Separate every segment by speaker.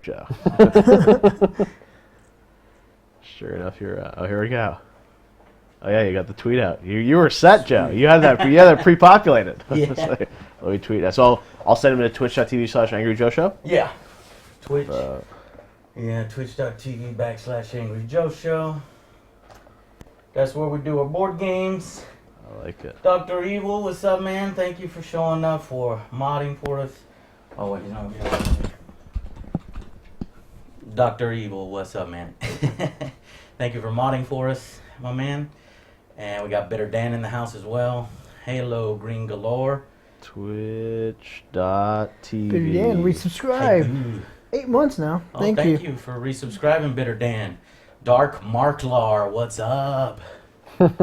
Speaker 1: Joe. Sure enough, you're. Oh, here we go. Oh yeah, you got the tweet out. You were set, Joe. You had that. You had that pre-populated.
Speaker 2: Yeah.
Speaker 1: Let me tweet that. So I'll send him to twitch.tv/AngryJoeShow.
Speaker 2: Yeah. Twitch. Yeah, twitch.tv/Angry Joe Show. That's where we do our board games.
Speaker 1: I like it.
Speaker 2: Dr. Evil, what's up, man? Thank you for showing up, for modding for us. Oh, wait, no. Dr. Evil, what's up, man? Thank you for modding for us, my man. And we got Bitter Dan in the house as well. Halo Green Galore.
Speaker 1: Twitch.tv.
Speaker 3: Bitter Dan, resubscribe. 8 months now. Thank you.
Speaker 2: Thank you for resubscribing, Bitter Dan. Dark Marklar, what's up? How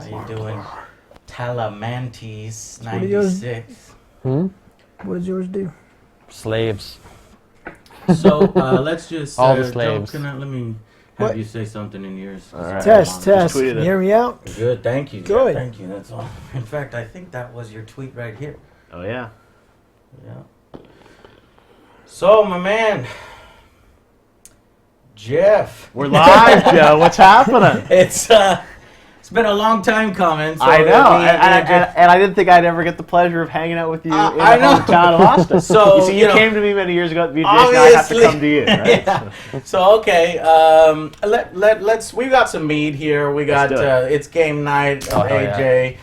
Speaker 2: you doing? Talamantes 96.
Speaker 3: What does yours do?
Speaker 4: Slaves.
Speaker 2: So let's just
Speaker 4: all the slaves.
Speaker 2: Joe, let me have
Speaker 3: What?
Speaker 2: you say something in yours.
Speaker 1: Right.
Speaker 3: Test.
Speaker 1: Just
Speaker 3: Can
Speaker 1: tweeted
Speaker 3: you
Speaker 1: it.
Speaker 3: hear me out?
Speaker 2: Good, thank you.
Speaker 3: Good.
Speaker 2: Yeah, thank you. That's all. In fact, I think that was your tweet right here.
Speaker 1: Oh yeah.
Speaker 2: Yeah. So, my man, Jeff.
Speaker 1: We're live, Joe. What's happening?
Speaker 2: It's been a long time coming. So
Speaker 1: I know, and I didn't think I'd ever get the pleasure of hanging out with you in the
Speaker 2: I know.
Speaker 1: hometown of Austin.
Speaker 2: So,
Speaker 1: you see,
Speaker 2: you
Speaker 1: you
Speaker 2: know,
Speaker 1: came to me many years ago at VJ, now I have to come to you, right?
Speaker 2: Yeah. So okay, let's. We got some mead here. We got
Speaker 1: Let's do it.
Speaker 2: it's game night.
Speaker 4: Oh, hell
Speaker 2: AJ.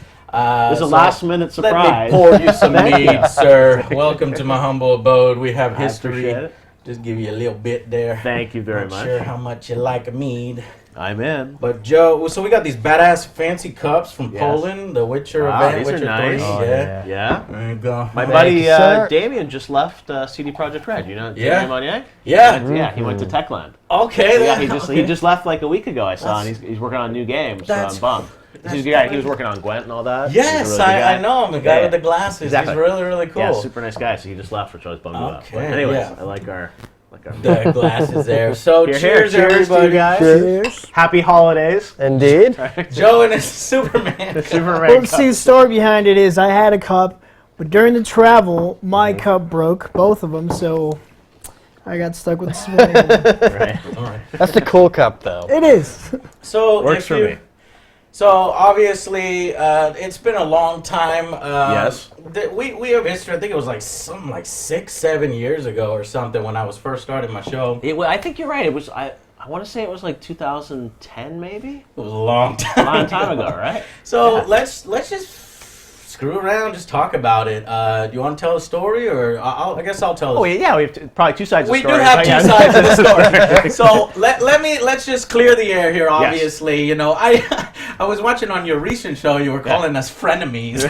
Speaker 1: This is a last-minute surprise.
Speaker 2: Let me pour you some
Speaker 1: Thank
Speaker 2: mead,
Speaker 1: you.
Speaker 2: sir. Welcome to my humble abode. We have
Speaker 1: I
Speaker 2: history.
Speaker 1: appreciate it.
Speaker 2: Just give you a little bit there.
Speaker 1: Thank you very
Speaker 2: Not
Speaker 1: much.
Speaker 2: sure how much you like a mead.
Speaker 1: I'm in.
Speaker 2: But Joe, so we got these badass fancy cups from
Speaker 1: Yes.
Speaker 2: Poland, the Witcher
Speaker 1: Wow,
Speaker 2: event,
Speaker 1: these are
Speaker 2: Witcher
Speaker 1: nice.
Speaker 2: 3.
Speaker 4: Oh,
Speaker 2: yeah.
Speaker 1: Yeah.
Speaker 2: There you go.
Speaker 1: My
Speaker 2: Thank
Speaker 1: buddy
Speaker 2: you.
Speaker 3: sir.
Speaker 1: Damien just left CD Projekt Red. You know
Speaker 2: Yeah.
Speaker 1: Damien Monnier?
Speaker 2: Yeah.
Speaker 1: Yeah, he went to Techland.
Speaker 2: Okay.
Speaker 1: Yeah,
Speaker 2: then.
Speaker 1: he just left like a week ago. I saw, and he's working on new games. So
Speaker 2: That's-
Speaker 1: I'm bummed.
Speaker 2: that's
Speaker 1: He's a good guy. He was working on Gwent and all that. He's a
Speaker 2: Yes,
Speaker 1: really good guy.
Speaker 2: I know him. The guy
Speaker 1: Yeah,
Speaker 2: with the glasses.
Speaker 1: exactly.
Speaker 2: He's really, really cool.
Speaker 1: Yeah, super nice guy. So he just left, which always bummed me out.
Speaker 2: Okay,
Speaker 1: But anyways,
Speaker 2: yeah.
Speaker 1: I like our.
Speaker 2: The glasses there. So
Speaker 1: Here,
Speaker 2: cheers,
Speaker 1: cheers to
Speaker 2: everybody.
Speaker 1: you guys.
Speaker 3: Cheers.
Speaker 1: Happy holidays.
Speaker 4: Indeed.
Speaker 2: Joe and his Superman.
Speaker 1: Superman.
Speaker 3: Well, see, the story behind it is I had a cup, but during the travel, my cup broke, both of them, so I got stuck with the swimming one.
Speaker 1: Right.
Speaker 2: All right.
Speaker 4: That's the cool cup, though.
Speaker 3: It is.
Speaker 2: So
Speaker 1: Works
Speaker 2: if
Speaker 1: for
Speaker 2: you-
Speaker 1: me.
Speaker 2: So obviously, it's been a long time.
Speaker 1: Yes.
Speaker 2: We have history. I think it was like something like 6-7 years ago or something when I was first starting my show.
Speaker 1: I think you're right. It was. I want to say it was like 2010, maybe.
Speaker 2: It was a long time.
Speaker 1: A long time ago, right?
Speaker 2: So
Speaker 1: Yeah.
Speaker 2: let's just screw around, just talk about it. Do you want to tell a story, or I guess I'll tell.
Speaker 1: Oh yeah, we have probably two sides.
Speaker 2: We
Speaker 1: of
Speaker 2: do
Speaker 1: the story.
Speaker 2: have
Speaker 1: Yeah.
Speaker 2: two sides of the story. So let's just clear the air here. Obviously, you know, I was watching on your recent show. You were calling us frenemies.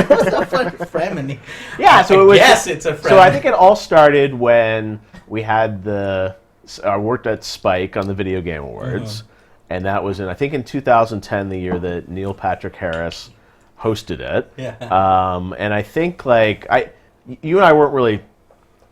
Speaker 2: What's the fucking frenemy?
Speaker 1: Yeah, so it was.
Speaker 2: Yes, it's a frenemy.
Speaker 1: So I think it all started when we had worked at Spike on the Video Game Awards, and that was in 2010, the year that Neil Patrick Harris hosted it.
Speaker 2: Yeah.
Speaker 1: And I think you and I weren't really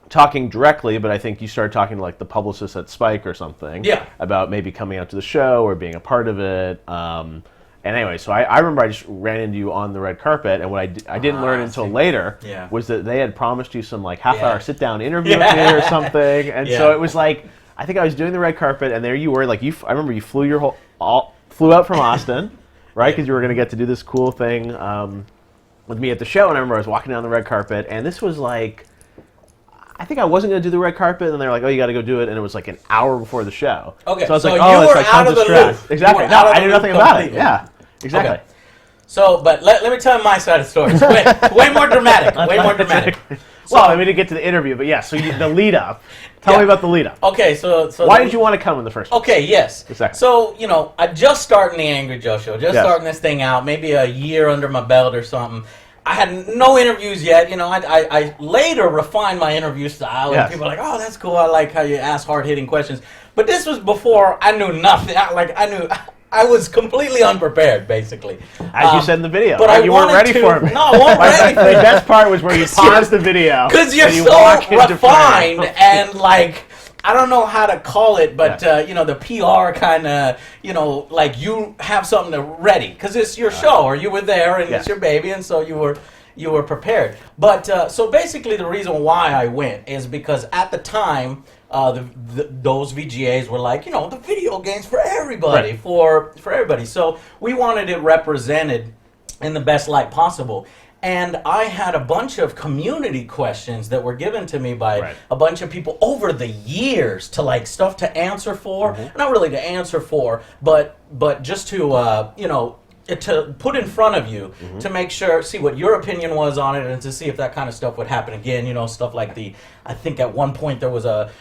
Speaker 1: talking directly, but I think you started talking to like the publicist at Spike or something.
Speaker 2: Yeah.
Speaker 1: About maybe coming out to the show or being a part of it. And anyway, so I remember I just ran into you on the red carpet, and what I didn't learn until later was that they had promised you some like half-hour sit-down interview with me or something. And so it was like, I think I was doing the red carpet, and there you were, like I remember you flew flew out from Austin, right? Because you were going to get to do this cool thing with me at the show, and I remember I was walking down the red carpet, and this was like, I think I wasn't going to do the red carpet, and they were like, oh, you got to go do it, and it was like an hour before the show.
Speaker 2: Okay,
Speaker 1: So I was
Speaker 2: so
Speaker 1: like,
Speaker 2: you
Speaker 1: oh,
Speaker 2: were
Speaker 1: it's like
Speaker 2: out
Speaker 1: tons
Speaker 2: of the
Speaker 1: stress.
Speaker 2: loop.
Speaker 1: Exactly.
Speaker 2: You were
Speaker 1: No,
Speaker 2: out of
Speaker 1: I
Speaker 2: the
Speaker 1: knew
Speaker 2: loop
Speaker 1: nothing about it.
Speaker 2: completely.
Speaker 1: Yeah, exactly.
Speaker 2: Okay. So, but let me tell you my side of the story. It's way more dramatic. Way more dramatic.
Speaker 1: Well, I mean, to get to the interview, but yeah, so the lead up. Tell me about the lead up.
Speaker 2: Okay, so
Speaker 1: Why did you want to come in the first place?
Speaker 2: Okay, yes.
Speaker 1: Exactly.
Speaker 2: So, you know, I just starting the Angry Joe show, just
Speaker 1: Yes.
Speaker 2: starting this thing out, maybe a year under my belt or something. I had no interviews yet. You know, I later refined my interview style, and
Speaker 1: Yes.
Speaker 2: people are like, oh, that's cool. I like how you ask hard-hitting questions. But this was before I knew nothing. I was completely unprepared, basically.
Speaker 1: As you said in the video,
Speaker 2: but
Speaker 1: right?
Speaker 2: I
Speaker 1: You weren't
Speaker 2: wanted
Speaker 1: ready
Speaker 2: to-
Speaker 1: for me.
Speaker 2: No, I wasn't ready for
Speaker 1: The
Speaker 2: you.
Speaker 1: best part was where you paused the video.
Speaker 2: Because you're
Speaker 1: and you
Speaker 2: so
Speaker 1: walk into
Speaker 2: refined
Speaker 1: frame.
Speaker 2: and like I don't know how to call it, but the PR kind of, like you have something ready because it's your show or you were there and it's your baby, and so you were prepared. But so basically, the reason why I went is because at the time, those VGAs were like, the video games for everybody, for everybody. So we wanted it represented in the best light possible. And I had a bunch of community questions that were given to me by a bunch of people over the years to like stuff to answer for. Not really to answer for, but just to to put in front of you to make sure, see what your opinion was on it, and to see if that kind of stuff would happen again. Stuff like I think at one point there was a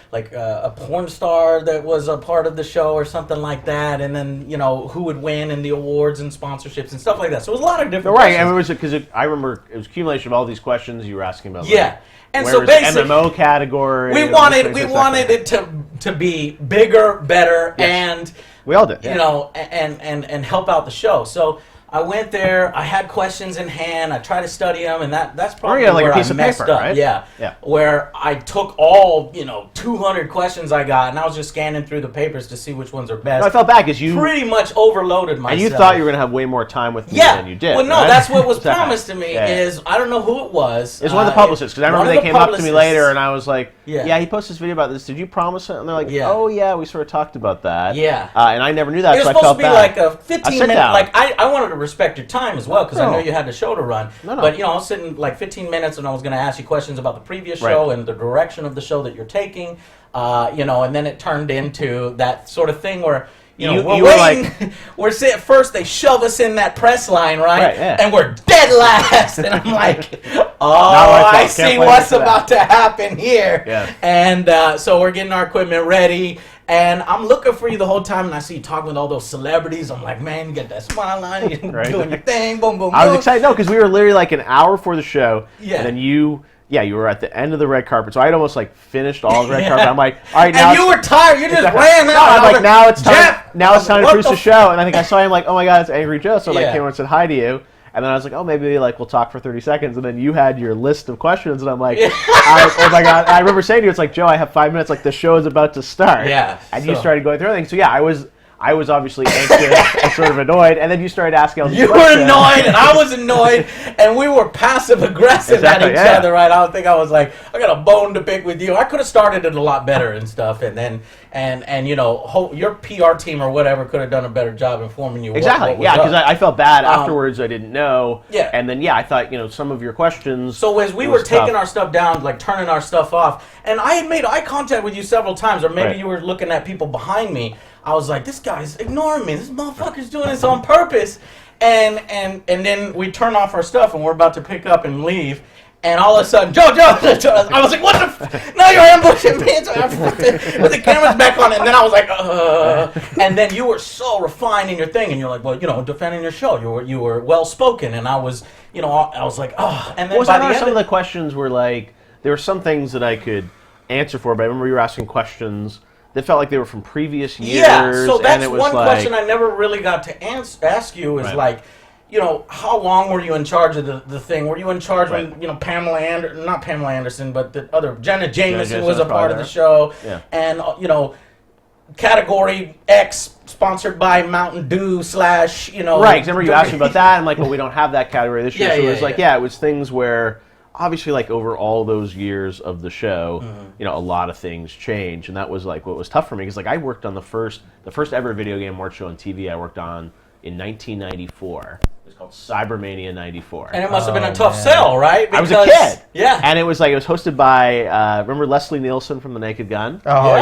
Speaker 2: porn star that was a part of the show or something like that, and then who would win in the awards and sponsorships and stuff like that. So it was a lot of different.
Speaker 1: Right, and it was because I remember it was accumulation of all these questions you were asking about.
Speaker 2: Yeah. And
Speaker 1: so
Speaker 2: basically,
Speaker 1: MMO category.
Speaker 2: We wanted it to be bigger, better, and
Speaker 1: we all did,
Speaker 2: and help out the show. So I went there. I had questions in hand. I tried to study them, and that's probably
Speaker 1: like
Speaker 2: where
Speaker 1: a piece
Speaker 2: I
Speaker 1: of
Speaker 2: messed
Speaker 1: paper,
Speaker 2: up.
Speaker 1: right?
Speaker 2: Yeah. Where I took all 200 questions I got, and I was just scanning through the papers to see which ones are best.
Speaker 1: No, I felt bad because you
Speaker 2: pretty much overloaded myself.
Speaker 1: And you thought you were going to have way more time with me than you did.
Speaker 2: Well, no,
Speaker 1: right?
Speaker 2: that's what was promised to me. Is I don't know who it was.
Speaker 1: It's one of the publicists, because I remember they came up to me later, and I was like, "Yeah, he posted this video about this. Did you promise it?" And they're like, "Oh yeah, we sort of talked about that."
Speaker 2: Yeah,
Speaker 1: and I never knew that, so I felt bad.
Speaker 2: It was supposed to be like a 15-minute. Like I wanted to respect your time as well, because I know you had the show to run.
Speaker 1: No.
Speaker 2: But I was sitting like 15 minutes, and I was going to ask you questions about the previous show and the direction of the show that you're taking. And then it turned into that sort of thing where. We're waiting. We're sitting first. They shove us in that press line, right? And we're dead last. And I'm like, I see what's about to happen here.
Speaker 1: Yeah.
Speaker 2: And so we're getting our equipment ready. And I'm looking for you the whole time, and I see you talking with all those celebrities. I'm like, man, you got that smile on, you're doing your thing, boom, boom, boom.
Speaker 1: I was excited, because we were literally like an hour before the show,
Speaker 2: and
Speaker 1: then you were at the end of the red carpet, so I had almost like finished all the red carpet. I'm like, all right, now.
Speaker 2: And you were tired. You just ran out.
Speaker 1: I'm like, now it's time.
Speaker 2: Jeff,
Speaker 1: now it's time to produce the show. And I think I saw him like, oh my god, it's Angry Joe. So I came over and said hi to you. And then I was like, oh, maybe like we'll talk for 30 seconds. And then you had your list of questions, and I'm like, oh my god. I remember saying to you, it's like, Joe, I have 5 minutes. Like the show is about to start.
Speaker 2: Yeah.
Speaker 1: And you started going through everything. So I was obviously anxious and sort of annoyed, and then you started asking all these questions.
Speaker 2: You were annoyed, and I was annoyed, and we were passive-aggressive at each other, right? I don't think I was like, I got a bone to pick with you. I could have started it a lot better and stuff, and then, your PR team or whatever could have done a better job informing you
Speaker 1: exactly,
Speaker 2: what was
Speaker 1: because I felt bad afterwards. I didn't know.
Speaker 2: Yeah.
Speaker 1: And then, I thought, some of your questions.
Speaker 2: So as we were taking our stuff down, like turning our stuff off, and I had made eye contact with you several times, or maybe you were looking at people behind me, I was like, this guy's ignoring me. This motherfucker's doing this on purpose. And then we turn off our stuff, and we're about to pick up and leave. And all of a sudden, Joe, I was like, what the now you're ambushing me. So I put the camera's back on, and then I was like, And then you were so refined in your thing, and you're like, well, defending your show. You were well-spoken, and I was, I was like, And then by the end
Speaker 1: some of the questions were like, there were some things that I could answer for, but I remember you were asking questions that felt like they were from previous years.
Speaker 2: Yeah, so that's one
Speaker 1: like,
Speaker 2: question I never really got to ask you is like, how long were you in charge of the thing? Were you in charge when, Pamela Anderson, not Pamela Anderson, but the other, Jenna Jameson was a part of the show.
Speaker 1: Yeah.
Speaker 2: And, Category X sponsored by Mountain Dew /
Speaker 1: Right, because remember you asked me about that, and I'm like, well, we don't have that category this year. So it was like, it was things where, obviously, like over all those years of the show, a lot of things changed, and that was like what was tough for me, because like I worked on the first ever video game award show on TV. I worked on in 1994. It was called Cybermania '94.
Speaker 2: And it must have been a tough sell, right?
Speaker 1: Because, I was a kid.
Speaker 2: Yeah.
Speaker 1: And it was hosted by remember Leslie Nielsen from The Naked Gun?
Speaker 2: Oh,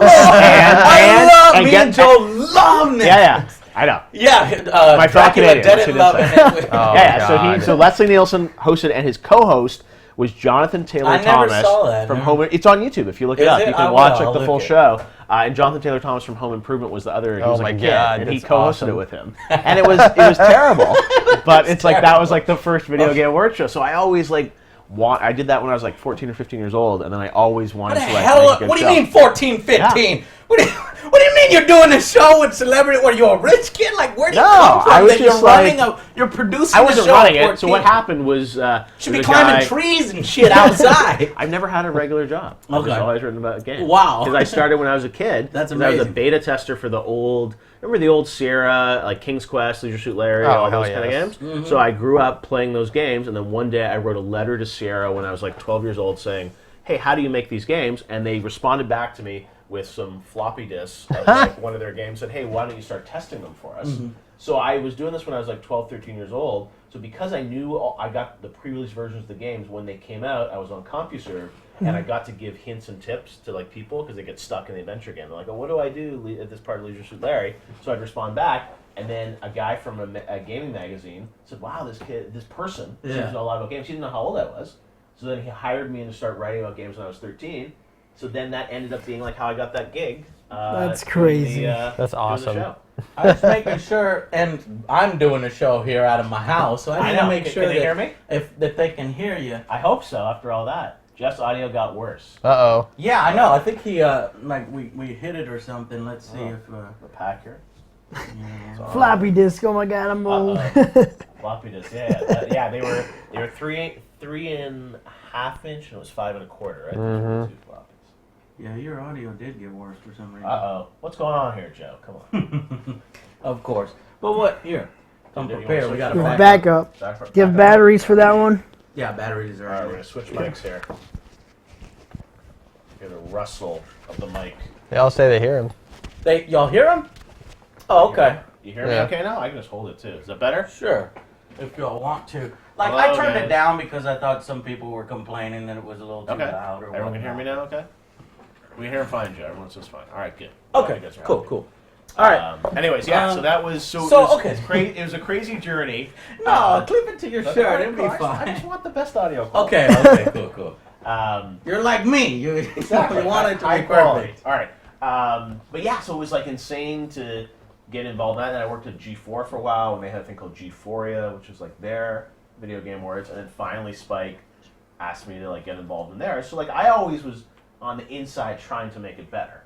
Speaker 1: yeah.
Speaker 2: Me and Joe love it.
Speaker 1: Yeah. I know.
Speaker 2: Yeah,
Speaker 1: my fellow Canadian.
Speaker 2: Dead in Love.
Speaker 1: So Leslie Nielsen hosted, and his co-host was Jonathan Taylor Thomas from Home. It's on YouTube if you look it up. You can watch the full show. And Jonathan Taylor Thomas from Home Improvement was the other. He was like a kid, and he co-hosted it with him, and it was terrible. But it's like that was like the first video game award show. So I always I did that when I was like 14 or 15 years old, and then I always wanted to
Speaker 2: What do you mean 14, 15? Yeah. What do you mean you're doing a show with celebrity? Were you a rich kid? Like, where do you
Speaker 1: No,
Speaker 2: come from?
Speaker 1: I was
Speaker 2: that
Speaker 1: just
Speaker 2: you're producing
Speaker 1: I
Speaker 2: a
Speaker 1: wasn't
Speaker 2: show
Speaker 1: running
Speaker 2: for
Speaker 1: it. So what
Speaker 2: kids?
Speaker 1: happened was
Speaker 2: Should be climbing trees and shit outside.
Speaker 1: I've never had a regular job. I've
Speaker 2: Okay.
Speaker 1: just always written about games.
Speaker 2: Wow.
Speaker 1: Because I started when I was a kid.
Speaker 2: That's
Speaker 1: 'cause I was a
Speaker 2: amazing.
Speaker 1: beta tester for the old. Remember the old Sierra, like King's Quest, Leisure Suit Larry,
Speaker 4: Oh,
Speaker 1: all
Speaker 4: hell
Speaker 1: those kind of
Speaker 4: yes.
Speaker 1: games. So I grew up playing those games, and then one day I wrote a letter to Sierra when I was like 12 years old, saying, "Hey, how do you make these games?" And they responded back to me with some floppy disks of like one of their games. Said, "Hey, why don't you start testing them for us?" So I was doing this when I was like 12, 13 years old. So because I knew I got the pre-release versions of the games when they came out, I was on CompuServe, and I got to give hints and tips to like people because they get stuck in the adventure game. They're like, "Oh, what do I do at this part of Leisure Suit Larry?" So I'd respond back, and then a guy from a gaming magazine said, "Wow, this person seems to know a lot about games." He didn't know how old I was, so then he hired me to start writing about games when I was 13. So then that ended up being like how I got that gig.
Speaker 3: That's crazy.
Speaker 4: That's awesome.
Speaker 1: Doing the show.
Speaker 2: I was making sure, and I'm doing a show here out of my house, so I need to make sure
Speaker 1: Can they
Speaker 2: that
Speaker 1: hear me?
Speaker 2: that they can hear you.
Speaker 1: I hope so. After all that, Jeff's audio got worse.
Speaker 4: Uh-oh.
Speaker 2: Yeah, I know. I think he like we hit it or something. Let's see if
Speaker 1: The packer.
Speaker 3: Floppy disk. Oh my God, I'm old.
Speaker 1: Floppy disk. Yeah. They were 3.5 inch, and it was 5 1/4. Right. Two floppies.
Speaker 2: yeah, your audio did get worse for some reason.
Speaker 1: What's going on here, Joe? Come on.
Speaker 2: Of course. But what? Here. Come
Speaker 1: Dude, you
Speaker 2: prepared.
Speaker 1: wanna
Speaker 2: We got
Speaker 1: switch
Speaker 2: a
Speaker 1: it?
Speaker 2: backup.
Speaker 3: Backup. Do you have batteries for that one?
Speaker 2: Yeah, batteries are.
Speaker 1: All right, we're gonna switch mics here. Hear the rustle of the mic.
Speaker 4: They all say they hear him.
Speaker 2: Y'all hear them? Oh, okay.
Speaker 1: You hear me
Speaker 4: Yeah.
Speaker 1: okay now? I can just hold it too. Is that better?
Speaker 2: Sure. If y'all want to. Like,
Speaker 1: Hello,
Speaker 2: I turned
Speaker 1: guys.
Speaker 2: it down because I thought some people were complaining that it was a little too
Speaker 1: Okay.
Speaker 2: loud. Or
Speaker 1: Everyone can hear me
Speaker 2: whatnot.
Speaker 1: now. Okay. We can hear him fine, Joe. Everyone says fine. All right, good.
Speaker 2: Okay.
Speaker 1: You guys are
Speaker 2: Cool.
Speaker 1: happy.
Speaker 2: Cool. All right.
Speaker 1: Anyways, yeah. So that was
Speaker 2: so,
Speaker 1: It was,
Speaker 2: okay.
Speaker 1: It was a crazy journey.
Speaker 2: No, clip it to your
Speaker 1: That's
Speaker 2: shirt.
Speaker 1: all right,
Speaker 2: It'll be
Speaker 1: cool. I just
Speaker 2: fine.
Speaker 1: want the best audio quality.
Speaker 2: Okay. Cool.
Speaker 1: Um,
Speaker 2: You're like me. You
Speaker 1: Exactly.
Speaker 2: want it to
Speaker 1: High
Speaker 2: be
Speaker 1: quality.
Speaker 2: perfect.
Speaker 1: All right. But yeah, so it was like insane to get involved in that. And I worked at G4 for a while, and they had a thing called G4ia, which was like their video game awards. And then finally Spike asked me to like get involved in theirs. So like I always was on the inside trying to make it better,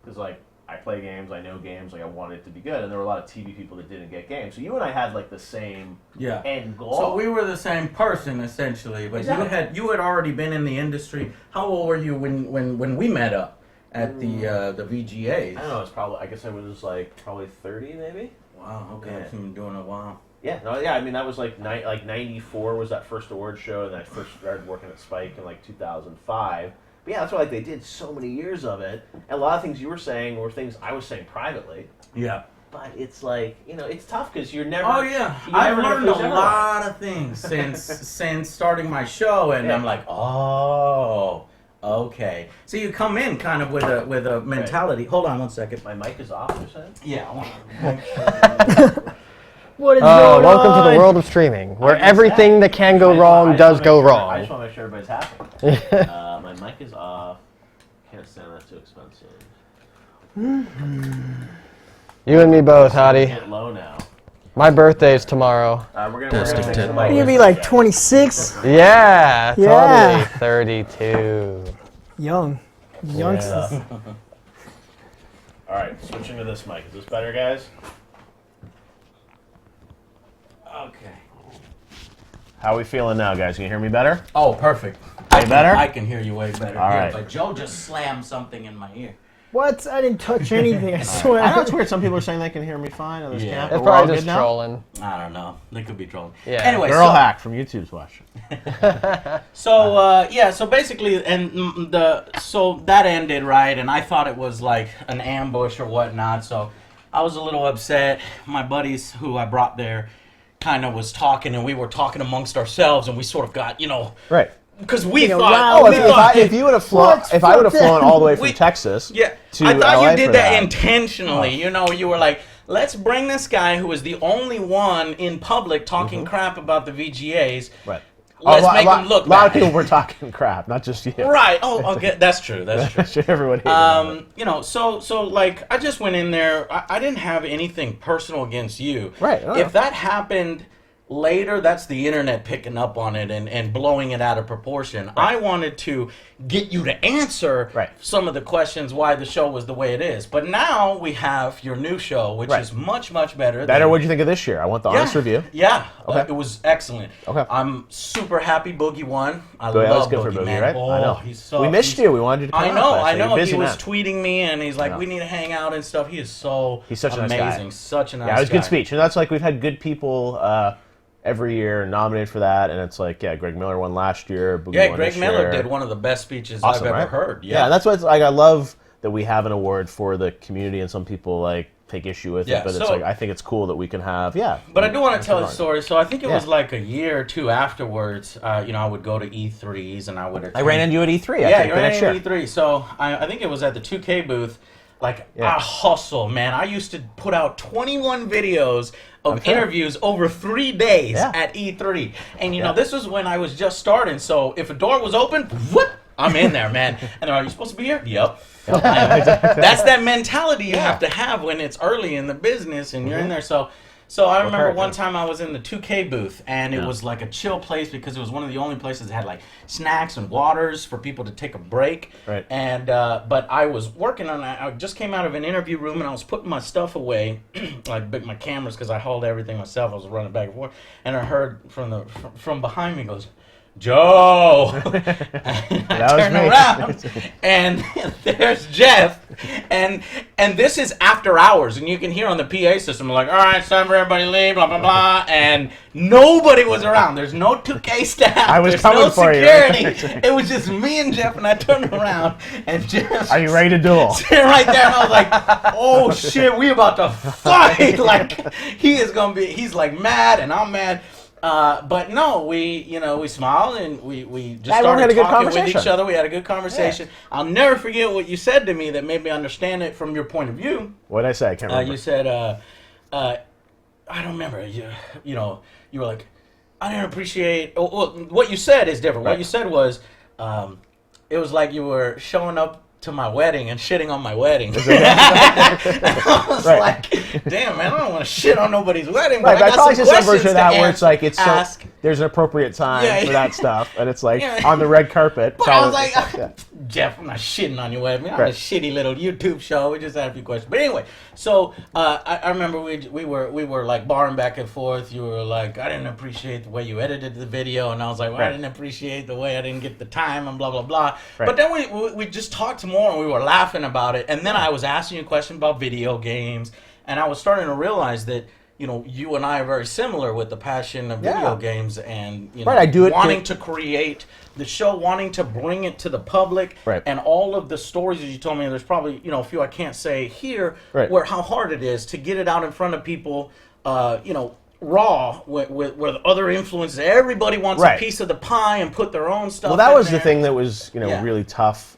Speaker 1: because like I play games, I know games, like I wanted it to be good. And there were a lot of TV people that didn't get games. So you and I had like the same end goal.
Speaker 2: So we were the same person essentially, but
Speaker 1: Exactly.
Speaker 2: you had already been in the industry. How old were you when we met up at the VGAs?
Speaker 1: I don't know. It's probably. I guess I was like probably 30, maybe.
Speaker 2: Wow. Okay.
Speaker 1: Yeah.
Speaker 2: I've been doing a while.
Speaker 1: Yeah, no, yeah. I mean, that was like 94 was that first award show, and I first started working at Spike in like 2005. But yeah, that's why like they did so many years of it, and a lot of things you were saying were things I was saying privately.
Speaker 2: Yeah.
Speaker 1: But it's like it's tough because you're never.
Speaker 2: Oh yeah,
Speaker 1: you
Speaker 2: I've
Speaker 1: never know
Speaker 2: learned a
Speaker 1: who's ever
Speaker 2: lot of things since starting my show, and
Speaker 1: Yeah.
Speaker 2: I'm like, oh, okay. So you come in kind of with a mentality. Hold on one second.
Speaker 1: My mic is off. You're saying?
Speaker 2: Yeah, I want to make sure.
Speaker 3: What is
Speaker 4: Oh,
Speaker 3: going
Speaker 4: welcome
Speaker 3: on?
Speaker 4: to the world of streaming, where
Speaker 1: just
Speaker 4: everything
Speaker 1: said-
Speaker 4: that can go
Speaker 1: I
Speaker 4: wrong
Speaker 1: just
Speaker 4: does
Speaker 1: wanna
Speaker 4: go
Speaker 1: make sure- I just
Speaker 4: wrong.
Speaker 1: want to make sure everybody's happy. My mic is off. Can't stand that. Too expensive.
Speaker 4: You and me both, Hottie.
Speaker 1: Get low now.
Speaker 4: My birthday's tomorrow.
Speaker 1: We're gonna fix the mic.
Speaker 3: You're gonna be like 26,
Speaker 4: Yeah,
Speaker 3: Yeah.
Speaker 4: totally. 32.
Speaker 3: young, youngsters.
Speaker 1: Yeah. All right, switching to this mic. Is this better, guys?
Speaker 2: Okay.
Speaker 1: How are we feeling now, guys? Can you hear me better?
Speaker 2: Oh, perfect.
Speaker 1: Way better?
Speaker 2: I can hear you way better.
Speaker 1: All
Speaker 2: here,
Speaker 1: right.
Speaker 2: But Joe just slammed something in my ear.
Speaker 3: What? I didn't touch anything. I swear.
Speaker 1: I know it's weird. Some people are saying they can hear me fine on this
Speaker 2: Yeah.
Speaker 1: camp.
Speaker 4: It's
Speaker 1: but we're all
Speaker 4: probably
Speaker 1: good
Speaker 4: just
Speaker 1: now?
Speaker 4: trolling.
Speaker 2: I don't know. They could be trolling.
Speaker 4: Yeah.
Speaker 2: Anyway,
Speaker 1: Girl
Speaker 2: so,
Speaker 1: hack from YouTube's watching.
Speaker 2: So basically, and so that ended right, and I thought it was like an ambush or whatnot. So I was a little upset. My buddies who I brought there kind of was talking, and we were talking amongst ourselves, and we sort of got
Speaker 1: Right.
Speaker 2: because we
Speaker 3: Yeah,
Speaker 2: thought,
Speaker 3: wow.
Speaker 2: oh, we thought,
Speaker 1: If you would have flown,
Speaker 3: What's
Speaker 1: if I would have
Speaker 3: fucked
Speaker 1: flown all the way from
Speaker 2: We-
Speaker 1: Texas,
Speaker 2: yeah,
Speaker 1: to
Speaker 2: I thought
Speaker 1: LA
Speaker 2: you did
Speaker 1: for
Speaker 2: that intentionally.
Speaker 1: Oh.
Speaker 2: You know, you were like, let's bring this guy who is the only one in public talking crap about the VGAs.
Speaker 1: Right.
Speaker 2: Let's make him look
Speaker 1: A lot of
Speaker 2: bad.
Speaker 1: people were talking crap, not just you.
Speaker 2: Right. Oh, okay. That's true. That's true.
Speaker 1: Everyone hated on it.
Speaker 2: You know, so like I just went in there. I didn't have anything personal against you.
Speaker 1: Right, I know.
Speaker 2: If that happened, later, that's the internet picking up on it and blowing it out of proportion. I wanted to get you to answer some of the questions why the show was the way it is. But now we have your new show, which is much, much better.
Speaker 1: Better? What'd you think of this year? I want the honest review.
Speaker 2: Yeah.
Speaker 1: Okay.
Speaker 2: It was excellent.
Speaker 1: Okay.
Speaker 2: I'm super happy Boogie won. I
Speaker 1: That was
Speaker 2: love
Speaker 1: good
Speaker 2: Boogie,
Speaker 1: for Boogie,
Speaker 2: man.
Speaker 1: right?
Speaker 2: Oh,
Speaker 1: I know.
Speaker 2: He's so,
Speaker 1: we missed you. We wanted you to come
Speaker 2: I know.
Speaker 1: Busy
Speaker 2: He was
Speaker 1: man.
Speaker 2: tweeting me, and he's like, we need to hang out and stuff. He is so
Speaker 1: He's such
Speaker 2: amazing.
Speaker 1: a nice guy.
Speaker 2: Such a nice guy.
Speaker 1: Yeah, it was a good speech. And that's like, we've had good people every year nominated for that, and it's like, Greg Miller won last year. Boogie won
Speaker 2: Greg
Speaker 1: this
Speaker 2: Miller
Speaker 1: year.
Speaker 2: did one of the best speeches
Speaker 1: Awesome,
Speaker 2: I've ever
Speaker 1: right?
Speaker 2: heard.
Speaker 1: Yeah, that's why it's like, I love that we have an award for the community, and some people like take issue with it, but it's like, I think it's cool that we can have,
Speaker 2: But I do want to tell a story. So I think it was like a year or two afterwards, I would go to E3s and I would attend.
Speaker 1: I ran into you at E3.
Speaker 2: Yeah, you ran into E3. So I think it was at the 2K booth. Like, I hustle, man. I used to put out 21 videos of interviews over 3 days at E3. And, you know, this was when I was just starting. So if a door was open, whoop, I'm in there, man. And they're like, you supposed to be here? Yep. That's that mentality you have to have when it's early in the business and you're in there. So I remember one time I was in the 2K booth, and it was like a chill place because it was one of the only places that had like snacks and waters for people to take a break.
Speaker 1: Right.
Speaker 2: And but I was working on that. I just came out of an interview room, and I was putting my stuff away, like my cameras, because I hauled everything myself. I was running back and forth, and I heard from behind me goes, Joe. And I turn around, and there's Jeff, and this is after hours, and you can hear on the PA system like, all right, it's time for everybody to leave, blah blah blah, and nobody was around. There's no 2K staff.
Speaker 1: I was
Speaker 2: There's
Speaker 1: coming
Speaker 2: no
Speaker 1: for
Speaker 2: security.
Speaker 1: you.
Speaker 2: It was just me and Jeff, and I turned around, and Jeff.
Speaker 1: Are you ready to duel?
Speaker 2: Sitting right there, and I was like, oh shit, we about to fight. Like he's like mad, and I'm mad. But no, we smiled and we just started talking with each other. We had a good conversation. Yeah. I'll never forget what you said to me that made me understand it from your point of view.
Speaker 1: What did I say? I can't remember.
Speaker 2: You said, I don't remember. You were like, I didn't appreciate. What you said is different. Right. What you said was, it was like you were showing up to my wedding and shitting on my wedding. I was like, damn, man, I don't want to shit on nobody's wedding. But
Speaker 1: I probably just some version of that where it's like, there's an appropriate time for that stuff, and it's like on the red carpet.
Speaker 2: But I was like, Jeff, I'm not shitting on your wedding. I'm a shitty little YouTube show. We just had a few questions. But anyway, so I remember we were like barring back and forth. You were like, I didn't appreciate the way you edited the video, and I was like, well, I didn't appreciate the way I didn't get the time and blah blah blah. But then we just talked more, and we were laughing about it. And then I was asking you a question about video games, and I was starting to realize that, you and I are very similar with the passion of video games, and
Speaker 1: I do it
Speaker 2: wanting to create the show, wanting to bring it to the public, and all of the stories that you told me. There's probably a few I can't say here, where how hard it is to get it out in front of people. Raw with other influences. Everybody wants a piece of the pie and put their own stuff.
Speaker 1: Well, that was
Speaker 2: there.
Speaker 1: the thing that was really tough.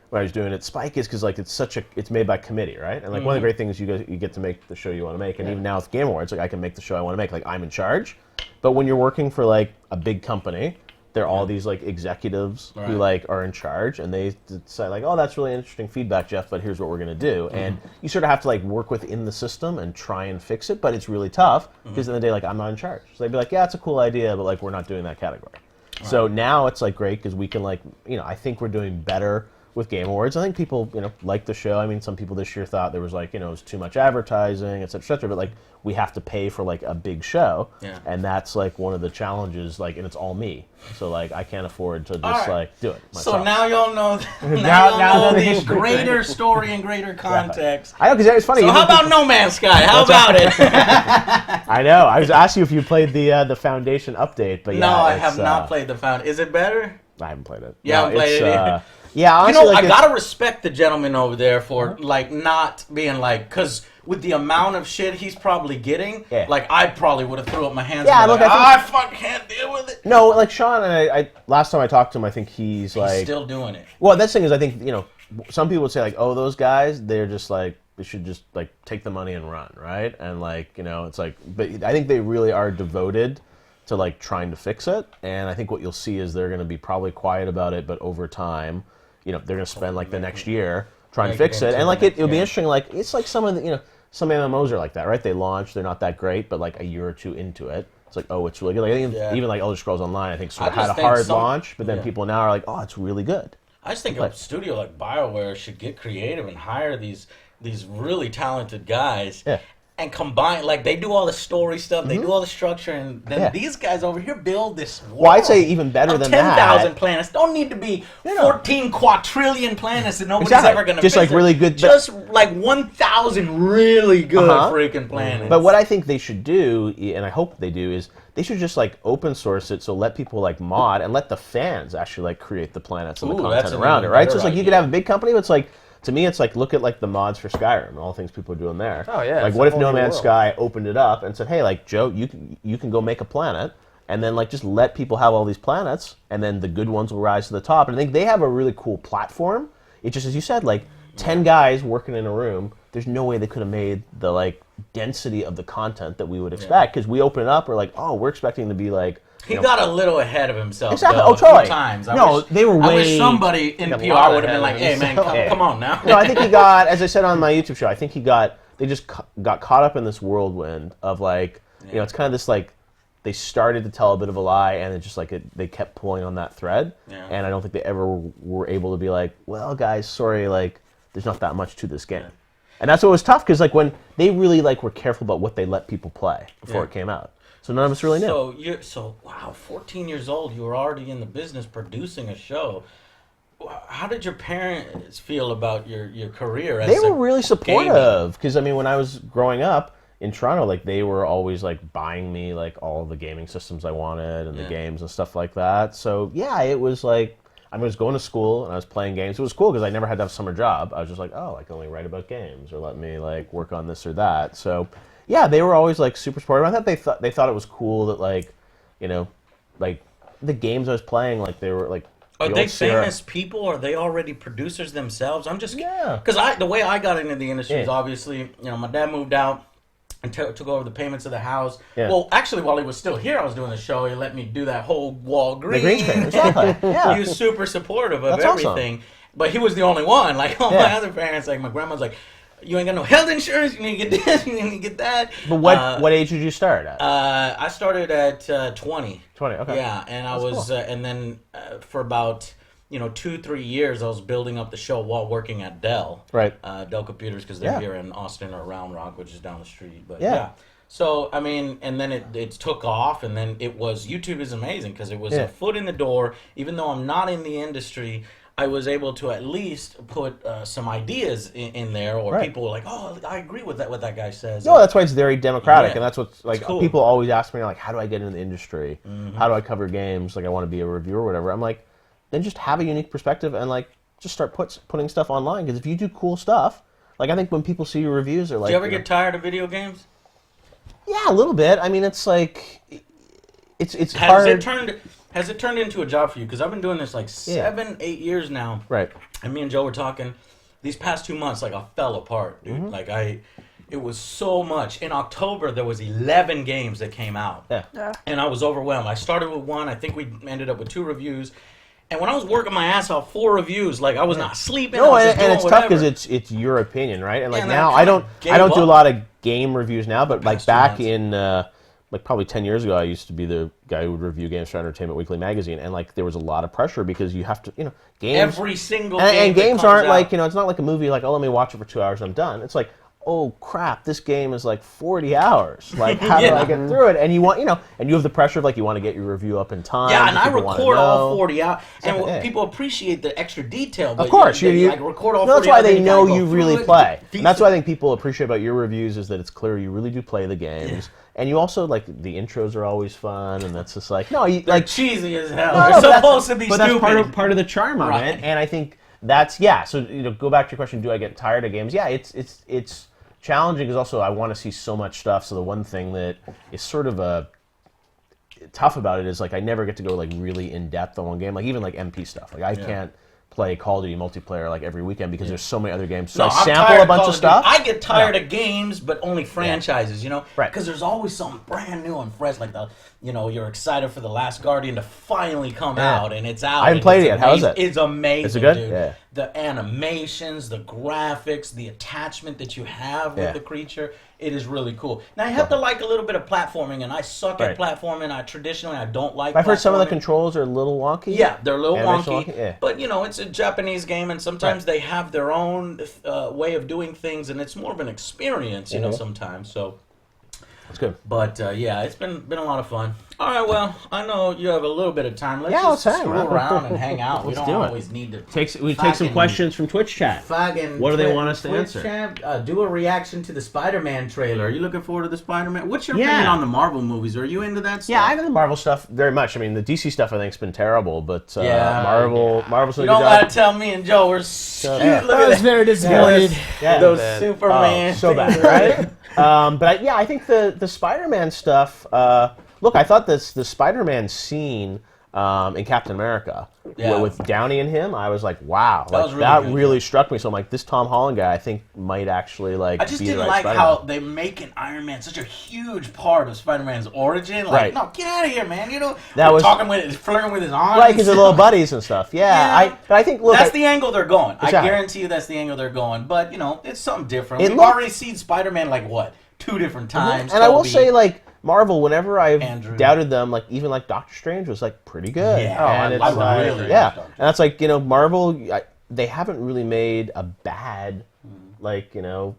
Speaker 1: When I was doing it, Spartacus, because like it's made by committee, right? And like one of the great things you get to make the show you want to make, and even now with Game Awards, like I can make the show I want to make, like I'm in charge. But when you're working for like a big company, there are all these like executives who like are in charge, and they decide like, oh, that's really interesting feedback, Jeff, but here's what we're gonna do, and you sort of have to like work within the system and try and fix it, but it's really tough because in the day, like I'm not in charge, so they'd be like, yeah, it's a cool idea, but like we're not doing that category. So now it's like great because we can like I think we're doing better with Game Awards. I think people, like the show. I mean, some people this year thought there was like, it was too much advertising, et cetera, but like we have to pay for like a big show, and that's like one of the challenges, like, and it's all me. So like I can't afford to just like do it myself.
Speaker 2: So now y'all know, now the greater story and greater context.
Speaker 1: I know, because it's funny.
Speaker 2: So how about No Man's Sky? How about it?
Speaker 1: I know. I was asking you if you played the Foundation update, but
Speaker 2: no, I have not played the Foundation. Is it better?
Speaker 1: I haven't played it.
Speaker 2: You haven't played it either?
Speaker 1: Yeah, honestly,
Speaker 2: I gotta respect the gentleman over there for like not being like, because with the amount of shit he's probably getting, like I probably would have threw up my hands.
Speaker 1: Yeah,
Speaker 2: and
Speaker 1: look,
Speaker 2: like, I fucking can't deal with it.
Speaker 1: No, like Sean and I last time I talked to him, I think he's like
Speaker 2: still doing it.
Speaker 1: Well, that's the thing is, I think some people would say like, oh, those guys, they're just like they should just like take the money and run, right? And like it's like, but I think they really are devoted to like trying to fix it, and I think what you'll see is they're going to be probably quiet about it, but over time. They're going to spend like the next year trying to fix it, and like it'll be interesting. Like it's like some of the some MMOs are like that, right? They launch, they're not that great, but like a year or two into it, it's like, oh, it's really good. Like, I think even like Elder Scrolls Online, I think sort of had a
Speaker 2: think
Speaker 1: hard launch, but then people now are like, oh, it's really good.
Speaker 2: I just think a studio like BioWare should get creative and hire these really talented guys.
Speaker 1: Yeah.
Speaker 2: And combine, like, they do all the story stuff, they do all the structure, and then these guys over here build this world.
Speaker 1: Well, I'd say even better than
Speaker 2: 10,000 planets. Don't need to be 14 quadrillion planets that nobody's ever going to
Speaker 1: just
Speaker 2: visit.
Speaker 1: like really good.
Speaker 2: Just like 1,000 really good freaking planets.
Speaker 1: But what I think they should do, and I hope they do, is they should just like open source it, so let people like mod and let the fans actually like create the planets and the content around it, right? So it's like you could have a big company, but it's like, to me, it's like, look at like the mods for Skyrim and all the things people are doing there.
Speaker 4: Oh yeah.
Speaker 1: Like, what if No Man's Sky opened it up and said, hey, like Joe, you can go make a planet, and then like just let people have all these planets, and then the good ones will rise to the top. And I think they have a really cool platform. It just, as you said, like 10 guys working in a room. There's no way they could have made the like density of the content that we would expect, because we open it up, we're like, oh, we're expecting to be like.
Speaker 2: He got a little ahead of himself.
Speaker 1: Exactly.
Speaker 2: Though,
Speaker 1: oh, totally.
Speaker 2: Times.
Speaker 1: They were way.
Speaker 2: I wish somebody in PR would have been like, "Hey, man, come on now."
Speaker 1: No, I think he got, as I said on my YouTube show, I think they just got caught up in this whirlwind of like, it's kind of this like, they started to tell a bit of a lie, and it just like they kept pulling on that thread, and I don't think they ever were able to be like, well, guys, sorry, like, there's not that much to this game, and that's what was tough, because like when they really like were careful about what they let people play before it came out. So none of us really knew.
Speaker 2: So wow, 14 years old, you were already in the business producing a show. How did your parents feel about your career? As
Speaker 1: they were really supportive, because I mean, when I was growing up in Toronto, like they were always like buying me like all the gaming systems I wanted and the games and stuff like that. So yeah, it was like I was going to school and I was playing games. It was cool because I never had to have a summer job. I was just like, oh, I can only write about games, or let me like work on this or that. So. Yeah, they were always like super supportive. I thought they thought it was cool that like, like the games I was playing, like they were like.
Speaker 2: Are they famous people? Are they already producers themselves? I'm just because the way I got into the industry is obviously my dad moved out and took over the payments of the house. Yeah. Well, actually, while he was still here, I was doing the show. He let me do that whole Walgreens.
Speaker 1: The Greens payment, exactly.
Speaker 2: He was super supportive of everything, awesome. But he was the only one. Like all my other parents, like my grandma's like. You ain't got no health insurance. You need to get this. You need to get that.
Speaker 1: But what age did you start at?
Speaker 2: I started at 20.
Speaker 1: 20. Okay.
Speaker 2: Yeah, and I was, cool. And then for about 2-3 years, I was building up the show while working at Dell.
Speaker 1: Right.
Speaker 2: Dell Computers, because they're here in Austin or Round Rock, which is down the street. But yeah. So I mean, and then it took off, and then it was YouTube is amazing because it was a foot in the door. Even though I'm not in the industry. I was able to at least put some ideas in there, or people were like, "Oh, I agree with what that guy says."
Speaker 1: No, that's why it's very democratic, and that's what's like. Cool. People always ask me like, "How do I get into the industry? How do I cover games? Like, I want to be a reviewer or whatever." I'm like, then just have a unique perspective and like just start putting stuff online, because if you do cool stuff, like I think when people see your reviews, they're like,
Speaker 2: "Do you ever get tired of video games?"
Speaker 1: Yeah, a little bit. I mean, it's like it's hard.
Speaker 2: Has it turned into a job for you? Because I've been doing this like 7-8 years now.
Speaker 1: Right.
Speaker 2: And me and Joe were talking. These past 2 months, like I fell apart, dude. Like it was so much. In October, there was 11 games that came out.
Speaker 3: Yeah.
Speaker 2: And I was overwhelmed. I started with one. I think we ended up with 2 reviews. And when I was working my ass off, 4 reviews, like I was not sleeping.
Speaker 1: No,
Speaker 2: I was just
Speaker 1: and it's
Speaker 2: whatever.
Speaker 1: tough because it's your opinion, right? And like now, I don't do a lot of game reviews now, but like back in. Like probably 10 years ago, I used to be the guy who would review games for Entertainment Weekly magazine, and like there was a lot of pressure because you have to, games.
Speaker 2: Every single game.
Speaker 1: And games aren't like, it's not like a movie like, oh, let me watch it for 2 hours and I'm done. It's like, oh crap, this game is like 40 hours. Like, how do I get through it? And you want, and you have the pressure of like, you want to get your review up in time.
Speaker 2: Yeah, and I record all 40 hours. And people appreciate the extra detail. But
Speaker 1: of course.
Speaker 2: you like record all 40
Speaker 1: hours. That's why they know you
Speaker 2: really
Speaker 1: really play. And that's what I think people appreciate about your reviews is that it's clear you really do play the games. And you also, like, the intros are always fun, and that's just like,
Speaker 2: they're cheesy as hell. They're supposed to be stupid.
Speaker 1: But that's part of the charm of it. And I think that's, so, go back to your question, do I get tired of games? Yeah, it's challenging because also I want to see so much stuff. So the one thing that is sort of tough about it is, like, I never get to go, like, really in-depth on one game. Like, even, like, MP stuff. Like, I can't play Call of Duty multiplayer like every weekend because there's so many other games. So
Speaker 2: No,
Speaker 1: I
Speaker 2: I'm
Speaker 1: sample
Speaker 2: tired
Speaker 1: a bunch of stuff.
Speaker 2: I get tired of games, but only franchises, you know?
Speaker 1: Right.
Speaker 2: Because there's always something brand new and fresh, like you're excited for The Last Guardian to finally come out, and it's out.
Speaker 1: I haven't played it yet. How is it?
Speaker 2: It's amazing,
Speaker 1: Is it good?
Speaker 2: dude.
Speaker 1: Yeah.
Speaker 2: The animations, the graphics, the attachment that you have with the creature, it is really cool. Now, you have to like a little bit of platforming, and I suck at platforming. Traditionally, I don't like
Speaker 1: I've heard some of the
Speaker 2: platforming.
Speaker 1: controls are a little wonky.
Speaker 2: Yeah, they're a little
Speaker 1: Animation
Speaker 2: wonky, but it's a Japanese game, and sometimes they have their own way of doing things, and it's more of an experience, you know, sometimes. So
Speaker 1: That's good.
Speaker 2: But it's been a lot of fun. All right, well, I know you have a little bit of time. Let's
Speaker 1: let's
Speaker 2: just
Speaker 1: hang,
Speaker 2: screw
Speaker 1: man.
Speaker 2: around and hang out. We
Speaker 1: Let's
Speaker 2: don't
Speaker 1: do it.
Speaker 2: always need to
Speaker 1: We take some questions from Twitch chat. What do they want us to
Speaker 2: Twitch
Speaker 1: answer?
Speaker 2: Chat, do a reaction to the Spider-Man trailer. Are you looking forward to the Spider-Man? What's your opinion on the Marvel movies? Are you into that stuff?
Speaker 1: Yeah, I know the Marvel stuff very much. I mean, the DC stuff I think's been terrible, but Marvel's
Speaker 2: You don't gotta tell me and Joe we're look
Speaker 3: I
Speaker 2: at
Speaker 3: was
Speaker 2: that.
Speaker 3: very disappointed.
Speaker 2: Those
Speaker 4: bad.
Speaker 2: Superman
Speaker 1: so
Speaker 2: things.
Speaker 1: bad, right? But I think the Spider-Man stuff. Look, I thought the Spider-Man scene in Captain America with Downey and him, I was like, wow, that really struck me. So I'm like, this Tom Holland guy, I think might actually like.
Speaker 2: I just
Speaker 1: be
Speaker 2: didn't
Speaker 1: the right
Speaker 2: like
Speaker 1: Spider-Man.
Speaker 2: how they make an Iron Man such a huge part of Spider-Man's origin. Like,
Speaker 1: Right.
Speaker 2: no, get out of here, man. You know,
Speaker 1: That was
Speaker 2: flirting with his arm.
Speaker 1: right because they're little buddies and stuff. Yeah. But I think
Speaker 2: that's the angle they're going.
Speaker 1: Exactly.
Speaker 2: I guarantee you that's the angle they're going. But it's something different.
Speaker 1: It
Speaker 2: We've
Speaker 1: looked-
Speaker 2: already seen Spider-Man like what 2 different times.
Speaker 1: And I will
Speaker 2: Tobey.
Speaker 1: say, like, Marvel, whenever I've
Speaker 2: Andrew.
Speaker 1: doubted them, like, even, like, Doctor Strange was, like, pretty good.
Speaker 2: Yeah.
Speaker 1: And
Speaker 2: I
Speaker 1: it's
Speaker 2: really
Speaker 1: like,
Speaker 2: liked Doctor
Speaker 1: and that's like, Marvel, they haven't really made a bad, like,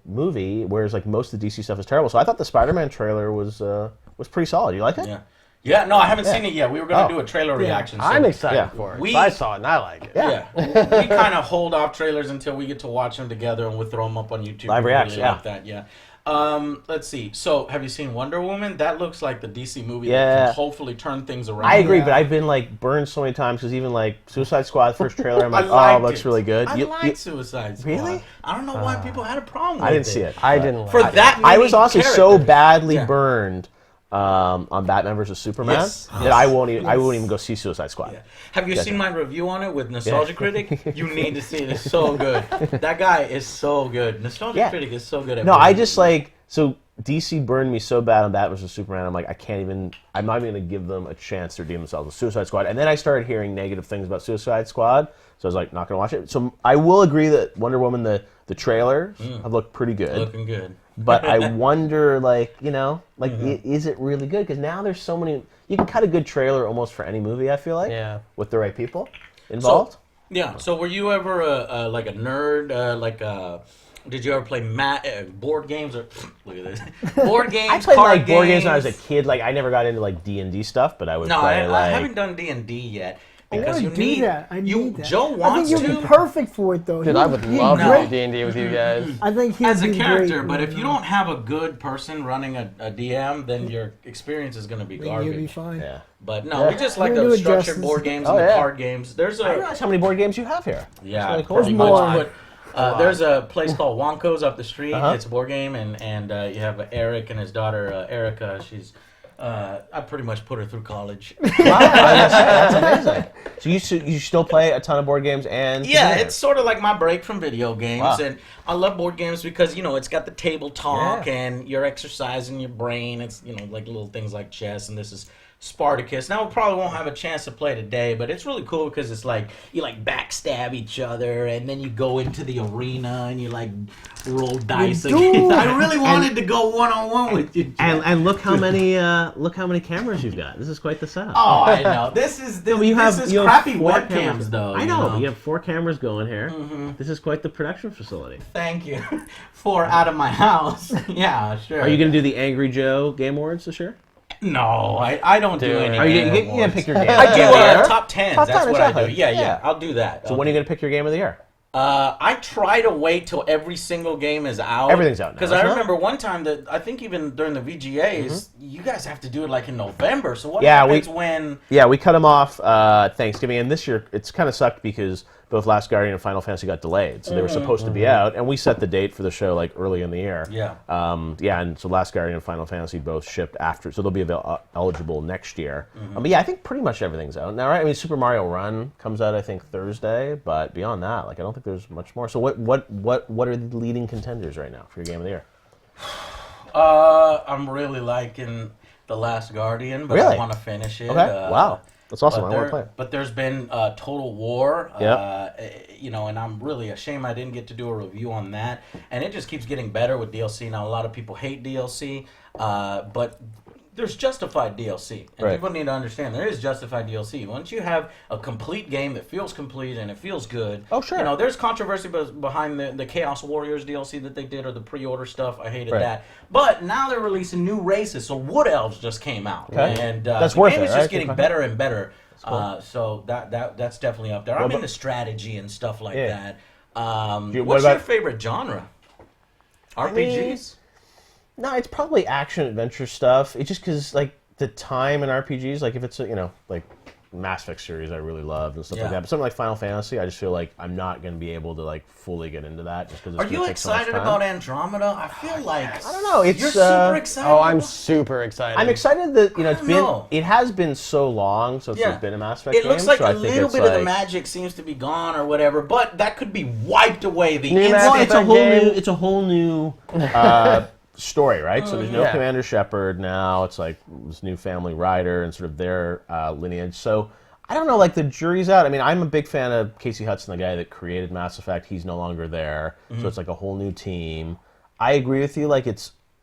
Speaker 1: movie, whereas, like, most of the DC stuff is terrible. So I thought the Spider-Man trailer was pretty solid. You like it?
Speaker 2: Yeah. Yeah, no, I haven't seen it yet. We were going to do a trailer reaction. So
Speaker 4: I'm excited for it.
Speaker 2: We-
Speaker 4: I saw it and I like it.
Speaker 2: Yeah. We kind of hold off trailers until we get to watch them together, and we'll throw them up on YouTube.
Speaker 1: Live
Speaker 2: We
Speaker 1: reaction,
Speaker 2: like that, yeah. Let's see. So, have you seen Wonder Woman? That looks like the DC movie that
Speaker 1: Yeah.
Speaker 2: can hopefully turn things around.
Speaker 1: I agree, but I've been, like, burned so many times because even, like, Suicide Squad, first trailer, I'm like,
Speaker 2: I liked
Speaker 1: it looks really good.
Speaker 2: I like Suicide Squad.
Speaker 1: Really?
Speaker 2: I don't know why people had a problem with it.
Speaker 1: I didn't see it.
Speaker 4: I didn't like
Speaker 2: For
Speaker 4: it.
Speaker 2: that
Speaker 1: I
Speaker 2: many
Speaker 1: was also so
Speaker 2: characters.
Speaker 1: badly
Speaker 2: Yeah.
Speaker 1: burned on Batman vs Superman
Speaker 2: Yes.
Speaker 1: that I won't even go see Suicide Squad.
Speaker 2: Yeah. Have you seen my review on it with Nostalgia Critic? You need to see it. It's so good. That guy is so good. Nostalgia Critic is so good at
Speaker 1: No, I
Speaker 2: movies.
Speaker 1: just like so DC burned me so bad on Batman vs Superman. I'm like, I'm not even gonna give them a chance to redeem themselves with Suicide Squad. And then I started hearing negative things about Suicide Squad, so I was like, not gonna watch it. So I will agree that Wonder Woman, the trailers have looked pretty good.
Speaker 2: Looking good.
Speaker 1: But I wonder, is it really good? Because now there's so many. You can cut a good trailer almost for any movie. I feel like, with the right people involved.
Speaker 2: So were you ever like a nerd? Did you ever play board games or look at this board games?
Speaker 1: I played
Speaker 2: card
Speaker 1: board games when I was a kid. Like I never got into like D&D stuff, but I would play.
Speaker 2: I haven't done D&D yet. Because
Speaker 3: I need that. I need that.
Speaker 2: Joe
Speaker 3: I
Speaker 2: wants
Speaker 3: think you'd
Speaker 2: to.
Speaker 3: be perfect for it, though.
Speaker 4: Dude, I would love to do D&D with you guys.
Speaker 3: I think he'd
Speaker 2: As a
Speaker 3: be
Speaker 2: character,
Speaker 3: great.
Speaker 2: but if you don't have a good person running a DM, then your experience is going to be
Speaker 3: Then
Speaker 2: garbage.
Speaker 3: you'll be fine.
Speaker 1: Yeah.
Speaker 2: But no, we just like
Speaker 3: We're
Speaker 2: the
Speaker 3: doing
Speaker 2: structured
Speaker 3: justice.
Speaker 2: board games
Speaker 1: Oh,
Speaker 2: and the
Speaker 1: yeah.
Speaker 2: card games. There's
Speaker 1: I
Speaker 2: a
Speaker 1: realize how many board games you have here.
Speaker 2: yeah,
Speaker 1: really cool.
Speaker 2: pretty
Speaker 3: There's
Speaker 2: much.
Speaker 3: more.
Speaker 2: But there's a place called Wonko's up the street.
Speaker 1: Uh-huh.
Speaker 2: It's a board game, and you have Eric and his daughter Erica. She's I pretty much put her through college.
Speaker 1: Wow, that's amazing. So you still play a ton of board games and
Speaker 2: Yeah, it's sort of like my break from video games,
Speaker 1: Wow.
Speaker 2: and I love board games because it's got the table talk
Speaker 1: Yeah.
Speaker 2: and you're exercising your brain. It's like little things like chess, and this is Spartacus. Now we probably won't have a chance to play today, but it's really cool because it's like you backstab each other, and then you go into the arena and you roll dice
Speaker 3: do.
Speaker 2: again. I really wanted to go 1-on-1 with you, Jeff.
Speaker 1: and look how many cameras you've got. This is quite the setup.
Speaker 2: Oh, I know. This is
Speaker 1: you have
Speaker 2: crappy
Speaker 1: 4
Speaker 2: webcams,
Speaker 1: cameras.
Speaker 2: though.
Speaker 1: I know. But you have 4 cameras going here.
Speaker 2: Mm-hmm.
Speaker 1: This is quite the production facility.
Speaker 2: Thank you for out of my house. Yeah, sure.
Speaker 1: Are you going to do the Angry Joe Game Awards this year?
Speaker 2: No, I don't do any.
Speaker 1: Are you
Speaker 2: game
Speaker 1: going to
Speaker 2: awards.
Speaker 1: pick your game?
Speaker 2: I do
Speaker 1: of the year?
Speaker 2: top 10s.
Speaker 1: Top
Speaker 2: That's
Speaker 1: 10,
Speaker 2: what I
Speaker 1: exactly.
Speaker 2: do. Yeah,
Speaker 1: Yeah.
Speaker 2: I'll do that.
Speaker 1: So when are you going to pick your game of the year?
Speaker 2: I try to wait till every single game is out.
Speaker 1: Everything's out now,
Speaker 2: Because
Speaker 1: isn't
Speaker 2: I
Speaker 1: it?
Speaker 2: remember one time that I think even during the VGAs, you guys have to do it in November. So what
Speaker 1: Yeah,
Speaker 2: happens when?
Speaker 1: Yeah, we cut them off Thanksgiving, and this year it's kind of sucked because both Last Guardian and Final Fantasy got delayed, so they were supposed to be out, and we set the date for the show like early in the year.
Speaker 2: Yeah.
Speaker 1: And so Last Guardian and Final Fantasy both shipped after, so they'll be eligible next year. But yeah, I think pretty much everything's out now, right? I mean, Super Mario Run comes out I think Thursday, but beyond that, like I don't think there's much more. So what are the leading contenders right now for your game of the year?
Speaker 2: I'm really liking The Last Guardian, but
Speaker 1: Really?
Speaker 2: I want to finish it.
Speaker 1: Okay. Wow. That's awesome. I want to play it.
Speaker 2: But there's been Total War,
Speaker 1: Yep.
Speaker 2: and I'm really ashamed I didn't get to do a review on that. And it just keeps getting better with DLC. Now, a lot of people hate DLC, but there's justified DLC. And
Speaker 1: Right.
Speaker 2: people need to understand there is justified DLC. Once you have a complete game that feels complete and it feels good,
Speaker 1: Oh, sure.
Speaker 2: you know, there's controversy behind the Chaos Warriors DLC that they did or the pre-order stuff. I hated
Speaker 1: Right.
Speaker 2: that. But now they're releasing new races. So Wood Elves just came out.
Speaker 1: Okay.
Speaker 2: And
Speaker 1: That's
Speaker 2: the
Speaker 1: worth
Speaker 2: game
Speaker 1: it,
Speaker 2: is
Speaker 1: right?
Speaker 2: just getting
Speaker 1: Okay.
Speaker 2: better and better.
Speaker 1: Cool.
Speaker 2: So that's definitely up there. I'm into strategy and stuff like
Speaker 1: Yeah.
Speaker 2: that.
Speaker 1: what
Speaker 2: What's
Speaker 1: about-
Speaker 2: your favorite genre? RPGs?
Speaker 1: No, it's probably action adventure stuff. It's just because like the time in RPGs, like if it's a, like Mass Effect series, I really love and stuff like that. But something like Final Fantasy, I just feel like I'm not going to be able to like fully get into that just because.
Speaker 2: Are you excited about Andromeda? I feel like
Speaker 1: I don't know. It's
Speaker 2: you're super excited.
Speaker 4: Oh, I'm super excited.
Speaker 1: I'm excited that
Speaker 2: I
Speaker 1: it has been so long since there's been a Mass Effect
Speaker 2: It
Speaker 1: game.
Speaker 2: looks like
Speaker 1: so
Speaker 2: a
Speaker 1: I think
Speaker 2: little
Speaker 1: it's
Speaker 2: bit of the
Speaker 1: like-
Speaker 2: magic seems to be gone or whatever, but that could be wiped away the
Speaker 4: New
Speaker 2: instant.
Speaker 4: Mass Effect
Speaker 1: It's a whole new story, right? So there's no
Speaker 4: Yeah.
Speaker 1: Commander Shepard now. It's like this new family rider and sort of their lineage. So I don't know, like the jury's out. I mean, I'm a big fan of Casey Hudson, the guy that created Mass Effect. He's no longer there, so it's like a whole new team. I agree with you. Like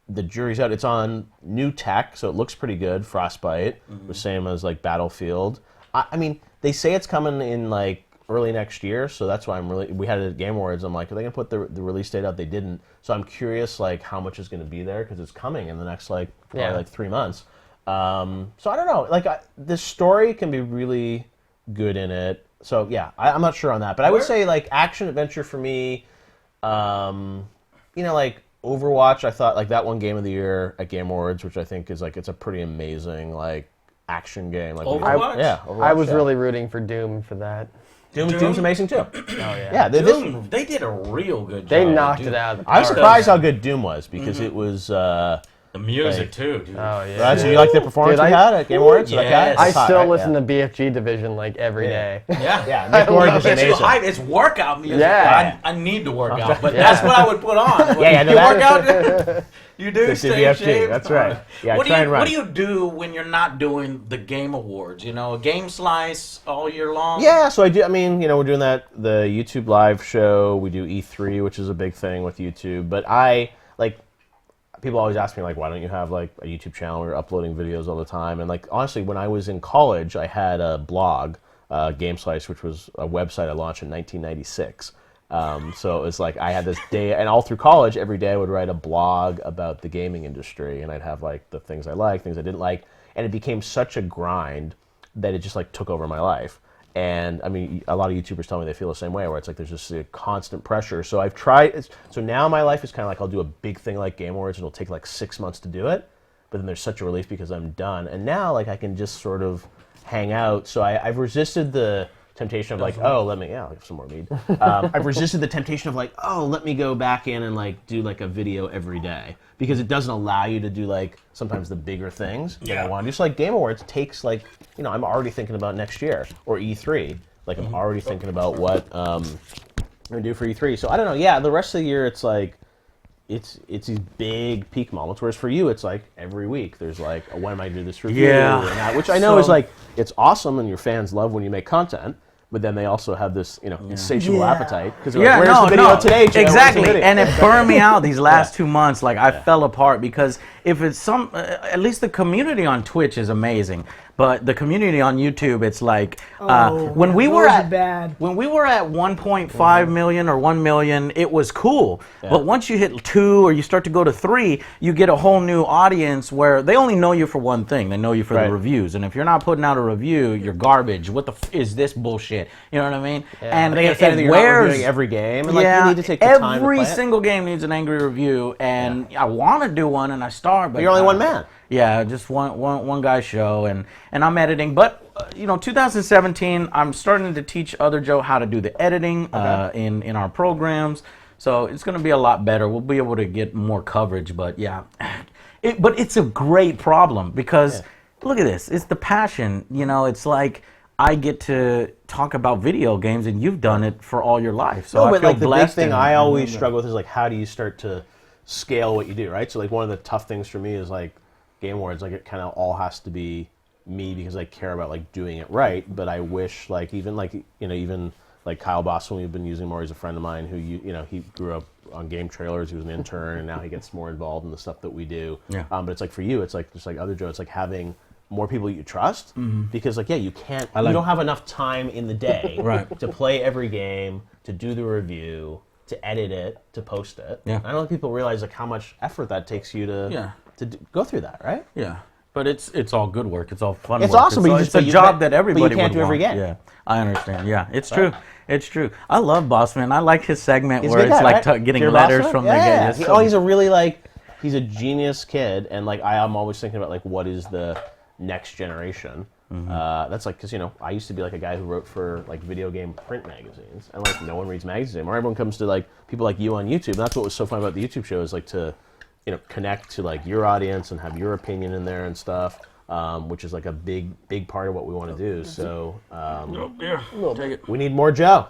Speaker 1: the jury's out. It's on new tech, so it looks pretty good. Frostbite, the same as like Battlefield. I mean, they say it's coming in like early next year, so that's why we had it at Game Awards. I'm like, are they gonna put the release date out? They didn't, so I'm curious like how much is gonna be there because it's coming in the next like probably like 3 months. So I don't know, like the story can be really good in it. So yeah, I'm not sure on that, but I would say like action adventure for me, like Overwatch. I thought like that won Game of the Year at Game Awards, which I think is like it's a pretty amazing like action game. Like
Speaker 2: Overwatch?
Speaker 1: Overwatch,
Speaker 4: I was really rooting for Doom for that.
Speaker 1: Doom's amazing too.
Speaker 4: Oh yeah.
Speaker 1: Yeah,
Speaker 2: Doom, they did a real good job.
Speaker 4: They knocked
Speaker 2: Doom.
Speaker 4: it out of the
Speaker 1: I was
Speaker 4: park.
Speaker 1: surprised how good Doom was because it was.
Speaker 2: The music too, dude.
Speaker 4: Oh yeah.
Speaker 1: Right, so you like the performance
Speaker 4: Dude,
Speaker 1: we had at Game Awards?
Speaker 2: Yes.
Speaker 1: Like that?
Speaker 4: I
Speaker 1: That's hot,
Speaker 4: still
Speaker 1: right?
Speaker 4: listen to BFG Division like every day.
Speaker 2: Yeah.
Speaker 1: Yeah, Nick Gordon is
Speaker 2: Gets you
Speaker 1: amazing.
Speaker 2: hype. It's workout music.
Speaker 4: Yeah.
Speaker 2: I need to work out, but that's what I would put on.
Speaker 1: Yeah, no,
Speaker 2: you
Speaker 1: that-
Speaker 2: work out. You do
Speaker 1: It's the
Speaker 2: stay in
Speaker 1: BFG,
Speaker 2: shape.
Speaker 1: that's right. Yeah,
Speaker 2: what
Speaker 1: try and run.
Speaker 2: What do you do when you're not doing the Game Awards? You know, a game slice all year long.
Speaker 1: Yeah, so I do. I mean, we're doing the YouTube live show. We do E3, which is a big thing with YouTube. But people always ask me like, why don't you have like a YouTube channel where you're uploading videos all the time? And like honestly, when I was in college, I had a blog, Game Slice, which was a website I launched in 1996. So it was like I had this day, and all through college, every day I would write a blog about the gaming industry, and I'd have like the things I liked, things I didn't like, and it became such a grind that it just like took over my life. And I mean, a lot of YouTubers tell me they feel the same way, where it's like there's just a constant pressure. So I've tried. So now my life is kind of like I'll do a big thing like Game Awards, and it'll take like 6 months to do it, but then there's such a relief because I'm done. And now like I can just sort of hang out. So I've resisted the temptation of like, I'll have some more mead. I've resisted the temptation of like, let me go back in and like do like a video every day, because it doesn't allow you to do like sometimes the bigger things that I want to do. So like Game Awards takes like, I'm already thinking about next year, or E3. Like I'm already thinking about what I'm gonna do for E3. So I don't know. Yeah, the rest of the year it's like, it's these big peak moments. Whereas for you, it's like every week there's like, when am I gonna do this review?
Speaker 2: Yeah.
Speaker 1: And that, which I know is like, it's awesome and your fans love when you make content. But then they also have this, insatiable appetite because like, where's the video today? Jay?
Speaker 2: Exactly,
Speaker 1: Where's the video?
Speaker 2: and it burned me out these last 2 months. Like I fell apart because if it's at least the community on Twitch is amazing, but the community on YouTube, it's like when we were at 1.5 million or 1 million, it was cool. Yeah. But once you hit 2 or you start to go to 3, you get a whole new audience where they only know you for one thing. They know you for the reviews, and if you're not putting out a review, you're garbage. What the is this bullshit? You know what I mean?
Speaker 1: Yeah.
Speaker 2: And
Speaker 1: it wears every game. And, like, you need to take the time to play
Speaker 2: every single game needs an angry review, and I want to do one, and I start, but
Speaker 1: you're only one man.
Speaker 2: Yeah, just one guy show, and I'm editing. But 2017, I'm starting to teach other Joe how to do the editing in our programs. So it's going to be a lot better. We'll be able to get more coverage. But yeah, but it's a great problem because look at this. It's the passion. It's like I get to talk about video games, and you've done it for all your life. So I feel
Speaker 1: the big
Speaker 2: blessed.
Speaker 1: thing I always struggle with is like, how do you start to scale what you do, right? So like one of the tough things for me is like Game Awards, like it kind of all has to be me because I care about like doing it right. But I wish even Kyle Boston, we've been using more. He's a friend of mine who he grew up on game trailers. He was an intern, and now he gets more involved in the stuff that we do.
Speaker 2: Yeah.
Speaker 1: But it's like for you, it's like just like other Joe. It's like having more people you trust because like you can't. You don't have enough time in the day to play every game, to do the review, to edit it, to post it.
Speaker 2: Yeah.
Speaker 1: I don't think people realize like how much effort that takes you to go through that, right?
Speaker 2: Yeah. But it's all good work. It's all fun
Speaker 1: It's
Speaker 2: work.
Speaker 1: awesome,
Speaker 2: It's a job that everybody
Speaker 1: but you can't
Speaker 2: would
Speaker 1: do every
Speaker 2: want.
Speaker 1: game.
Speaker 2: Yeah, I understand. Yeah, it's true. It's true. I love Bossman. I like his segment
Speaker 1: He's a
Speaker 2: where
Speaker 1: good
Speaker 2: it's
Speaker 1: guy,
Speaker 2: like
Speaker 1: right?
Speaker 2: getting
Speaker 1: Dear
Speaker 2: letters
Speaker 1: Bossman?
Speaker 2: from
Speaker 1: Yeah.
Speaker 2: the game.
Speaker 1: He's a really he's a genius kid, and like I'm always thinking about like what is the next generation. That's like because I used to be like a guy who wrote for like video game print magazines, and like no one reads magazines anymore. Everyone comes to like people like you on YouTube. And that's what was so fun about the YouTube show is like to connect to like your audience and have your opinion in there and stuff. Which is like a big part of what we want to do. So
Speaker 2: Take it.
Speaker 1: we need more Joe.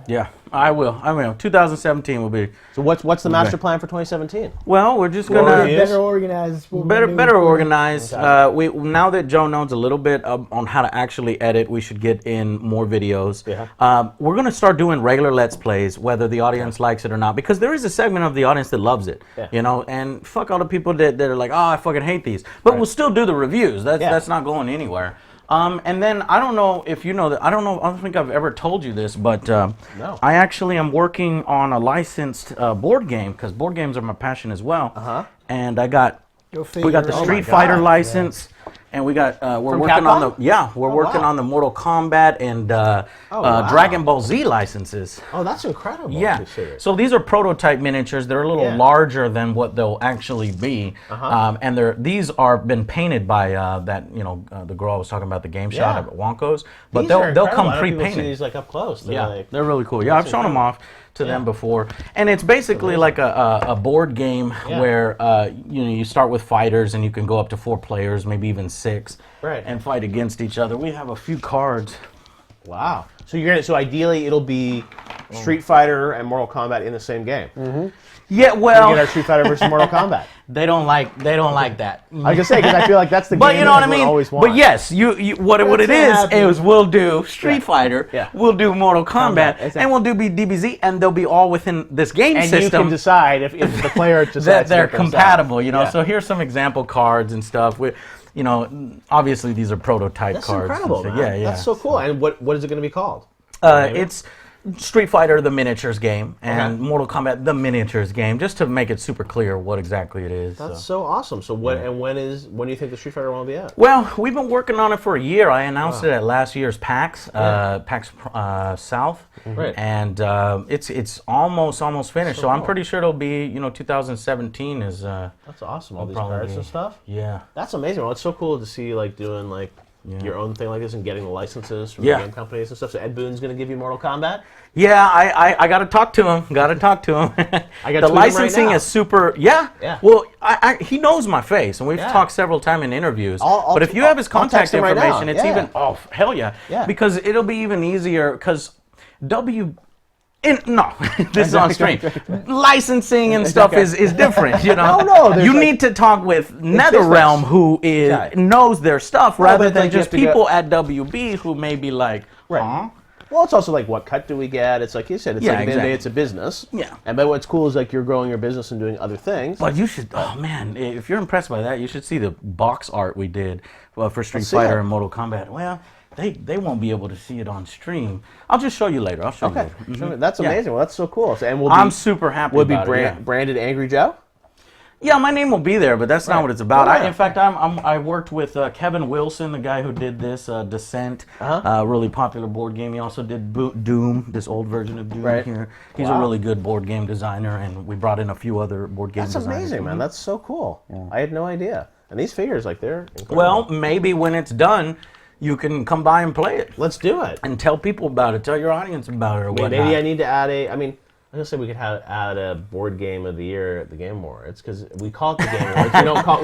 Speaker 2: Yeah, I will. 2017 will be.
Speaker 1: So what's the master plan for 2017?
Speaker 2: Well, we're just
Speaker 3: We're
Speaker 2: gonna
Speaker 3: better organized.
Speaker 2: better organized. We now that Joe knows a little bit on how to actually edit, we should get in more videos.
Speaker 1: Yeah.
Speaker 2: We're gonna start doing regular Let's Plays, whether the audience likes it or not, because there is a segment of the audience that loves it.
Speaker 1: Yeah.
Speaker 2: And fuck all the people that are like, oh, I fucking hate these, but we'll still do the reviews. That's not going anywhere. And then I don't know if you know that. I don't think I've ever told you this, but
Speaker 1: No.
Speaker 2: I actually am working on a licensed board game because board games are my passion as well. And we got the Street Fighter license, and we got we're working on on the Mortal Kombat and Dragon Ball Z licenses.
Speaker 1: Oh, that's incredible.
Speaker 2: Yeah. So these are prototype miniatures. They're a little larger than what they'll actually be, and these are been painted by the girl I was talking about, the game shot at Wonko's. But they'll come pre-painted.
Speaker 1: See these like up close.
Speaker 2: They're really cool. Yeah, I've shown them off to them before, and it's basically like a board game where you start with fighters and you can go up to 4 players, maybe even 6, and fight against each other. We have a few cards.
Speaker 1: Wow. So ideally it'll be Street Fighter and Mortal Kombat in the same game.
Speaker 2: Yeah, well,
Speaker 1: we get our Street Fighter versus Mortal Kombat.
Speaker 2: They don't like that.
Speaker 1: I can say because I feel like that's the
Speaker 2: But
Speaker 1: game
Speaker 2: you know
Speaker 1: that
Speaker 2: what I mean.
Speaker 1: always want.
Speaker 2: But yes, what it is we'll do Street Fighter, we'll do Mortal Kombat, and we'll do DBZ, and they'll be all within this game system.
Speaker 1: And you can decide if the player decides
Speaker 2: that they're
Speaker 1: to
Speaker 2: compatible. So here's some example cards and stuff. Obviously these are prototype cards.
Speaker 1: That's incredible, man.
Speaker 2: Yeah.
Speaker 1: That's so cool. And what is it going to be called?
Speaker 2: It's Street Fighter, the miniatures game, and Mortal Kombat, the miniatures game, just to make it super clear what exactly it is.
Speaker 1: That's so awesome. So when do you think the Street Fighter one will be out?
Speaker 2: Well, we've been working on it for a year. I announced it at last year's PAX, PAX South, and it's almost finished. So I'm pretty sure it'll be 2017 is.
Speaker 1: That's awesome. All these cards and stuff.
Speaker 2: Yeah,
Speaker 1: that's amazing. Well, it's so cool to see doing your own thing like this and getting the licenses from the game companies and stuff. So Ed Boon's going to give you Mortal Kombat?
Speaker 2: Yeah, I got to talk to him. The licensing is super. Yeah. Well, he knows my face, and we've talked several times in interviews. But if you have his contact information, it's even hell yeah. Because it'll be even easier because this is on stream. Licensing and stuff is different, you need to talk with NetherRealm, who knows their stuff, rather than just people at WB who may be like, huh?
Speaker 1: Well, it's also like, what cut do we get? It's like you said, it's like at the end of the day, it's a business.
Speaker 2: Yeah.
Speaker 1: And but what's cool is you're growing your business and doing other things.
Speaker 2: But you should, if you're impressed by that, you should see the box art we did for Street Fighter and Mortal Kombat. Well, they won't be able to see it on stream. I'll just show you later. I'll show you later.
Speaker 1: Mm-hmm. That's amazing. Well, that's so cool. So, and
Speaker 2: I'm super happy about it.
Speaker 1: Branded Angry Joe?
Speaker 2: Yeah, my name will be there, but that's not what it's about. In fact, I worked with Kevin Wilson, the guy who did this Descent, really popular board game. He also did Doom, this old version of Doom here. He's a really good board game designer, and we brought in a few other board game designers.
Speaker 1: That's amazing, man. That's so cool. Yeah. I had no idea. And these figures, like, they're incredible.
Speaker 2: Well, maybe when it's done, you can come by and play it.
Speaker 1: Let's do it.
Speaker 2: And tell people about it. Tell your audience about it or whatnot.
Speaker 1: Maybe I need to add I was gonna say we could add a board game of the year at the Game Awards because we call it the Game Awards.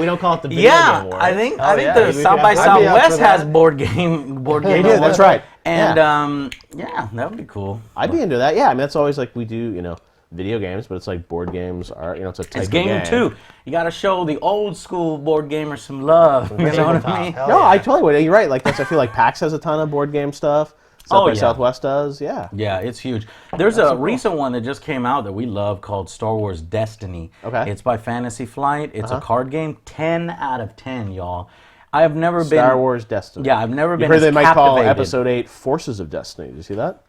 Speaker 1: We don't call it the Video Game Awards.
Speaker 2: I think
Speaker 1: yeah.
Speaker 2: the South by Southwest has board game.
Speaker 1: They do. That's right.
Speaker 2: And that would be cool.
Speaker 1: I'd be into that. Yeah, I mean that's always like we do. Video games, but it's like board games are. It's a type
Speaker 2: It's
Speaker 1: of
Speaker 2: game too. You got to show the old school board gamers some love. You know what I mean?
Speaker 1: No, I totally would. You're right. Like I feel like PAX has a ton of board game stuff. South by Southwest does. Yeah.
Speaker 2: Yeah, it's huge. There's a recent one that just came out that we love called Star Wars Destiny.
Speaker 1: Okay.
Speaker 2: It's by Fantasy Flight. It's a card game. 10 out of 10, y'all. I have never been
Speaker 1: Star Wars Destiny.
Speaker 2: Yeah, I've never been.
Speaker 1: You heard they might call
Speaker 2: captivated.
Speaker 1: Episode 8 Forces of Destiny. Did you see that?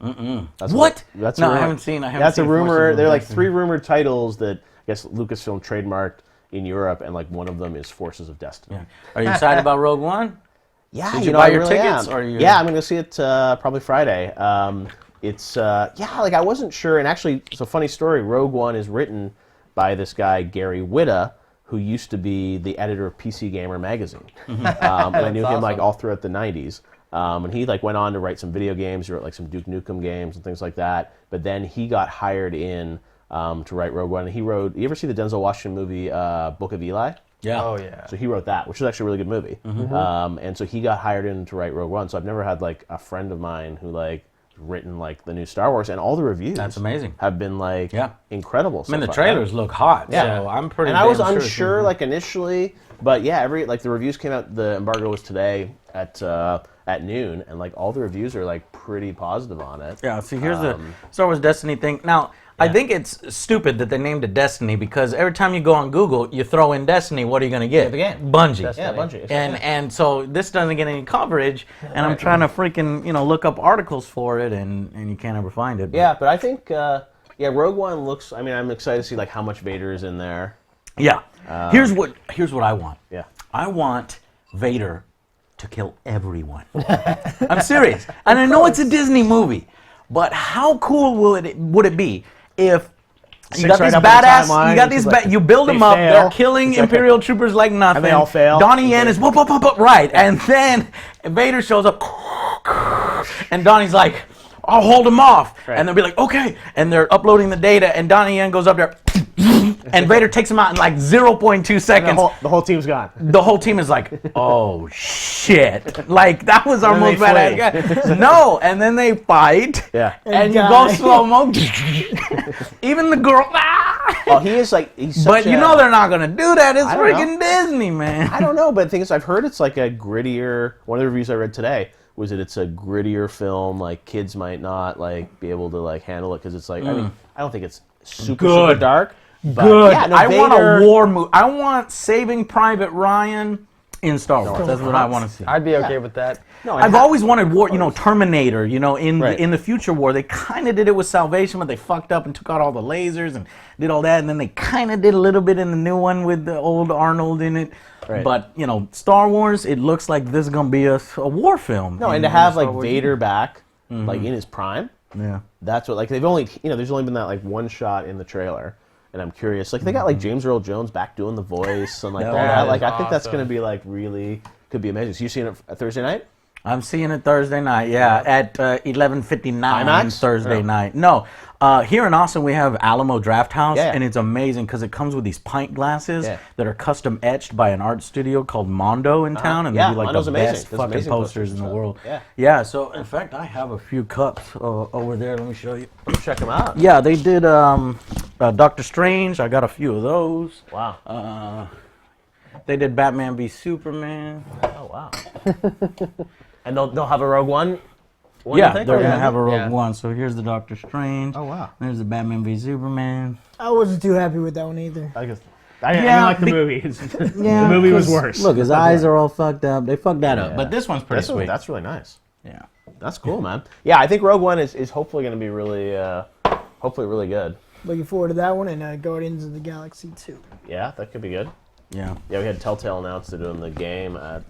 Speaker 2: What?
Speaker 1: That's
Speaker 2: No,
Speaker 1: a rumor.
Speaker 2: I haven't seen.
Speaker 1: That's a rumor.
Speaker 2: Forces of
Speaker 1: There are like
Speaker 2: Destiny.
Speaker 1: 3 rumored titles that I guess Lucasfilm trademarked in Europe, and like one of them is Forces of Destiny.
Speaker 2: Yeah. Are you excited about Rogue One?
Speaker 1: Yeah,
Speaker 2: Did you buy
Speaker 1: I
Speaker 2: your
Speaker 1: really
Speaker 2: tickets,
Speaker 1: am.
Speaker 2: or you?
Speaker 1: Yeah, I'm gonna go see it probably Friday. It's like I wasn't sure, and actually, it's a funny story. Rogue One is written by this guy Gary Whitta, who used to be the editor of PC Gamer magazine, and I knew him like all throughout the '90s. And he like went on to write some video games. He wrote like some Duke Nukem games and things like that. But then he got hired in to write Rogue One. And he wrote. You ever see the Denzel Washington movie Book of Eli?
Speaker 2: Yeah.
Speaker 4: Oh yeah.
Speaker 1: So he wrote that, which is actually a really good movie. And so he got hired in to write Rogue One. So I've never had like a friend of mine who like written like the new Star Wars, and all the reviews.
Speaker 2: That's amazing.
Speaker 1: Have been like incredible. So
Speaker 2: I mean, the
Speaker 1: far.
Speaker 2: trailers look hot. So I'm pretty.
Speaker 1: And I was
Speaker 2: damn sure
Speaker 1: unsure like initially, but yeah, the reviews came out. The embargo was today at noon, and like all the reviews are like pretty positive on it.
Speaker 2: Yeah. See, here's the Star Wars Destiny thing. Now, I think it's stupid that they named it Destiny because every time you go on Google, you throw in Destiny, what are you going to get?
Speaker 3: the game.
Speaker 2: Bungie.
Speaker 3: Destiny.
Speaker 1: Yeah, Bungie.
Speaker 2: And so this doesn't get any coverage, and I'm trying to freaking look up articles for it, and you can't ever find it.
Speaker 1: Yeah, but I think Rogue One looks. I mean, I'm excited to see like how much Vader is in there.
Speaker 2: Yeah. Here's what I want.
Speaker 1: Yeah.
Speaker 2: I want Vader to kill everyone. I'm serious. And I know it's a Disney movie, but how cool would it be if you got these badass, you build them up, they're killing Imperial troopers like nothing.
Speaker 1: And they all fail.
Speaker 2: Donnie Yen is whoop, whoop, whoop, whoop, right. And then Vader shows up, and Donnie's like, I'll hold him off.
Speaker 1: Right.
Speaker 2: And they'll be like, okay. And they're uploading the data, and Donnie Yen goes up there, and Vader takes him out in like 0.2 seconds.
Speaker 1: The whole team's gone.
Speaker 2: The whole team is like, oh shit. Like, that was our
Speaker 1: And
Speaker 2: most
Speaker 1: then
Speaker 2: badass guy. No, and then they fight.
Speaker 1: Yeah.
Speaker 2: And you
Speaker 3: die.
Speaker 2: go slow-mo. Even the girl. Ah!
Speaker 1: Oh, he's such
Speaker 2: But you know they're not going to do that. It's
Speaker 1: I don't
Speaker 2: freaking Disney, man.
Speaker 1: I don't know, but the thing is, I've heard it's like a grittier. One of the reviews I read today was that it's a grittier film. Like kids might not like be able to like handle it because it's like I mean I don't think it's super dark. But
Speaker 2: Good.
Speaker 1: Yeah, no,
Speaker 2: I want
Speaker 1: Vader-
Speaker 2: a war movie. I want Saving Private Ryan in Star Wars. That's what I want to see.
Speaker 4: I'd be okay with that.
Speaker 1: No,
Speaker 2: I've always wanted war, Terminator,
Speaker 1: Right.
Speaker 2: in the future war. They kind of did it with Salvation, but they fucked up and took out all the lasers and did all that. And then they kind of did a little bit in the new one with the old Arnold in it.
Speaker 1: Right.
Speaker 2: But, Star Wars, it looks like this is going to be a war film.
Speaker 1: No, and to have like Vader back, like in his prime.
Speaker 2: Yeah.
Speaker 1: That's what like they've only there's only been that like one shot in the trailer. And I'm curious, like they got like James Earl Jones back doing the voice and like all that. Like I think that's gonna be like really could be amazing. So you seeing it Thursday night?
Speaker 2: I'm seeing it Thursday night, at 11:59
Speaker 1: IMAX?
Speaker 2: Thursday
Speaker 1: Yeah.
Speaker 2: night. No, here in Austin we have Alamo Draft House,
Speaker 1: Yeah.
Speaker 2: and it's amazing because it comes with these pint glasses
Speaker 1: Yeah.
Speaker 2: that are custom etched by an art studio called Mondo in town, and
Speaker 1: Yeah,
Speaker 2: they do like
Speaker 1: Mondo's
Speaker 2: the
Speaker 1: amazing.
Speaker 2: best
Speaker 1: Does
Speaker 2: fucking
Speaker 1: amazing
Speaker 2: posters
Speaker 1: posters
Speaker 2: in the
Speaker 1: and
Speaker 2: world.
Speaker 1: stuff.
Speaker 2: Yeah. So in fact, I have a few cups over there. Let me show you.
Speaker 1: Check them out.
Speaker 2: Yeah, they did Doctor Strange. I got a few of those.
Speaker 1: Wow.
Speaker 2: They did Batman v Superman.
Speaker 1: Oh wow. And they'll have a Rogue One.
Speaker 2: Yeah, they're gonna have a
Speaker 4: Yeah.
Speaker 2: Rogue One. So here's the Doctor Strange.
Speaker 1: Oh, wow.
Speaker 2: There's the Batman v Superman.
Speaker 3: I wasn't too happy with that one either.
Speaker 1: I didn't
Speaker 2: Yeah,
Speaker 1: like the
Speaker 2: be-
Speaker 1: movie.
Speaker 2: Yeah,
Speaker 1: the movie was
Speaker 2: 'cause,
Speaker 1: worse.
Speaker 2: Look, his eyes are all fucked up. They fucked that up.
Speaker 1: Yeah.
Speaker 2: But this one's pretty sweet.
Speaker 1: That's really nice.
Speaker 2: Yeah.
Speaker 1: That's cool, man. Yeah, I think Rogue One is hopefully going to be really, hopefully really good.
Speaker 3: Looking forward to that one and Guardians of the Galaxy 2.
Speaker 1: Yeah, that could be good.
Speaker 2: Yeah.
Speaker 1: Yeah, we had Telltale announce they're doing the game at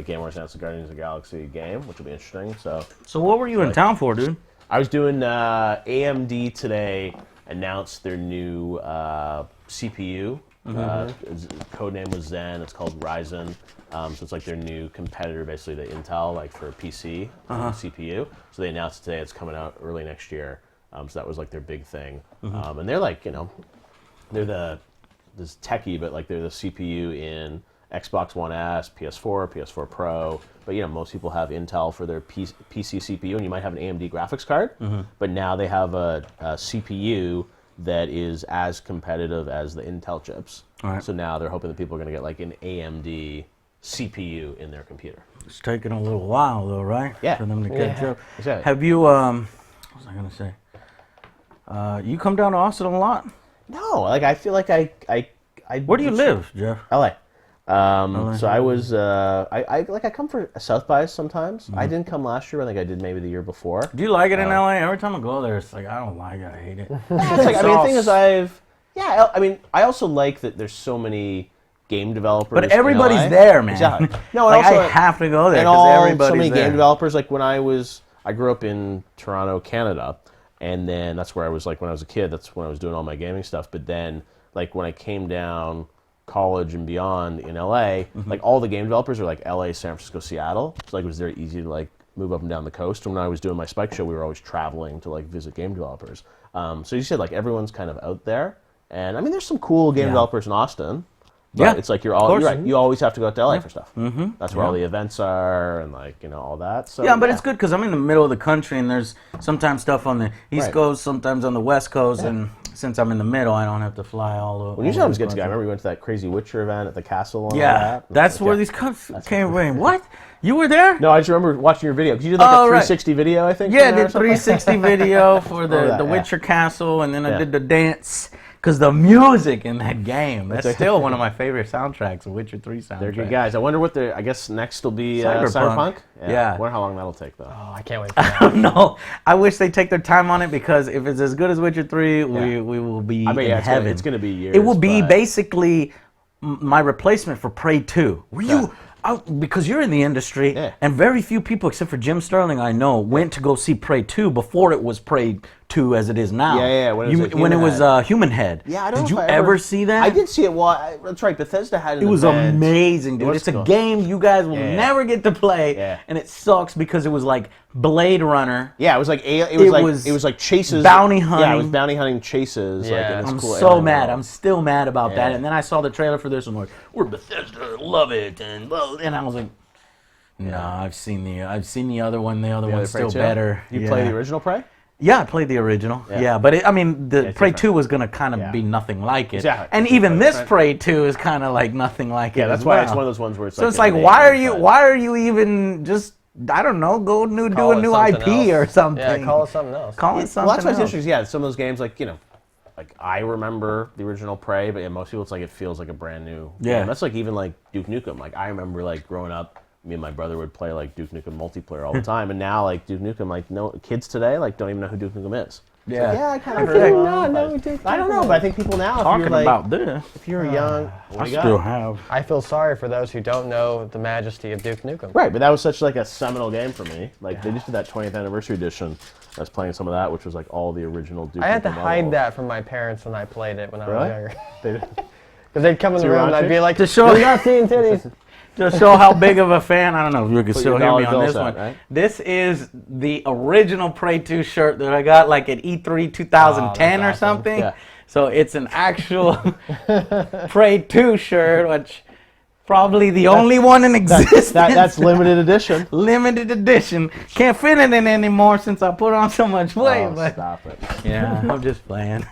Speaker 1: Game Awards announced the Guardians of the Galaxy game, which will be interesting. So
Speaker 2: So what were you in town for, dude?
Speaker 1: I was doing AMD today, announced their new CPU. Codename was Zen. It's called Ryzen. So it's like their new competitor, basically, to Intel, like for PC CPU. So they announced today it's coming out early next year. So that was like their big thing. And they're like, they're this techie, but like they're the CPU in Xbox One S, PS4, PS4 Pro. But most people have Intel for their PC CPU, and you might have an AMD graphics card. But now they have a CPU that is as competitive as the Intel chips.
Speaker 2: Right.
Speaker 1: So now they're hoping that people are going to get like an AMD CPU in their computer.
Speaker 2: It's taking a little while, though, right?
Speaker 1: Yeah.
Speaker 2: For them to catch up.
Speaker 1: Exactly.
Speaker 2: Have you? What was I gonna say? You come down to Austin a lot?
Speaker 1: No, like I feel like I
Speaker 2: Where do you live, Jeff?
Speaker 1: LA. So I was I come for South by sometimes. I didn't come last year. I think I did maybe the year before.
Speaker 2: Do you like it in LA? Every time I go there, it's like I don't like it. I hate it.
Speaker 1: It's like, I mean, the thing is, I also like that there's so many game developers.
Speaker 2: But everybody's
Speaker 1: in LA.
Speaker 2: there, man.
Speaker 1: Exactly. No,
Speaker 2: like
Speaker 1: and also,
Speaker 2: I have to go there
Speaker 1: and
Speaker 2: because everybody's
Speaker 1: so many
Speaker 2: there.
Speaker 1: game developers. Like when I grew up in Toronto, Canada, and then that's where I was like when I was a kid. That's when I was doing all my gaming stuff. But then like when I came down college and beyond in LA, like all the game developers are like LA, San Francisco, Seattle. So like it was very easy to like move up and down the coast. And when I was doing my Spike show, we were always traveling to like visit game developers. So you said like everyone's kind of out there. And I mean, there's some cool game developers in Austin. But it's like you're right. You always have to go out to LA for stuff. That's where all the events are and like all that. So
Speaker 2: but it's good because I'm in the middle of the country and there's sometimes stuff on the East Coast, sometimes on the West Coast, and since I'm in the middle, I don't have to fly all over.
Speaker 1: Well, usually I was good to go. I remember we went to that crazy Witcher event at the castle. And all that.
Speaker 2: That's where these cups came from. What? You were there?
Speaker 1: No, I just remember watching your video because you did like a 360 video, I think.
Speaker 2: Yeah, I did 360 video for the
Speaker 1: yeah.
Speaker 2: Witcher castle, and then I did the dance. Because the music in that game, that's still one of my favorite soundtracks, the Witcher 3 soundtrack.
Speaker 1: They're good guys. I wonder what I guess next will be Cyberpunk.
Speaker 2: Yeah.
Speaker 1: I wonder how long that'll take, though.
Speaker 4: Oh, I can't wait for that.
Speaker 2: I don't know. I wish they take their time on it because if it's as good as Witcher 3, we will be in heaven.
Speaker 1: It's going to be years.
Speaker 2: It will be basically my replacement for Prey 2. Were you... because you're in the industry, and very few people, except for Jim Sterling, I know, went to go see Prey 2 before it was Prey 2 as it is now.
Speaker 1: Yeah.
Speaker 2: When it was Human Head.
Speaker 1: Yeah, I don't know.
Speaker 2: Did you ever see that?
Speaker 1: I did see it. Well, that's right. Bethesda had it.
Speaker 2: It was amazing, dude. It's a game you guys will never get to play, and it sucks because it was like Blade Runner.
Speaker 1: Yeah, it was like it was like chases,
Speaker 2: bounty hunting.
Speaker 1: Yeah, it was bounty hunting chases.
Speaker 2: Yeah,
Speaker 1: like,
Speaker 2: I'm
Speaker 1: cool
Speaker 2: so mad. I'm still mad about that. And then I saw the trailer for this, and I'm like, we're Bethesda, love it, and I was like. No, I've seen the other one. The other one's still better.
Speaker 1: You play the original Prey?
Speaker 2: Yeah, I played the original. Yeah, but the Prey 2 was gonna kind of be nothing like it.
Speaker 1: Exactly.
Speaker 2: And even this Prey 2 is kind of like nothing like it.
Speaker 1: Yeah, that's why it's one of those ones where it's
Speaker 2: so it's like why are you even just I don't know do a new IP or something?
Speaker 4: Yeah, call it something else.
Speaker 2: Call it something.
Speaker 1: Well, that's why it's
Speaker 2: else.
Speaker 1: interesting. Yeah, some of those games like like I remember the original Prey, but most people it's like it feels like a brand new game. That's like even like Duke Nukem. Like I remember like growing up. Me and my brother would play like Duke Nukem multiplayer all the time, and now like Duke Nukem, like no kids today like don't even know who Duke Nukem is.
Speaker 2: Yeah,
Speaker 1: so, I kind of heard. I don't know, but I think people now
Speaker 2: talking about this.
Speaker 1: If you're young,
Speaker 2: I still have.
Speaker 4: I feel sorry for those who don't know the majesty of Duke Nukem.
Speaker 1: Right, but that was such like a seminal game for me. Like they just did that 20th anniversary edition. I was playing some of that, which was like all the original Duke Nukem.
Speaker 4: I had to hide that from my parents when I played it when I was younger. Because they'd come in the room and I'd be like, "You're not seeing titties."
Speaker 2: To show how big of a fan, I don't know if you can still hear me on this one.
Speaker 1: Right?
Speaker 2: This is the original Prey 2 shirt that I got like at E3 2010 or something. Yeah. So it's an actual Prey 2 shirt, which probably the only one in existence.
Speaker 1: That's limited edition.
Speaker 2: Limited edition. Can't fit it in anymore since I put on so much weight.
Speaker 1: But stop it.
Speaker 2: Yeah, I'm just playing.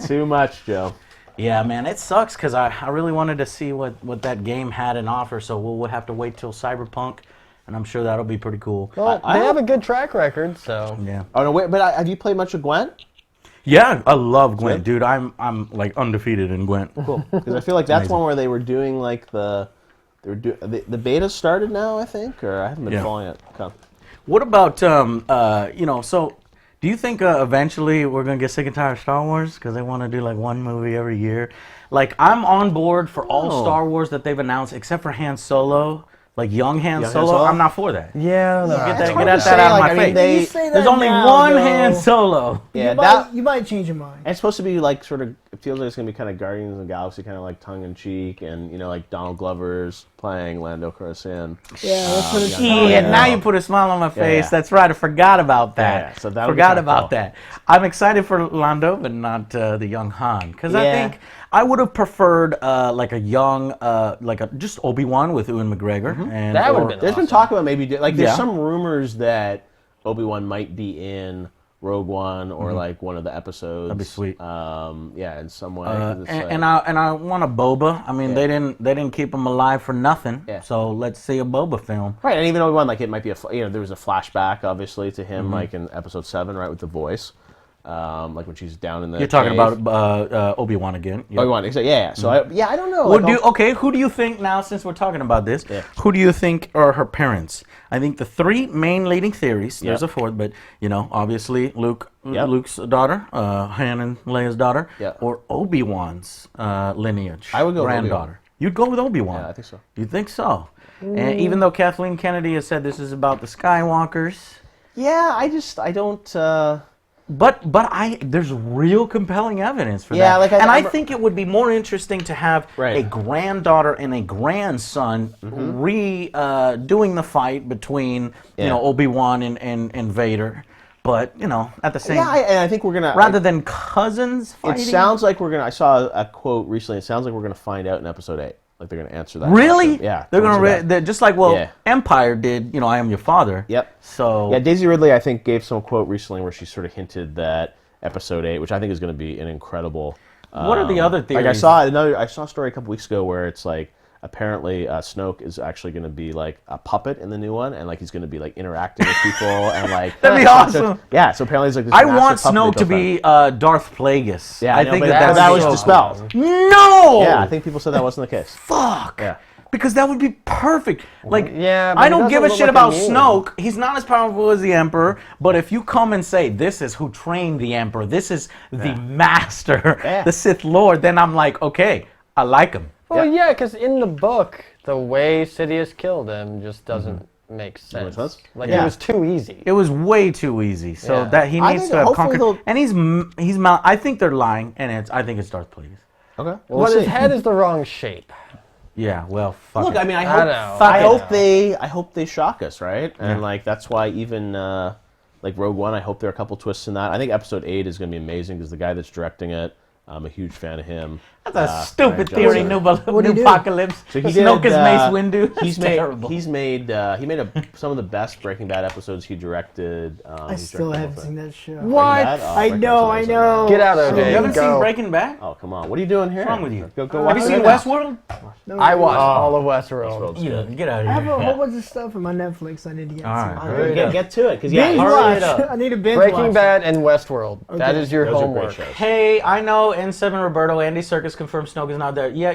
Speaker 1: Too much, Joe.
Speaker 2: Yeah, man, it sucks because I really wanted to see what that game had in offer, so we'll have to wait till Cyberpunk, and I'm sure that'll be pretty cool.
Speaker 4: Well, they have a good track record, so...
Speaker 2: Yeah.
Speaker 1: Oh, no, wait, but have you played much of Gwent?
Speaker 2: Yeah, I love Gwent, dude. I'm like undefeated in Gwent.
Speaker 1: Cool, because I feel like that's one where they were doing like the beta started now, I think, or I haven't been following it. Okay.
Speaker 2: What about, so... Do you think eventually we're going to get sick and tired of Star Wars? Because they want to do like one movie every year. Like, I'm on board for all Star Wars that they've announced, except for Han Solo. like young Han
Speaker 1: Han
Speaker 2: Solo,
Speaker 1: Solo?
Speaker 2: I'm not for that.
Speaker 4: Yeah, I don't know.
Speaker 2: Get
Speaker 3: it's
Speaker 2: that,
Speaker 3: hard
Speaker 2: get
Speaker 3: to
Speaker 2: that out of
Speaker 1: say,
Speaker 2: my
Speaker 1: like, I mean,
Speaker 2: face.
Speaker 3: There's
Speaker 2: only one Han Solo.
Speaker 1: Yeah,
Speaker 3: you might change your mind.
Speaker 1: it's supposed to be like sort of. It feels like it's gonna be kind of Guardians of the Galaxy, kind of like tongue in cheek, and like Donald Glover's playing Lando Calrissian.
Speaker 3: Yeah, that's what it's
Speaker 2: Yeah, now you put a smile on my face.
Speaker 1: yeah.
Speaker 2: That's right. I forgot about that.
Speaker 1: Yeah, so that'll be
Speaker 2: forgot
Speaker 1: kinda
Speaker 2: about
Speaker 1: cool.
Speaker 2: that. I'm excited for Lando, but not the young Han, because I
Speaker 1: Yeah.
Speaker 2: think I would have preferred like a young, just Obi-Wan with Ewan McGregor. And
Speaker 4: That would've
Speaker 2: or-
Speaker 4: been
Speaker 1: There's been
Speaker 4: awesome.
Speaker 1: talk about maybe there's
Speaker 2: Yeah.
Speaker 1: some rumors that Obi-Wan might be in Rogue One or like one of the episodes.
Speaker 2: That'd be sweet.
Speaker 1: Yeah, in some way. 'cause it's
Speaker 2: and
Speaker 1: like-
Speaker 2: I want a Boba. I mean, they didn't keep him alive for nothing.
Speaker 1: Yeah.
Speaker 2: So let's see a Boba film.
Speaker 1: right, and even Obi-Wan, like it might be there was a flashback obviously to him like in Episode 7, right, with the voice, like when she's down in the.
Speaker 2: You're talking
Speaker 1: cave.
Speaker 2: about Obi-Wan again. Yep.
Speaker 1: Obi-Wan, exactly. Yeah. So I don't know.
Speaker 2: Well,
Speaker 1: like,
Speaker 2: who do you think now, since we're talking about this,
Speaker 1: Yeah.
Speaker 2: who do you think are her parents? I think the three main leading theories, there's
Speaker 1: Yep.
Speaker 2: a fourth, but, obviously
Speaker 1: Yep.
Speaker 2: Luke's daughter, Han and Leia's daughter,
Speaker 1: Yep.
Speaker 2: or Obi-Wan's lineage,
Speaker 1: I would go with
Speaker 2: granddaughter. You'd go with Obi-Wan?
Speaker 1: Yeah, I think so.
Speaker 2: You think so? And even though Kathleen Kennedy has said this is about the Skywalkers,
Speaker 1: Yeah, I don't.
Speaker 2: But there's real compelling evidence for
Speaker 1: Yeah,
Speaker 2: that.
Speaker 1: like
Speaker 2: and I
Speaker 1: I'm-
Speaker 2: think it would be more interesting to have
Speaker 1: Right.
Speaker 2: a granddaughter and a grandson doing the fight between
Speaker 1: Yeah.
Speaker 2: Obi-Wan and Vader. But at the same
Speaker 1: Yeah, and I think we're gonna
Speaker 2: rather than cousins
Speaker 1: It
Speaker 2: fighting.
Speaker 1: sounds like we're gonna. I saw a quote recently. It sounds like we're gonna find out in Episode 8. Like they're gonna answer that.
Speaker 2: Really?
Speaker 1: question. Yeah.
Speaker 2: They're
Speaker 1: answer
Speaker 2: gonna
Speaker 1: that.
Speaker 2: just like
Speaker 1: Yeah.
Speaker 2: Empire did. I am your father.
Speaker 1: Yep.
Speaker 2: So
Speaker 1: Yeah, Daisy Ridley, I think, gave some quote recently where she sort of hinted that Episode 8, which I think is going to be an incredible.
Speaker 2: What are the other
Speaker 1: Like
Speaker 2: theories?
Speaker 1: I saw a story a couple weeks ago where it's like apparently Snoke is actually going to be like a puppet in the new one, and like he's going to be like interacting with people and like.
Speaker 2: That'd be
Speaker 1: so-
Speaker 2: awesome.
Speaker 1: Yeah, so apparently it's like this.
Speaker 2: I
Speaker 1: massive
Speaker 2: want
Speaker 1: puppet
Speaker 2: Snoke to
Speaker 1: they built
Speaker 2: be Darth Plagueis.
Speaker 1: Yeah,
Speaker 2: I
Speaker 1: know,
Speaker 2: think
Speaker 1: but
Speaker 2: that's
Speaker 1: that was
Speaker 2: so
Speaker 1: dispelled.
Speaker 2: No.
Speaker 1: Yeah, I think people said that wasn't the case.
Speaker 2: Fuck.
Speaker 1: Yeah.
Speaker 2: Because that would be perfect. Like,
Speaker 4: Yeah, but
Speaker 2: I
Speaker 4: he
Speaker 2: don't
Speaker 4: doesn't
Speaker 2: give a
Speaker 4: look
Speaker 2: shit
Speaker 4: like
Speaker 2: about
Speaker 4: a mutant.
Speaker 2: Snoke. He's not as powerful as the Emperor. But if you come and say, this is who trained the Emperor, this is the master,
Speaker 1: Yeah.
Speaker 2: the Sith Lord, then I'm like, okay, I like him.
Speaker 4: Well, yeah, because in the book, the way Sidious killed him just doesn't make sense.
Speaker 1: sense?
Speaker 4: Like,
Speaker 1: Yeah.
Speaker 4: it was too easy.
Speaker 2: It was way too easy. So
Speaker 4: Yeah.
Speaker 2: that he
Speaker 1: I
Speaker 2: needs
Speaker 1: think
Speaker 2: to have
Speaker 1: hopefully
Speaker 2: conquered. And I think they're lying, and I think it's Darth Plagueis.
Speaker 1: Okay.
Speaker 4: Well, his head is the wrong shape.
Speaker 2: Yeah, well, fuck
Speaker 1: Look,
Speaker 2: it.
Speaker 1: I mean, I hope they shock us, right? And like that's why even like Rogue One, I hope there are a couple twists in that. I think Episode 8 is going to be amazing because the guy that's directing it, I'm a huge fan of him.
Speaker 2: That's a stupid
Speaker 1: Ryan
Speaker 2: theory,
Speaker 1: Johnson.
Speaker 3: What'd he
Speaker 2: New
Speaker 3: do?
Speaker 2: Apocalypse.
Speaker 1: So he
Speaker 2: Snoke
Speaker 1: did,
Speaker 2: is Mace Windu.
Speaker 1: He's
Speaker 2: That's
Speaker 1: made
Speaker 2: terrible.
Speaker 1: he made some of the best Breaking Bad episodes he directed.
Speaker 3: I still haven't seen that show.
Speaker 4: What?
Speaker 3: I know.
Speaker 4: Get out,
Speaker 2: You
Speaker 4: OJ.
Speaker 2: haven't
Speaker 4: Go.
Speaker 2: seen Breaking Bad?
Speaker 1: Oh come on! What are you doing here?
Speaker 2: What's wrong with you?
Speaker 1: Go
Speaker 2: Have you
Speaker 1: watch
Speaker 2: seen
Speaker 1: it now.
Speaker 2: Westworld?
Speaker 4: I watched all of Westworld.
Speaker 2: Yeah, get out of
Speaker 3: I have
Speaker 2: here.
Speaker 3: a whole bunch of stuff on my Netflix I need to get
Speaker 2: All right.
Speaker 3: to.
Speaker 4: Hurry it up.
Speaker 1: Get to it because
Speaker 3: Binge
Speaker 1: hurry it
Speaker 3: watch.
Speaker 1: up.
Speaker 3: I need to binge
Speaker 4: Breaking
Speaker 3: watch.
Speaker 4: Bad and Westworld. That
Speaker 3: Okay.
Speaker 4: is your
Speaker 1: Those are great
Speaker 4: homework.
Speaker 1: shows.
Speaker 2: Hey, I know N7 Roberto, Andy Serkis confirmed Snoke is not there. Yeah,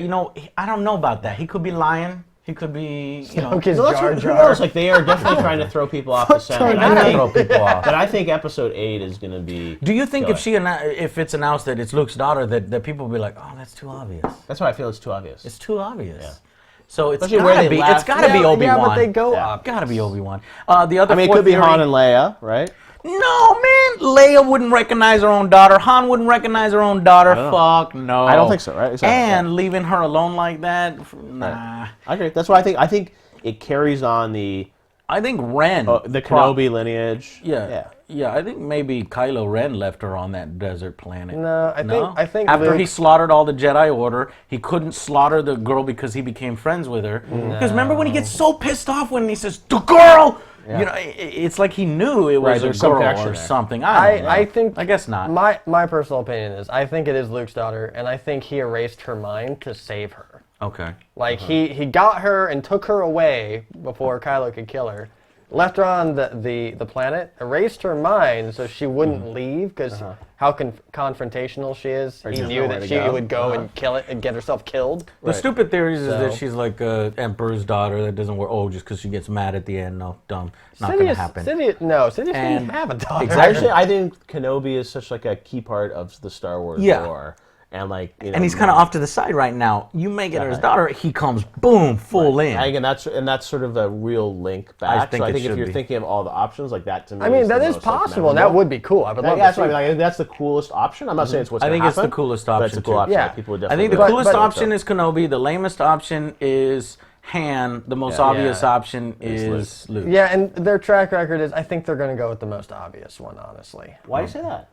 Speaker 2: I don't know about that. He could be lying. He could be,
Speaker 4: Snoke is
Speaker 1: No, that's
Speaker 4: Jar
Speaker 1: what, who
Speaker 4: Jar.
Speaker 1: knows? Like they are definitely trying to throw people off the scent.
Speaker 3: Jar
Speaker 1: But I
Speaker 3: Jar.
Speaker 1: think-
Speaker 2: throw people off.
Speaker 1: But I think Episode 8 is going to be.
Speaker 2: Do you think
Speaker 1: Go
Speaker 2: if if it's announced that it's Luke's daughter, that people will be like, oh, that's too obvious.
Speaker 1: That's why I feel it's too obvious.
Speaker 2: It's too obvious. So it's
Speaker 1: Especially where
Speaker 2: gotta
Speaker 1: they
Speaker 2: be.
Speaker 1: laugh.
Speaker 2: It's gotta be
Speaker 4: Yeah,
Speaker 2: Obi-Wan.
Speaker 4: but they go
Speaker 1: Yeah.
Speaker 4: up.
Speaker 2: Gotta be Obi-Wan. The other.
Speaker 1: I mean, it
Speaker 2: fourth
Speaker 1: could be
Speaker 2: theory-
Speaker 1: Han and Leia, right?
Speaker 2: No, man. Leia wouldn't recognize her own daughter. Han wouldn't recognize her own daughter.
Speaker 1: don't know.
Speaker 2: Fuck no.
Speaker 1: I don't think so, right? Exactly,
Speaker 2: And leaving her alone like that, nah.
Speaker 1: I agree. That's why I think it carries on the
Speaker 2: I think Ren.
Speaker 1: the Kenobi lineage.
Speaker 2: Yeah, I think maybe Kylo Ren left her on that desert planet.
Speaker 4: No, I think
Speaker 2: after
Speaker 4: Luke-
Speaker 2: he slaughtered all the Jedi Order, he couldn't slaughter the girl because he became friends with her. Because remember when he gets so pissed off when he says the girl, it's like he knew it was
Speaker 1: Right,
Speaker 2: a
Speaker 1: there's some
Speaker 2: girl
Speaker 1: connection
Speaker 2: or
Speaker 1: there.
Speaker 2: something. I don't know.
Speaker 4: I think.
Speaker 2: I guess not.
Speaker 4: My personal opinion is I think it is Luke's daughter, and I think he erased her mind to save her.
Speaker 2: Okay.
Speaker 4: Like he got her and took her away before Kylo could kill her. Left her on the planet, erased her mind so she wouldn't leave because how confrontational she is. He
Speaker 1: just
Speaker 4: knew
Speaker 1: nowhere
Speaker 4: that
Speaker 1: to
Speaker 4: she
Speaker 1: go.
Speaker 4: would go and kill it and get herself killed.
Speaker 2: The stupid theories is that
Speaker 4: So-
Speaker 2: she's like Emperor's daughter that doesn't work. Oh, just because she gets mad at the end. No, dumb. Not going to happen.
Speaker 4: Sidious didn't
Speaker 2: And-
Speaker 4: have a daughter.
Speaker 2: Exactly.
Speaker 1: Actually, I think Kenobi is such like a key part of the Star Wars
Speaker 2: Yeah.
Speaker 1: lore. and like,
Speaker 2: and he's kind of off to the side right now. You make it his daughter, he comes boom full in.
Speaker 1: Again, that's sort of a real link back. I think if you're thinking of all the options like that, to me,
Speaker 4: I mean, that is possible. That would be cool. I would love to see.
Speaker 1: Like, that's the coolest option. I'm not saying it's what's going to happen.
Speaker 2: I think it's the coolest option.
Speaker 1: That's a cool option.
Speaker 4: Yeah.
Speaker 1: People would
Speaker 2: I
Speaker 1: definitely
Speaker 2: think the coolest option is Kenobi. The lamest option is Han. The most obvious option is Luke.
Speaker 4: Yeah, and their track record is, I think they're going to go with the most obvious one, honestly.
Speaker 1: Why do you say that?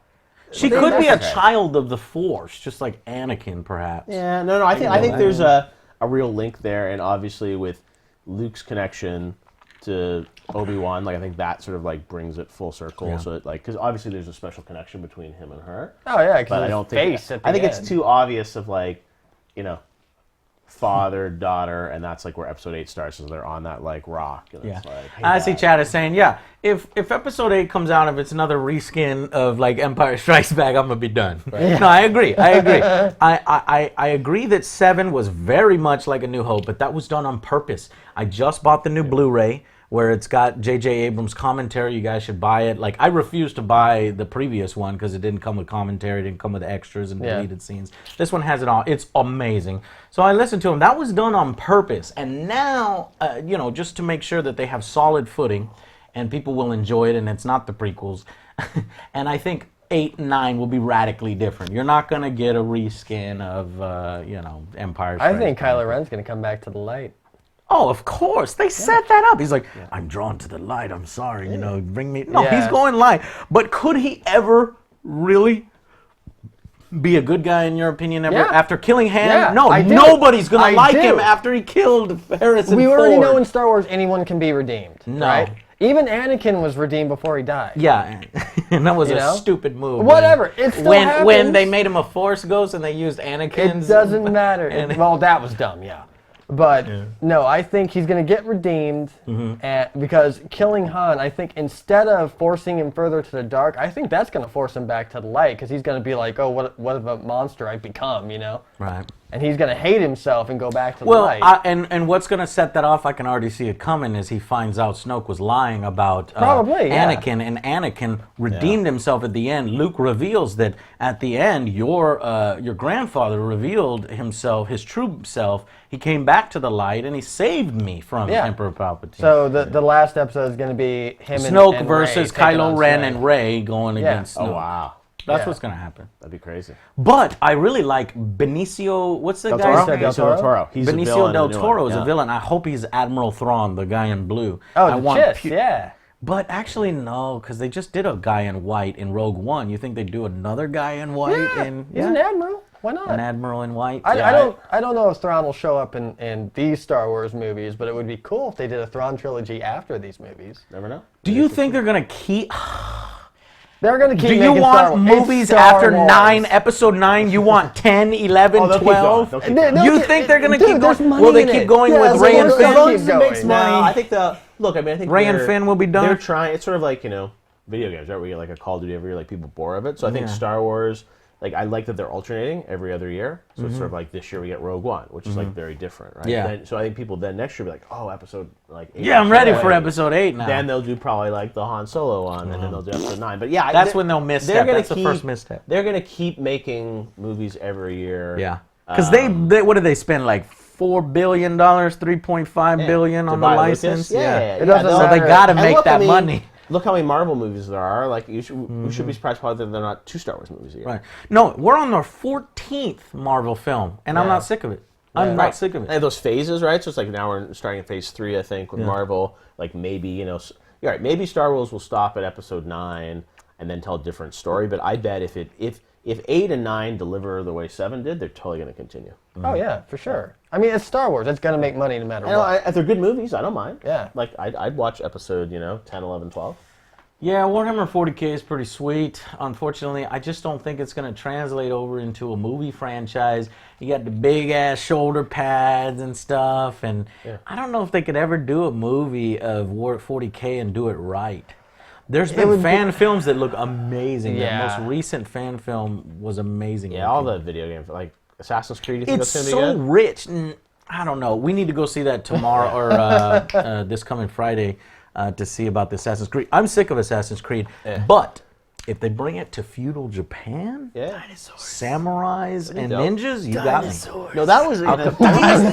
Speaker 2: She could be a child of the Force, just like Anakin, perhaps.
Speaker 1: Yeah, no. I think there's a real link there, and obviously with Luke's connection to Obi-Wan, like I think that sort of like brings it full circle. Yeah. So because obviously there's a special connection between him and her.
Speaker 4: Oh yeah,
Speaker 1: but I don't think it's too obvious of like, father, daughter, and that's like where episode 8 starts, so they're on that like rock. And it's like, hey,
Speaker 2: I see Chad is saying, if episode 8 comes out, if it's another reskin of like Empire Strikes Back, I'm gonna be done. Right? Yeah. No, I agree. I agree that 7 was very much like A New Hope, but that was done on purpose. I just bought the new Blu-ray where it's got J.J. Abrams' commentary. You guys should buy it. Like, I refused to buy the previous one because it didn't come with commentary, it didn't come with extras and deleted scenes. This one has it all. It's amazing. So I listened to him. That was done on purpose. And now, just to make sure that they have solid footing and people will enjoy it and it's not the prequels. And I think 8 and 9 will be radically different. You're not going to get a reskin of, Empire Strikes Back.
Speaker 4: I think Kylo Ren's going to come back to the light.
Speaker 2: Oh, of course. They set that up. He's like, I'm drawn to the light. I'm sorry. Bring me. No, he's going light. But could he ever really be a good guy in your opinion ever after killing Han?
Speaker 4: Yeah,
Speaker 2: no, nobody's going to like him after he killed Harrison
Speaker 4: We
Speaker 2: Ford.
Speaker 4: already know in Star Wars anyone can be redeemed.
Speaker 2: No.
Speaker 4: Right? Even Anakin was redeemed before he died.
Speaker 2: Yeah, and that was a stupid move.
Speaker 4: Whatever. It still happens.
Speaker 2: When they made him a Force ghost and they used Anakin's...
Speaker 4: It doesn't matter. Well, that was dumb, But no, I think he's going to get redeemed because killing Han, I think instead of forcing him further to the dark, I think that's going to force him back to the light because he's going to be like, oh, what of a monster I've become,
Speaker 2: Right.
Speaker 4: And he's going to hate himself and go back to the light.
Speaker 2: And what's going to set that off, I can already see it coming, is he finds out Snoke was lying about Anakin, and Anakin redeemed himself at the end. Luke reveals that at the end, your grandfather revealed himself, his true self. He came back to the light, and he saved me from Emperor Palpatine.
Speaker 4: So the last episode is going to be him
Speaker 2: Snoke
Speaker 4: and
Speaker 2: versus Kylo Ren and Rey going against Snoke.
Speaker 1: Oh, wow.
Speaker 2: That's what's going to happen.
Speaker 1: That'd be crazy.
Speaker 2: But I really like Benicio. What's the guy's name?
Speaker 1: Benicio del Toro. He's
Speaker 2: Benicio del Toro is a villain. I hope he's Admiral Thrawn, the guy in blue.
Speaker 4: Oh, But
Speaker 2: actually, no, because they just did a guy in white in Rogue One. You think they'd do another guy in white?
Speaker 4: He's an admiral. Why not?
Speaker 2: An admiral in white.
Speaker 4: I don't know if Thrawn will show up in these Star Wars movies, but it would be cool if they did a Thrawn trilogy after these movies.
Speaker 1: Never know.
Speaker 2: Do you think they're gonna keep?
Speaker 4: They're going to keep
Speaker 2: making Star Wars. Do you want movies after 9, episode 9? You want 10, 11, 12? You think they're going to keep going? Will they keep going with Rey and Finn?
Speaker 1: As long as it makes money. I think I think
Speaker 2: Rey and Finn will be done.
Speaker 1: They're trying. It's sort of like, video games, right? Where you get like a Call of Duty every year, like people bore of it. So I think Star Wars, like I like that they're alternating every other year. So it's sort of like this year we get Rogue One, which is like very different, right?
Speaker 2: Yeah.
Speaker 1: So I think people then next year will be like, oh, episode like 8.
Speaker 2: Yeah, I'm ready for episode 8 now.
Speaker 1: Then they'll do probably like the Han Solo one, and then they'll do episode 9. But yeah,
Speaker 2: that's when they'll misstep. That's the first misstep.
Speaker 1: They're gonna keep making movies every year.
Speaker 2: Yeah. Because they what did they spend, like $4 billion, $3.5 billion on the license?
Speaker 1: Yeah.
Speaker 2: So they got to make that money.
Speaker 1: Look how many Marvel movies there are. Like we should be surprised probably that they're not 2 Star Wars movies a year.
Speaker 2: Right. No, we're on our 14th Marvel film, and I'm not sick of it. I'm not sick of it.
Speaker 1: And those phases, right? So it's like now we're starting in phase 3, I think, with Marvel. Like maybe, you're right, maybe Star Wars will stop at episode 9 and then tell a different story. But I bet if 8 and 9 deliver the way 7 did, they're totally going to continue.
Speaker 4: Oh yeah, for sure. I mean, it's Star Wars. It's going to make money no matter what.
Speaker 1: If they're good movies, I don't mind.
Speaker 4: Yeah.
Speaker 1: Like I'd watch episode 10, 11, 12.
Speaker 2: Yeah, Warhammer 40K is pretty sweet. Unfortunately, I just don't think it's going to translate over into a movie franchise. You got the big-ass shoulder pads and stuff, and I don't know if they could ever do a movie of War 40K and do it right. There's been fan films that look amazing.
Speaker 4: Yeah.
Speaker 2: The most recent fan film was amazing.
Speaker 1: Yeah, all the video games, like Assassin's Creed, you think that's going to be good?
Speaker 2: It's so rich. I don't know. We need to go see that tomorrow or this coming Friday. To see about the Assassin's Creed. I'm sick of Assassin's Creed, but if they bring it to feudal Japan,
Speaker 3: Dinosaurs.
Speaker 2: samurais and ninjas, you got me.
Speaker 1: No, that was
Speaker 2: Horizon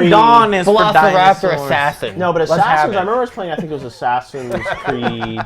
Speaker 2: Dawn is for
Speaker 4: Velociraptor
Speaker 2: dinosaurs.
Speaker 4: assassin.
Speaker 1: No, but
Speaker 4: Let's have
Speaker 1: Assassins.
Speaker 4: it.
Speaker 1: I remember I was playing. I think it was Assassin's Creed.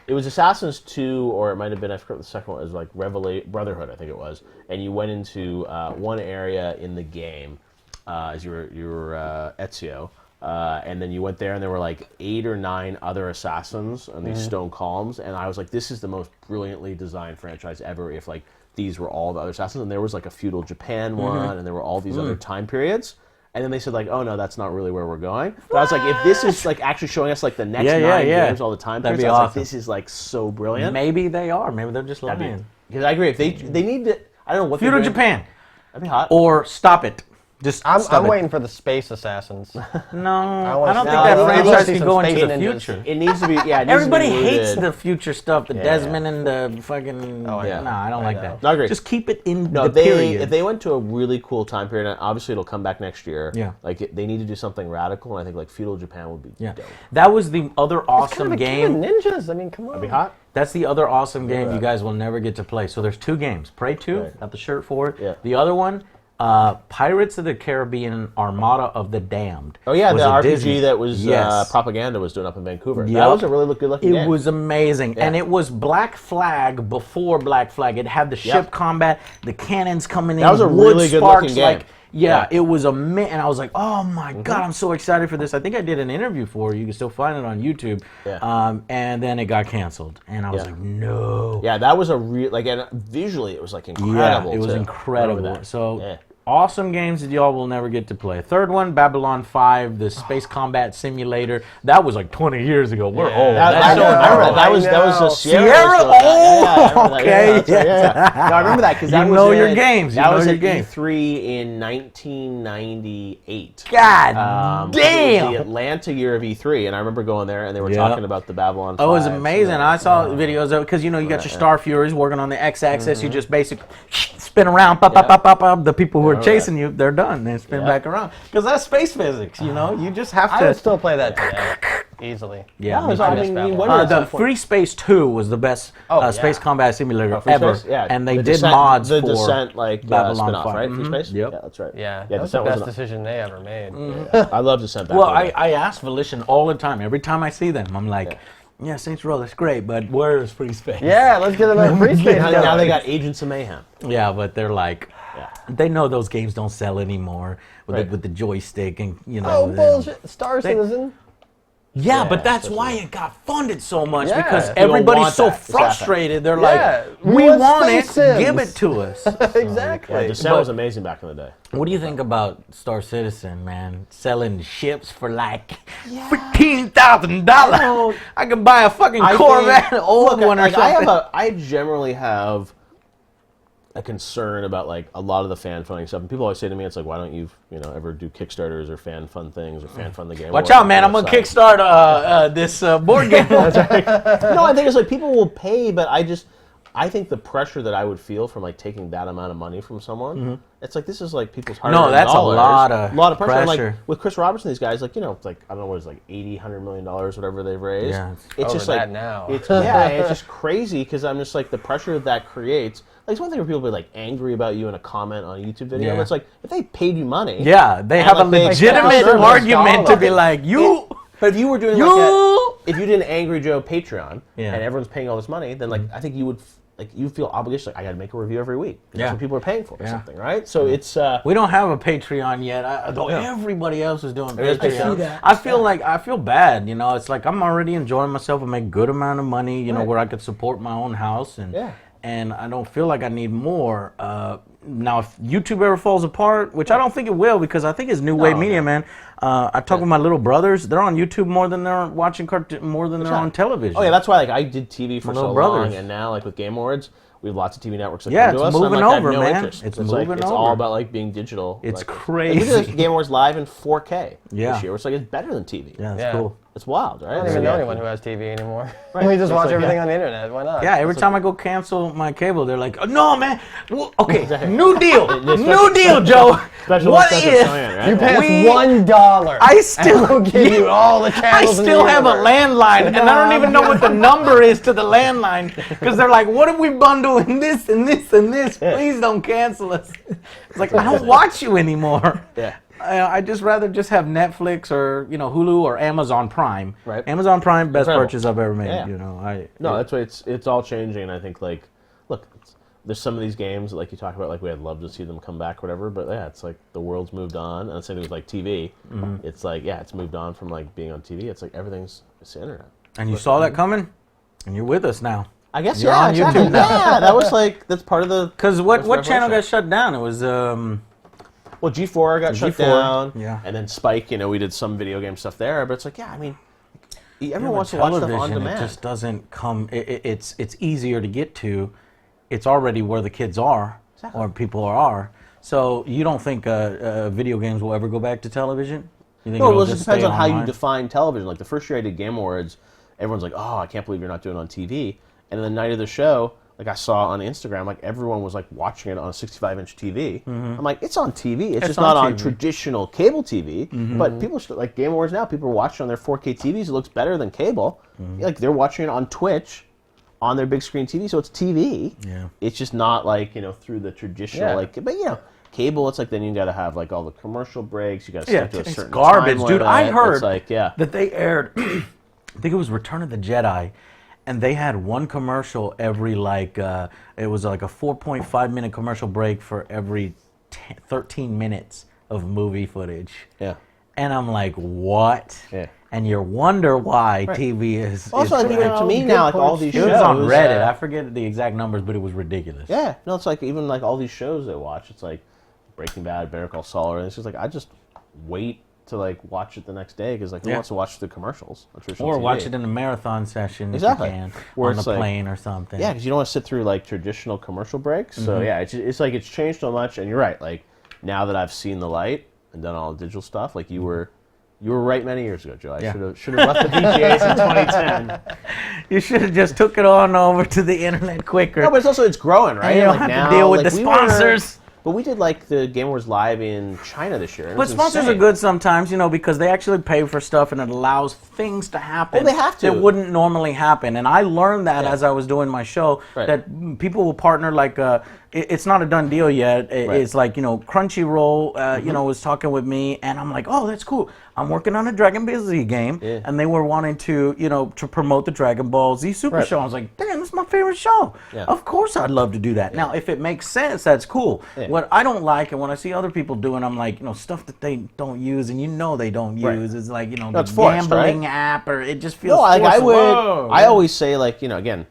Speaker 1: It was Assassin's 2, or it might have been. I forgot what the second one. It was like Brotherhood. I think it was. And you went into one area in the game as you were Ezio. And then you went there, and there were like 8 or 9 other assassins on these stone columns, and I was like, "This is the most brilliantly designed franchise ever." If like these were all the other assassins, and there was like a feudal Japan one, and there were all these other time periods, and then they said like, "Oh no, that's not really where we're going." But I was like, if this is like actually showing us like the next 9 games, all the time
Speaker 2: That'd
Speaker 1: periods,
Speaker 2: be
Speaker 1: I was
Speaker 2: awesome.
Speaker 1: like, "This is like so brilliant."
Speaker 2: Maybe they are. Maybe they're just lying.
Speaker 1: Because I agree, if they need to, I don't know what
Speaker 2: Feudal
Speaker 1: they're doing.
Speaker 2: Japan,
Speaker 1: That'd be hot.
Speaker 2: or stop it. Just
Speaker 4: I'm
Speaker 2: stop it.
Speaker 4: waiting for the space assassins.
Speaker 2: No, I
Speaker 4: wanna
Speaker 2: don't
Speaker 4: see-
Speaker 2: think
Speaker 4: No,
Speaker 2: that
Speaker 4: I wanna
Speaker 2: franchise
Speaker 4: see
Speaker 2: can
Speaker 4: some
Speaker 2: go into
Speaker 4: space
Speaker 2: the
Speaker 4: ninjas.
Speaker 2: future.
Speaker 1: It needs to be. Yeah, it needs
Speaker 2: Everybody
Speaker 1: to be
Speaker 2: hates
Speaker 1: rooted.
Speaker 2: the future stuff, the
Speaker 1: Yeah.
Speaker 2: Desmond and the fucking.
Speaker 1: yeah.
Speaker 2: No, I don't like that.
Speaker 1: No, I agree.
Speaker 2: Just keep it in
Speaker 1: No,
Speaker 2: the period.
Speaker 1: if they went to a really cool time period, and obviously it'll come back next year.
Speaker 2: Yeah.
Speaker 1: Like they need to do something radical, and I think like feudal Japan would be
Speaker 2: Yeah,
Speaker 1: dope.
Speaker 2: that was the other awesome
Speaker 4: Kind of a
Speaker 2: game.
Speaker 4: ninjas. I mean, come on.
Speaker 1: That'd be hot.
Speaker 2: That's the other awesome game
Speaker 1: that.
Speaker 2: you guys will never get to play. So there's 2 games. Prey 2,
Speaker 1: Right.
Speaker 2: got the shirt for it.
Speaker 1: Yeah.
Speaker 2: The other one, Pirates of the Caribbean Armada of the Damned.
Speaker 1: Oh yeah,
Speaker 2: was
Speaker 1: the
Speaker 2: a
Speaker 1: RPG
Speaker 2: Disney.
Speaker 1: that was
Speaker 2: Yes.
Speaker 1: propaganda was doing up in Vancouver. That
Speaker 2: Yep.
Speaker 1: was a really good looking
Speaker 2: It
Speaker 1: game.
Speaker 2: was amazing,
Speaker 1: Yeah.
Speaker 2: and it was Black Flag before Black Flag. It had the ship combat, the cannons coming in.
Speaker 1: That was a
Speaker 2: wood
Speaker 1: really good
Speaker 2: sparks,
Speaker 1: looking game.
Speaker 2: Like, yeah,
Speaker 1: Yeah.
Speaker 2: it was and I was like, oh my god, I'm so excited for this. I think I did an interview for it. You can still find it on YouTube.
Speaker 1: Yeah.
Speaker 2: And then it got canceled, and I was
Speaker 1: Yeah.
Speaker 2: like, no.
Speaker 1: Yeah, that was a real and visually it was like incredible.
Speaker 2: Yeah, it was
Speaker 1: too.
Speaker 2: incredible.
Speaker 1: Remember that.
Speaker 2: So
Speaker 1: Yeah.
Speaker 2: awesome games that y'all will never get to play. Third one, Babylon 5, the space combat simulator. That was like 20 years ago. We're old.
Speaker 1: That,
Speaker 2: That's
Speaker 1: I
Speaker 2: so
Speaker 1: know. I remember that. That was
Speaker 4: know.
Speaker 1: a Sierra.
Speaker 2: Sierra?
Speaker 1: was still- yeah, I remember that.
Speaker 2: Okay,
Speaker 1: Yeah, that's right, yeah. No, I remember that because that
Speaker 2: You
Speaker 1: was
Speaker 2: know your
Speaker 1: at-
Speaker 2: games, you
Speaker 1: That
Speaker 2: know
Speaker 1: was
Speaker 2: your
Speaker 1: at
Speaker 2: games.
Speaker 1: E3 in 1998.
Speaker 2: God
Speaker 1: It was
Speaker 2: damn.
Speaker 1: the Atlanta year of E3, and I remember going there, and they were
Speaker 2: Yeah.
Speaker 1: talking about the Babylon 5.
Speaker 2: Oh, it was amazing. I saw videos of it because you know you got your Star Furies working on the X-axis. You just basically spin around, pop, pop, pop, pop, pop. The people who are chasing you, they're done. They spin back around because that's space physics. You know, you just have
Speaker 4: I
Speaker 2: to.
Speaker 4: would still play that today, easily.
Speaker 2: Yeah,
Speaker 1: No,
Speaker 2: me
Speaker 1: so, I
Speaker 2: too.
Speaker 1: mean,
Speaker 4: Babylon.
Speaker 1: you wonder at
Speaker 2: The
Speaker 1: some point-
Speaker 2: Free Space 2 was the best space
Speaker 4: yeah.
Speaker 2: combat simulator
Speaker 1: Free
Speaker 2: ever,
Speaker 1: Space? Yeah,
Speaker 2: and they
Speaker 1: the
Speaker 2: did
Speaker 1: Descent-
Speaker 2: mods
Speaker 1: the
Speaker 2: for
Speaker 1: Descent
Speaker 2: Babylon
Speaker 1: spin-off,
Speaker 2: 5.
Speaker 1: right? Free Space?
Speaker 2: Yep.
Speaker 1: Yeah, that's right.
Speaker 4: Yeah, that was the
Speaker 1: Descent
Speaker 4: best
Speaker 1: wasn't-
Speaker 4: decision they ever made.
Speaker 1: I love Descent.
Speaker 2: Well, I ask Volition all the time. Every time I see them, I'm like, yeah, Saints Row, that's great, but where is Free Space?
Speaker 4: Yeah, let's get another free space.
Speaker 1: Now they got Agents of Mayhem.
Speaker 2: Yeah, but they're like, they know those games don't sell anymore with,
Speaker 1: Right.
Speaker 2: with the joystick and, you know.
Speaker 4: Oh,
Speaker 2: them.
Speaker 4: bullshit. Star Citizen.
Speaker 2: Yeah,
Speaker 1: Yeah,
Speaker 2: but that's
Speaker 1: especially-
Speaker 2: why it got funded so much
Speaker 4: Yeah.
Speaker 2: because
Speaker 4: People
Speaker 2: everybody's
Speaker 1: want
Speaker 2: so
Speaker 1: that. Exactly.
Speaker 2: frustrated. They're
Speaker 4: Yeah,
Speaker 2: like,
Speaker 4: we
Speaker 2: we
Speaker 4: want
Speaker 2: want it,
Speaker 4: Space Sims."
Speaker 2: give it to us.
Speaker 4: Exactly.
Speaker 1: Yeah, Descent was amazing back in the day.
Speaker 2: What do you think about Star Citizen, man? Selling ships for like $15,000. I can buy a fucking Corvette, an old one or
Speaker 1: like,
Speaker 2: something.
Speaker 1: I generally have a concern about like a lot of the fan funding stuff. And people always say to me, it's like, why don't you ever do Kickstarters or fan fund things or fan fund the game?
Speaker 2: Watch
Speaker 1: or
Speaker 2: out, man! I'm
Speaker 1: on
Speaker 2: gonna
Speaker 1: the side.
Speaker 2: kickstart this board game.
Speaker 1: No, I think it's like people will pay, but I think the pressure that I would feel from like taking that amount of money from someone, it's like this is like people's hard.
Speaker 2: No, that's a lot of
Speaker 1: pressure. And,
Speaker 2: pressure.
Speaker 1: like with Chris Robertson, these guys, like it's like I don't know what it's like $80-100 million, whatever they've raised.
Speaker 2: Yeah,
Speaker 1: it's
Speaker 4: over
Speaker 1: just
Speaker 4: that
Speaker 1: like
Speaker 4: now.
Speaker 1: It's it's just crazy because I'm just like the pressure that creates. Like it's one thing for people to be like angry about you in a comment on a YouTube video.
Speaker 2: Yeah.
Speaker 1: But it's like if they paid you money,
Speaker 2: Yeah, they have a
Speaker 1: like, they
Speaker 2: legitimate
Speaker 1: expect a service.
Speaker 2: argument to be like, you.
Speaker 1: But if you were doing if you did an Angry Joe Patreon
Speaker 2: Yeah.
Speaker 1: and everyone's paying all this money, then like I think you would you feel obligation like I got to make a review every week.
Speaker 2: Yeah.
Speaker 1: That's what people are paying for or
Speaker 2: Yeah.
Speaker 1: something, right? So it's
Speaker 2: We don't have a Patreon yet, though everybody else is doing
Speaker 1: is
Speaker 2: Patreon.
Speaker 1: I see
Speaker 3: that.
Speaker 2: I feel bad, It's like I'm already enjoying myself and make a good amount of money,
Speaker 1: Right.
Speaker 2: where I could support my own house and I don't feel like I need more. Now, if YouTube ever falls apart, which I don't think it will, because I think it's New Wave Media, man. I talk with my little brothers; they're on YouTube more than they're watching more than they're on television.
Speaker 1: Oh yeah, that's why like I did TV for so
Speaker 2: little brothers.
Speaker 1: long, and now like with Game Awards, we have lots of TV networks that
Speaker 2: Yeah,
Speaker 1: come to
Speaker 2: it's
Speaker 1: us. and I'm
Speaker 2: moving
Speaker 1: like, I have
Speaker 2: over,
Speaker 1: no
Speaker 2: man.
Speaker 1: interest.
Speaker 2: It's
Speaker 1: like,
Speaker 2: moving
Speaker 1: It's all
Speaker 2: over.
Speaker 1: about like being digital.
Speaker 2: It's
Speaker 1: like,
Speaker 2: crazy.
Speaker 1: Like, we did Game Awards live in 4K
Speaker 2: Yeah.
Speaker 1: this year, which like is better than TV.
Speaker 2: Yeah, that's
Speaker 4: Yeah.
Speaker 2: cool.
Speaker 1: It's wild, right?
Speaker 4: I don't even know anyone who has TV anymore.
Speaker 1: Right.
Speaker 4: We just
Speaker 1: It's
Speaker 4: watch
Speaker 1: like,
Speaker 4: everything on the internet. Why not?
Speaker 2: Yeah, every time I go cancel my cable, they're like, oh, "No, man. Well, okay, new deal, new deal, Joe.
Speaker 1: Special
Speaker 2: What
Speaker 1: access
Speaker 2: if
Speaker 1: plan, right?
Speaker 4: You pay
Speaker 2: We-
Speaker 4: us $1.
Speaker 2: I still
Speaker 4: and we'll give you all the
Speaker 2: I
Speaker 4: channels.
Speaker 2: still
Speaker 4: in the
Speaker 2: have a
Speaker 4: universe.
Speaker 2: landline, and I don't even know what the number is to the landline because they're like, "What if we bundle in this and this and this? Please don't cancel us." It's like I don't watch you anymore.
Speaker 1: Yeah.
Speaker 2: I just rather just have Netflix or Hulu or Amazon Prime.
Speaker 1: Right.
Speaker 2: Amazon Prime, best
Speaker 1: Incredible.
Speaker 2: purchase I've ever made.
Speaker 1: Yeah. That's why it's all changing, and I think look, there's some of these games like you talk about, like we'd love to see them come back, or whatever. But yeah, it's like the world's moved on, and the same thing with like TV. Mm-hmm. It's like it's moved on from like being on TV. It's like it's the internet.
Speaker 2: And you saw that coming, and you're with us now.
Speaker 1: I guess
Speaker 2: You're on
Speaker 1: exactly.
Speaker 2: YouTube now.
Speaker 1: Yeah, that was that's part of the.
Speaker 2: Because what channel got shut down? It was
Speaker 1: Well, G4 got shut
Speaker 2: G4,
Speaker 1: down,
Speaker 2: yeah.
Speaker 1: And then Spike, we did some video game stuff there, but it's like, everyone wants to
Speaker 2: with
Speaker 1: watch stuff on
Speaker 2: television,
Speaker 1: demand.
Speaker 2: It just doesn't come. It's easier to get to. It's already where the kids are, or people are. So you don't think video games will ever go back to television? You think
Speaker 1: No,
Speaker 2: it'll
Speaker 1: it
Speaker 2: just
Speaker 1: depends
Speaker 2: stay
Speaker 1: on how you
Speaker 2: online?
Speaker 1: define television. Like the first year I did Game Awards, everyone's like, "Oh, I can't believe you're not doing it on TV." And then the night of the show, like I saw on Instagram, like everyone was like watching it on a 65-inch TV. I'm like, it's on TV. It's just
Speaker 2: on
Speaker 1: not on
Speaker 2: TV.
Speaker 1: traditional cable TV. But people like Game Awards now. People are watching on their 4K TVs. It looks better than cable. Like they're watching it on Twitch, on their big screen TV. So it's TV.
Speaker 2: Yeah.
Speaker 1: It's just not like through the traditional But cable. It's like then you got to have like all the commercial breaks. You got to stick to a
Speaker 2: it's
Speaker 1: certain
Speaker 2: garbage,
Speaker 1: time
Speaker 2: dude.
Speaker 1: limit.
Speaker 2: I heard
Speaker 1: It's like,
Speaker 2: that they aired. I think it was Return of the Jedi, and they had one commercial every it was like a 4.5-minute commercial break for every 13 minutes of movie footage.
Speaker 1: Yeah.
Speaker 2: And I'm like, what?
Speaker 1: Yeah.
Speaker 2: And you wonder why TV is.
Speaker 1: Also,
Speaker 2: is
Speaker 1: like, even to me now, like all these
Speaker 2: it
Speaker 1: shows.
Speaker 2: was on Reddit. I forget the exact numbers, but it was ridiculous.
Speaker 1: Yeah, no, it's like even like all these shows I watch. It's like Breaking Bad, Better Call Saul, and it's just like I just wait to like watch it the next day because like who wants to watch the commercials on traditional
Speaker 2: Or
Speaker 1: TV?
Speaker 2: watch it in a marathon session
Speaker 1: Exactly.
Speaker 2: if you can,
Speaker 1: Where
Speaker 2: on the
Speaker 1: it's like-
Speaker 2: plane or something.
Speaker 1: Yeah, because you don't want to sit through like traditional commercial breaks. So yeah, it's like it's changed so much, and you're right. Like now that I've seen the light and done all the digital stuff, like you were right many years ago, Joe. I should have left the VGAs in 2010.
Speaker 2: You should have just took it on over to the internet quicker.
Speaker 1: No, but it's growing, right?
Speaker 2: And you don't
Speaker 1: Like
Speaker 2: have
Speaker 1: now,
Speaker 2: to deal with
Speaker 1: like,
Speaker 2: the
Speaker 1: we were-
Speaker 2: sponsors.
Speaker 1: But we did like the Game Awards live in China this year. And it
Speaker 2: But
Speaker 1: was
Speaker 2: sponsors
Speaker 1: insane.
Speaker 2: are good sometimes, because they actually pay for stuff and it allows things to happen
Speaker 1: Well, they have to.
Speaker 2: that wouldn't normally happen. And I learned that as I was doing my show, that people will partner like it's not a done deal yet. It's like, Crunchyroll, was talking with me, and I'm like, oh, that's cool. I'm working on a Dragon Ball Z game, and they were wanting to, to promote the Dragon Ball Z Super Show. I was like, damn, that's my favorite show.
Speaker 1: Yeah.
Speaker 2: Of course I'd love to do that. Now, if it makes sense, that's cool.
Speaker 1: Yeah.
Speaker 2: What I don't like, and when I see other people doing, I'm like, stuff that they don't use, and they don't use, is like, the
Speaker 1: it's forced,
Speaker 2: gambling
Speaker 1: right?
Speaker 2: app, or it just feels
Speaker 1: No, like
Speaker 2: forced.
Speaker 1: I always say like, again,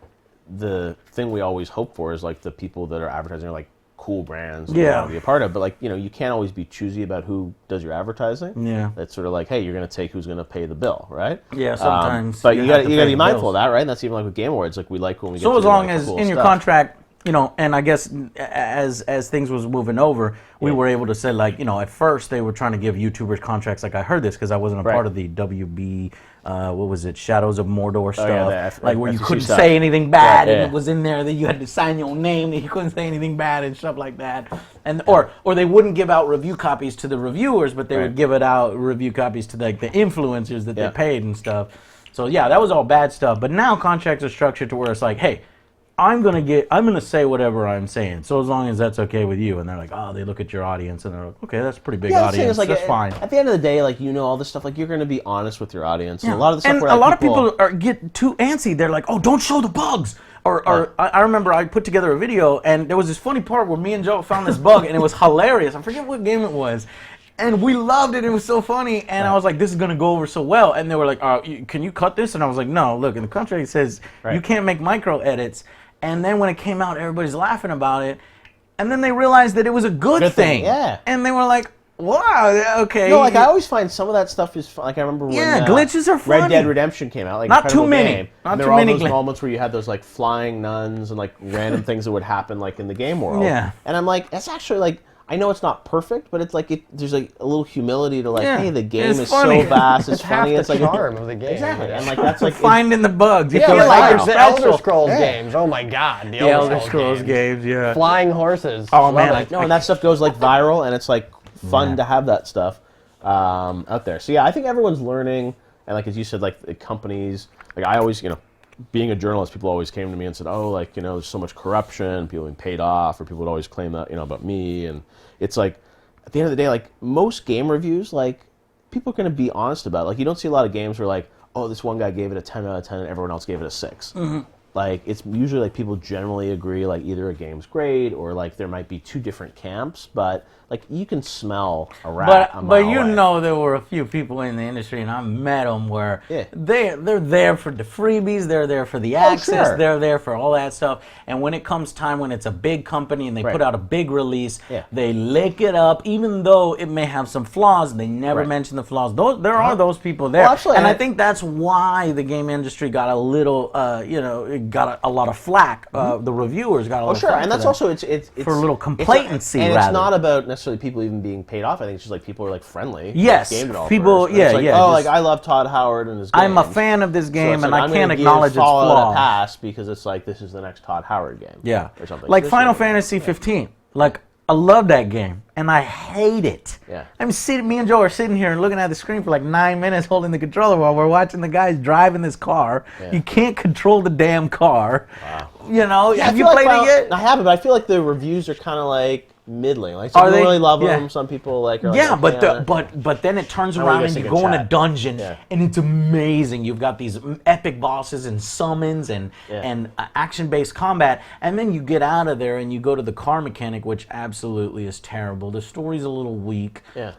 Speaker 1: the thing we always hope for is like the people that are advertising are like cool brands that we want to be a part of. But like, you can't always be choosy about who does your advertising.
Speaker 2: Yeah.
Speaker 1: That's sort of like, hey, you're going to take who's going to pay the bill, right?
Speaker 2: Yeah, sometimes
Speaker 1: But
Speaker 2: you
Speaker 1: you
Speaker 2: have
Speaker 1: got
Speaker 2: to
Speaker 1: to
Speaker 2: pay
Speaker 1: be
Speaker 2: the
Speaker 1: mindful
Speaker 2: bills.
Speaker 1: of that, right? And that's even like with Game Awards. Like we like when we get
Speaker 2: So
Speaker 1: to
Speaker 2: as
Speaker 1: do,
Speaker 2: long
Speaker 1: like, the
Speaker 2: as
Speaker 1: cool
Speaker 2: in your
Speaker 1: stuff.
Speaker 2: contract, and I guess as things was moving over, we were able to say like, at first they were trying to give YouTubers contracts. Like I heard this because I wasn't a part of the WB, what was it, Shadows of Mordor stuff,
Speaker 1: the
Speaker 2: where you
Speaker 1: FCC
Speaker 2: couldn't
Speaker 1: stuff.
Speaker 2: say anything bad,
Speaker 1: Right,
Speaker 2: and
Speaker 1: yeah.
Speaker 2: it was in there that you had to sign your name that you couldn't say anything bad and stuff like that, and or they wouldn't give out review copies to the reviewers, but they would give it out review copies to like the influencers that they paid and stuff. So yeah, that was all bad stuff. But now contracts are structured to where it's like, hey, I'm gonna say whatever I'm saying, so as long as that's okay with you. And they're like, oh, they look at your audience and they're like, okay, that's a pretty big
Speaker 1: Yeah, the thing
Speaker 2: audience.
Speaker 1: is, like,
Speaker 2: That's fine.
Speaker 1: At the end of the day, like all this stuff, like you're going to be honest with your audience, and a lot of the stuff.
Speaker 2: And
Speaker 1: where,
Speaker 2: a
Speaker 1: like,
Speaker 2: lot of people get too antsy. They're like, oh, don't show the bugs. Or I remember I put together a video, and there was this funny part where me and Joe found this bug, and it was hilarious. I forget what game it was. And we loved it. It was so funny. And I was like, this is going to go over so well. And they were like, can you cut this? And I was like, no, look, in the contract it says you can't make micro edits. And then when it came out, everybody's laughing about it. And then they realized that it was a good thing.
Speaker 1: Yeah.
Speaker 2: And they were like, wow, okay.
Speaker 1: No, like I always find some of that stuff is fun. Like I remember when
Speaker 2: glitches are funny.
Speaker 1: Red Dead Redemption came out. Like
Speaker 2: Not too
Speaker 1: incredible
Speaker 2: many.
Speaker 1: game.
Speaker 2: Not
Speaker 1: and there
Speaker 2: too
Speaker 1: were all
Speaker 2: many
Speaker 1: those
Speaker 2: glitches.
Speaker 1: moments where you had those like flying nuns and like random things that would happen like in the game world.
Speaker 2: Yeah.
Speaker 1: And I'm like, that's actually like I know it's not perfect, but it's like there's like a little humility to like,
Speaker 2: Yeah,
Speaker 1: hey, the game
Speaker 2: it's
Speaker 1: is
Speaker 2: funny.
Speaker 1: so vast, it's
Speaker 4: half
Speaker 1: funny,
Speaker 4: the
Speaker 1: it's like
Speaker 4: charm of the game.
Speaker 1: exactly, and like that's like
Speaker 2: Finding the bugs. You
Speaker 4: Yeah,
Speaker 2: feel like you're
Speaker 4: the Elder
Speaker 2: special.
Speaker 4: Scrolls games. Oh my God,
Speaker 2: The Elder Scrolls games, yeah.
Speaker 4: Flying horses.
Speaker 2: Oh
Speaker 4: Love
Speaker 2: man,
Speaker 4: it.
Speaker 1: no, and that stuff goes like viral, and it's like fun to have that stuff out there. So yeah, I think everyone's learning, and like as you said, like the companies, like I always, being a journalist, people always came to me and said, oh, like there's so much corruption, people being paid off, or people would always claim that about me, and it's like at the end of the day, like most game reviews, like people are going to be honest about it. Like you don't see a lot of games where like, oh, this one guy gave it a 10 out of 10 and everyone else gave it a 6. Like it's usually like people generally agree like either a game's great or like there might be two different camps, but like you can smell a rat a
Speaker 2: But
Speaker 1: mile
Speaker 2: you
Speaker 1: away.
Speaker 2: know there were a few people in the industry, and I met them where
Speaker 1: Yeah.
Speaker 2: they're there for the freebies, they're there for the access,
Speaker 1: sure.
Speaker 2: they're there for all that stuff. And when it comes time when it's a big company and they
Speaker 1: Right.
Speaker 2: put out a big release,
Speaker 1: Yeah.
Speaker 2: they lick it up, even though it may have some flaws. They never
Speaker 1: Right.
Speaker 2: mention the flaws. There are those people there,
Speaker 1: Well, actually,
Speaker 2: and I
Speaker 1: I-
Speaker 2: think that's why the game industry got a little, it got a lot of flack. The reviewers got a lot of
Speaker 1: Sure,
Speaker 2: flack
Speaker 1: and
Speaker 2: for
Speaker 1: that's
Speaker 2: that.
Speaker 1: also it's
Speaker 2: For a little
Speaker 1: it's
Speaker 2: complacency,
Speaker 1: and
Speaker 2: rather.
Speaker 1: it's not about necessarily people even being paid off. I think it's just like people are like friendly.
Speaker 2: Yes,
Speaker 1: like game developers.
Speaker 2: people-
Speaker 1: And
Speaker 2: yeah,
Speaker 1: it's like,
Speaker 2: yeah,
Speaker 1: Oh,
Speaker 2: just-
Speaker 1: like I love Todd Howard and his games.
Speaker 2: I'm a fan of this
Speaker 1: So
Speaker 2: game,
Speaker 1: it's
Speaker 2: and
Speaker 1: like,
Speaker 2: I
Speaker 1: I'm
Speaker 2: can't
Speaker 1: gonna give
Speaker 2: acknowledge its
Speaker 1: Fallout
Speaker 2: flaws.
Speaker 1: a pass because it's like this is the next Todd Howard game.
Speaker 2: Yeah,
Speaker 1: or something.
Speaker 2: like
Speaker 1: This
Speaker 2: Final
Speaker 1: game.
Speaker 2: Fantasy 15. Like I love that game, and I hate it.
Speaker 1: Yeah.
Speaker 2: I'm sitting. Me and Joe are sitting here and looking at the screen for like 9 minutes, holding the controller while we're watching the guys driving this car.
Speaker 1: Yeah.
Speaker 2: You can't control the damn car.
Speaker 1: Wow.
Speaker 2: Yeah,
Speaker 1: I
Speaker 2: have you
Speaker 1: feel like
Speaker 2: played it yet?
Speaker 1: I haven't, but I feel like the reviews are kind of like middling. Like some
Speaker 2: Are
Speaker 1: people
Speaker 2: they?
Speaker 1: really love
Speaker 2: Yeah.
Speaker 1: them, some people like are like,
Speaker 2: Yeah,
Speaker 1: okay on it.
Speaker 2: but then it turns
Speaker 1: How do you
Speaker 2: around
Speaker 1: guys
Speaker 2: and you
Speaker 1: think
Speaker 2: go
Speaker 1: in
Speaker 2: in a
Speaker 1: chat?
Speaker 2: dungeon
Speaker 1: Yeah.
Speaker 2: and it's amazing. You've got these epic bosses and summons and
Speaker 1: Yeah.
Speaker 2: action-based combat, and then you get out of there and you go to the car mechanic, which absolutely is terrible. The story's a little weak.
Speaker 1: Yeah.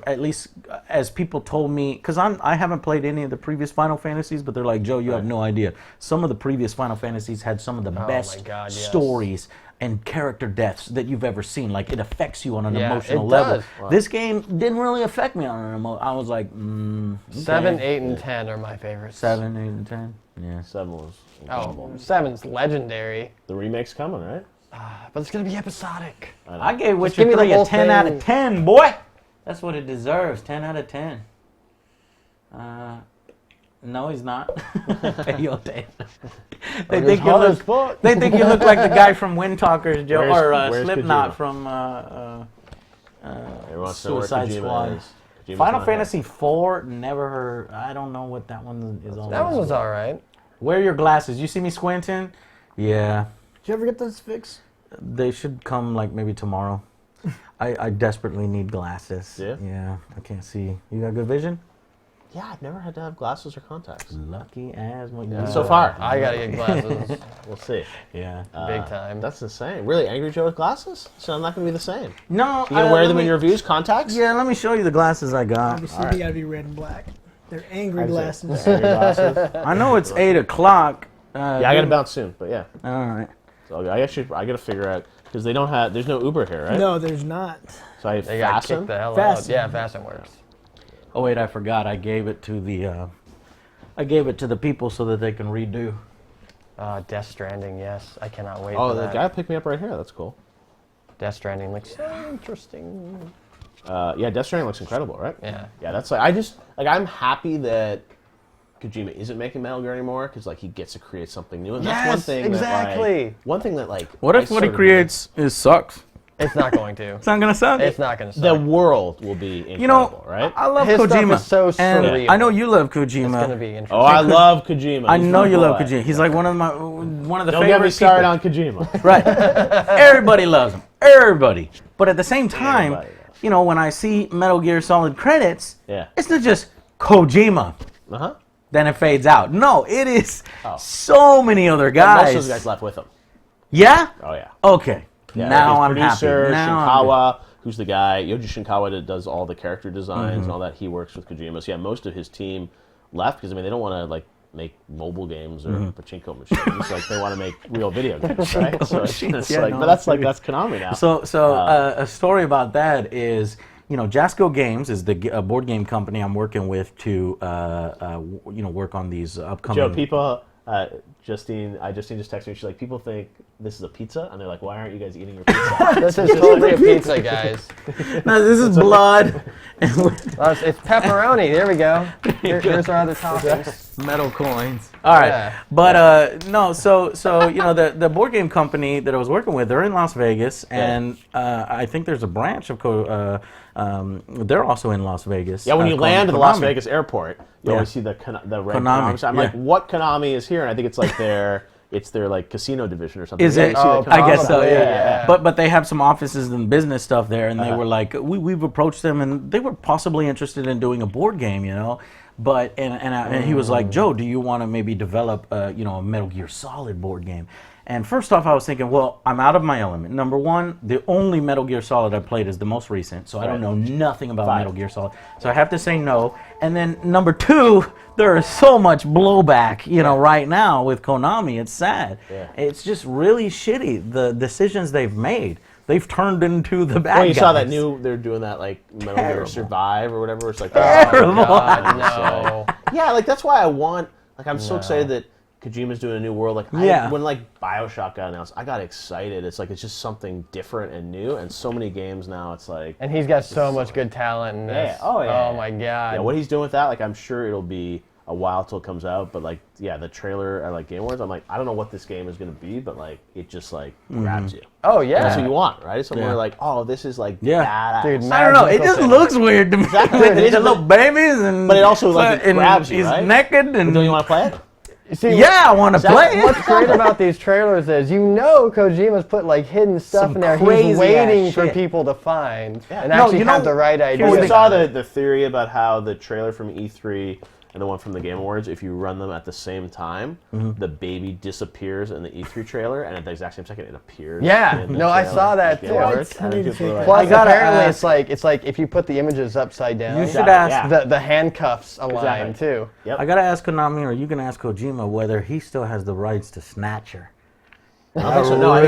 Speaker 2: At least as people told me, because I haven't played any of the previous Final Fantasies, but they're like, Joe, you have no idea. Some of the previous Final Fantasies had some of the best
Speaker 4: God, yes.
Speaker 2: stories and character deaths that you've ever seen. Like it affects you on an
Speaker 4: Yeah,
Speaker 2: emotional
Speaker 4: it
Speaker 2: level.
Speaker 4: does.
Speaker 1: Wow.
Speaker 2: This game didn't really affect me on an emotional. I was like,
Speaker 4: 7,
Speaker 2: okay.
Speaker 4: 8, and 10 are my favorites.
Speaker 2: 7, 8, and 10. Yeah.
Speaker 1: 7 was
Speaker 4: Oh,
Speaker 1: incredible.
Speaker 4: 7's legendary,
Speaker 1: The remake's coming, right?
Speaker 4: but it's gonna be episodic.
Speaker 2: I gave
Speaker 4: give
Speaker 2: Witcher
Speaker 4: me the
Speaker 2: 3 a
Speaker 4: whole
Speaker 2: 10 out
Speaker 4: thing.
Speaker 2: of 10, boy. That's what it deserves. 10 out of 10. No, he's not. You'll take. They
Speaker 4: It's
Speaker 2: think you
Speaker 4: hot as
Speaker 2: look.
Speaker 4: fuck.
Speaker 2: They think you look like the guy from Wind Talkers, Joe,
Speaker 1: Where's
Speaker 2: Slipknot
Speaker 1: Kojima?
Speaker 2: from
Speaker 1: Everyone wants to know where
Speaker 2: Suicide
Speaker 1: Kojima
Speaker 2: Squad.
Speaker 1: is. Kojima's
Speaker 2: Final
Speaker 1: not
Speaker 2: Fantasy IV, never heard. I don't know what that one is all
Speaker 4: That
Speaker 2: about.
Speaker 4: one was all right.
Speaker 2: Wear your glasses. You see me squinting? Yeah.
Speaker 3: Did you ever get this fixed?
Speaker 2: They should come like maybe tomorrow. I desperately need glasses.
Speaker 1: Yeah?
Speaker 2: Yeah. I can't see. You got good vision?
Speaker 1: Yeah, I've never had to have glasses or contacts.
Speaker 2: Lucky as my
Speaker 1: So far.
Speaker 4: I gotta get glasses
Speaker 1: We'll see.
Speaker 2: Yeah.
Speaker 4: big time.
Speaker 1: That's insane. Really, Angry Joe with glasses? So I'm not going to be the same.
Speaker 2: No.
Speaker 1: You going to wear them in your reviews? Contacts?
Speaker 2: Yeah, let me show you the glasses I got.
Speaker 3: Obviously, they gotta be red and black. They're angry glasses.
Speaker 1: Angry glasses.
Speaker 2: I know it's 8 o'clock.
Speaker 1: Yeah, I got to bounce soon, but yeah.
Speaker 2: All right.
Speaker 1: So I got to figure out, because they don't have, there's no Uber here, right?
Speaker 3: No, there's not.
Speaker 1: So I
Speaker 4: They got
Speaker 1: fasten.
Speaker 4: kicked the hell
Speaker 3: Fasten.
Speaker 4: out. Yeah, Fasten works.
Speaker 2: Oh wait, I forgot. I gave it to the people so that they can redo.
Speaker 4: Death Stranding, yes. I cannot wait
Speaker 1: Oh,
Speaker 4: for
Speaker 1: the
Speaker 4: that.
Speaker 1: guy picked me up right here. That's cool.
Speaker 4: Death Stranding looks so interesting.
Speaker 1: Yeah, Death Stranding looks incredible, right?
Speaker 4: Yeah.
Speaker 1: Yeah, that's like, I'm happy that Kojima isn't making Metal Gear anymore, because like he gets to create something new, and that's one
Speaker 4: Yes,
Speaker 1: thing.
Speaker 4: exactly.
Speaker 1: One thing that like.
Speaker 2: What
Speaker 1: I
Speaker 2: if what he
Speaker 1: sort of
Speaker 2: creates is sucks?
Speaker 4: It's not going to.
Speaker 2: It's not gonna suck.
Speaker 4: It's not going to
Speaker 1: The
Speaker 4: suck.
Speaker 1: world will be incredible,
Speaker 2: You know,
Speaker 1: right?
Speaker 2: I love
Speaker 4: His stuff
Speaker 2: Kojima.
Speaker 4: is so
Speaker 2: and
Speaker 4: surreal.
Speaker 2: I know you love
Speaker 4: It's going to
Speaker 2: Kojima.
Speaker 4: be interesting.
Speaker 1: Oh, I love Kojima.
Speaker 2: I
Speaker 1: He's
Speaker 2: know
Speaker 1: my
Speaker 2: you love
Speaker 1: boy.
Speaker 2: Kojima. He's like one of the
Speaker 1: Don't
Speaker 2: favorite
Speaker 1: get me started
Speaker 2: people.
Speaker 1: on Kojima.
Speaker 2: Right. Everybody loves him. Everybody. But at the same time,
Speaker 1: Everybody does.
Speaker 2: you know, when I see Metal Gear Solid credits,
Speaker 1: Yeah.
Speaker 2: it's not just Kojima.
Speaker 1: Uh huh.
Speaker 2: Then it fades out. No, it is so many other
Speaker 1: Most
Speaker 2: guys.
Speaker 1: of those guys left with him.
Speaker 2: Yeah?
Speaker 1: Oh yeah.
Speaker 2: Okay.
Speaker 1: Yeah,
Speaker 2: now
Speaker 1: like
Speaker 2: I'm
Speaker 1: his
Speaker 2: happy.
Speaker 1: producer,
Speaker 2: Now I'm
Speaker 1: Shinkawa, who's the guy, Yoji Shinkawa, that does all the character designs and all that. He works with Kojima. So yeah, most of his team left because I mean they don't want to like make mobile games or pachinko machines. Like they want to make real video games, right? So it's
Speaker 2: machines, yeah,
Speaker 1: like,
Speaker 2: no,
Speaker 1: but that's
Speaker 2: I'm
Speaker 1: that's Konami now.
Speaker 2: So a story about that is, you know, Jasco Games is the board game company I'm working with to, work on these upcoming.
Speaker 1: Joe, people Justine just texted me. She's like, people think this is a pizza, and they're like, why aren't you guys eating your pizza?
Speaker 4: This is totally a pizza, guys.
Speaker 2: No, this is blood.
Speaker 4: It's pepperoni. There we go. Here's our other toppings.
Speaker 2: Metal coins. All right,
Speaker 4: Yeah.
Speaker 2: but no. So the board game company that I was working with, they're in Las Vegas, and I think there's a branch of they're also in Las Vegas.
Speaker 1: Yeah, when you land at the Las
Speaker 2: Konami.
Speaker 1: Vegas airport, you always see the red
Speaker 2: Konami,
Speaker 1: Konami. I'm like, what Konami is here? And I think it's like their like casino division or something.
Speaker 2: Is
Speaker 1: Yeah,
Speaker 2: it?
Speaker 1: you see the
Speaker 2: I guess so.
Speaker 1: Konami.
Speaker 2: Yeah. But they have some offices and business stuff there, and they were like, we've approached them, and they were possibly interested in doing a board game, But and he was like, Joe, do you want to maybe develop a Metal Gear Solid board game? And first off, I was thinking, well, I'm out of my element. Number one, the only Metal Gear Solid I played is the most recent, so I don't know nothing about Metal Gear Solid. So I have to say no. And then number two, there is so much blowback, right now with Konami. It's sad. Yeah. It's just really shitty, the decisions they've made. They've turned into the bad guys.
Speaker 1: You saw that they're doing that like Metal Gear Survive or whatever. It's like
Speaker 2: terrible.
Speaker 4: Oh, God, no.
Speaker 1: Yeah, like that's why I'm so excited that Kojima's doing a new world. Like when like BioShock got announced, I got excited. It's like it's just something different and new, and so many games now. It's like,
Speaker 4: and he's got so much good talent in this.
Speaker 1: Yeah. Oh
Speaker 4: my God.
Speaker 1: Yeah, what he's doing with that, like I'm sure it'll be a while till it comes out. But like, the trailer at like Game Awards, I'm like, I don't know what this game is going to be, but like it just like grabs you.
Speaker 4: Oh yeah,
Speaker 1: and that's what you want, right? Somewhere where like, oh, this is like badass.
Speaker 4: Dude,
Speaker 2: I don't know. It just looks weird to me.
Speaker 1: Exactly.
Speaker 2: The little babies, and
Speaker 1: but it also like it grabs you, right?
Speaker 2: He's naked, and
Speaker 1: don't you want to play it?
Speaker 4: See,
Speaker 2: I want to play it.
Speaker 4: What's great about these trailers is Kojima's put like hidden stuff in there. He's waiting for people to find and actually have the right idea.
Speaker 1: We saw the theory about how the trailer from E3 and the one from the Game Awards, if you run them at the same time, the baby disappears in the E3 trailer, and at the exact same second it appears.
Speaker 4: Yeah,
Speaker 1: in the
Speaker 4: I saw that too.
Speaker 1: Plus,
Speaker 4: apparently it's like if you put the images upside down,
Speaker 2: you should ask
Speaker 4: the handcuffs align too.
Speaker 1: Yep.
Speaker 2: I gotta ask Konami, or you can ask Kojima whether he still has the rights to Snatcher.
Speaker 1: I don't think so. No, I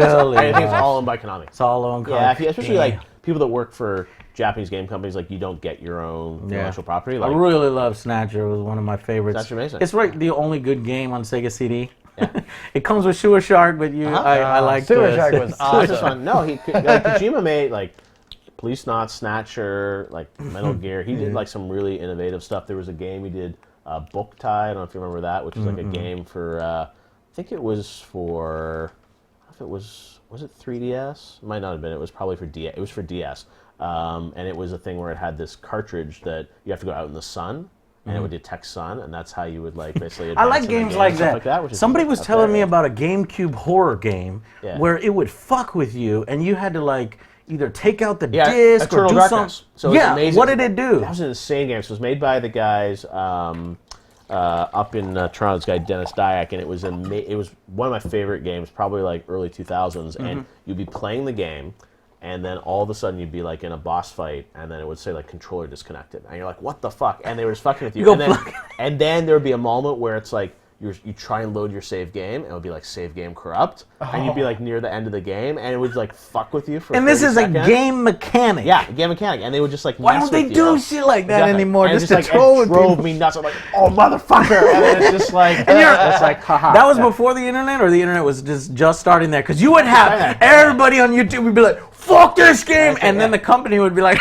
Speaker 1: think it's all owned by Konami.
Speaker 2: It's all owned.
Speaker 1: Yeah, especially like people that work for Japanese game companies, like you don't get your own intellectual property. Like,
Speaker 2: I really love Snatcher. It was one of my favorites.
Speaker 1: That's amazing.
Speaker 2: It's the only good game on Sega CD. Yeah. It comes with Sewer Shark, but I like
Speaker 4: Sewer Shark was awesome.
Speaker 1: No, Kojima made like Police Knots, Snatcher, like Metal Gear. He did like some really innovative stuff. There was a game he did, Book Tie. I don't know if you remember that, which was like a game for. I think it was for. I don't know if it was it 3DS? It might not have been. It was probably for DS. It was for DS. And it was a thing where it had this cartridge that you have to go out in the sun, and it would detect sun, and that's how you would like basically.
Speaker 2: I like games like that. Somebody was telling me about a GameCube horror game where it would fuck with you, and you had to like either take out the disc or do something.
Speaker 1: So
Speaker 2: what did it do?
Speaker 1: That was an insane game. So it was made by the guys up in Toronto. This guy Dennis Dyack, and it was one of my favorite games, probably like early 2000s. And you'd be playing the game. And then all of a sudden you'd be like in a boss fight, and then it would say like controller disconnected, and you're like, what the fuck? And they were just fucking with you. And then there would be a moment where it's like you try and load your save game, and it would be like save game corrupt, and you'd be like near the end of the game, and it would like fuck with you for.
Speaker 2: And this is a game mechanic.
Speaker 1: Yeah, a game mechanic, and they would just like.
Speaker 2: Why don't they do shit like that anymore?
Speaker 1: And
Speaker 2: just to troll
Speaker 1: it drove me nuts. I'm like, oh motherfucker! And then it's just like, it's like, haha.
Speaker 2: That was before the internet, or the internet was just starting there, because you would have everybody on YouTube would be like, fuck this game, and then the company would be like,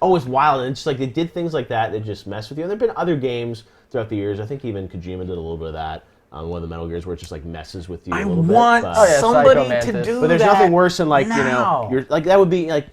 Speaker 1: oh, it's wild. And it's just like they did things like that just mess with you. And there have been other games throughout the years. I think even Kojima did a little bit of that on one of the Metal Gears, where it just like messes with you a little bit.
Speaker 2: I want somebody to do that.
Speaker 1: But there's nothing worse than like you're like that would be like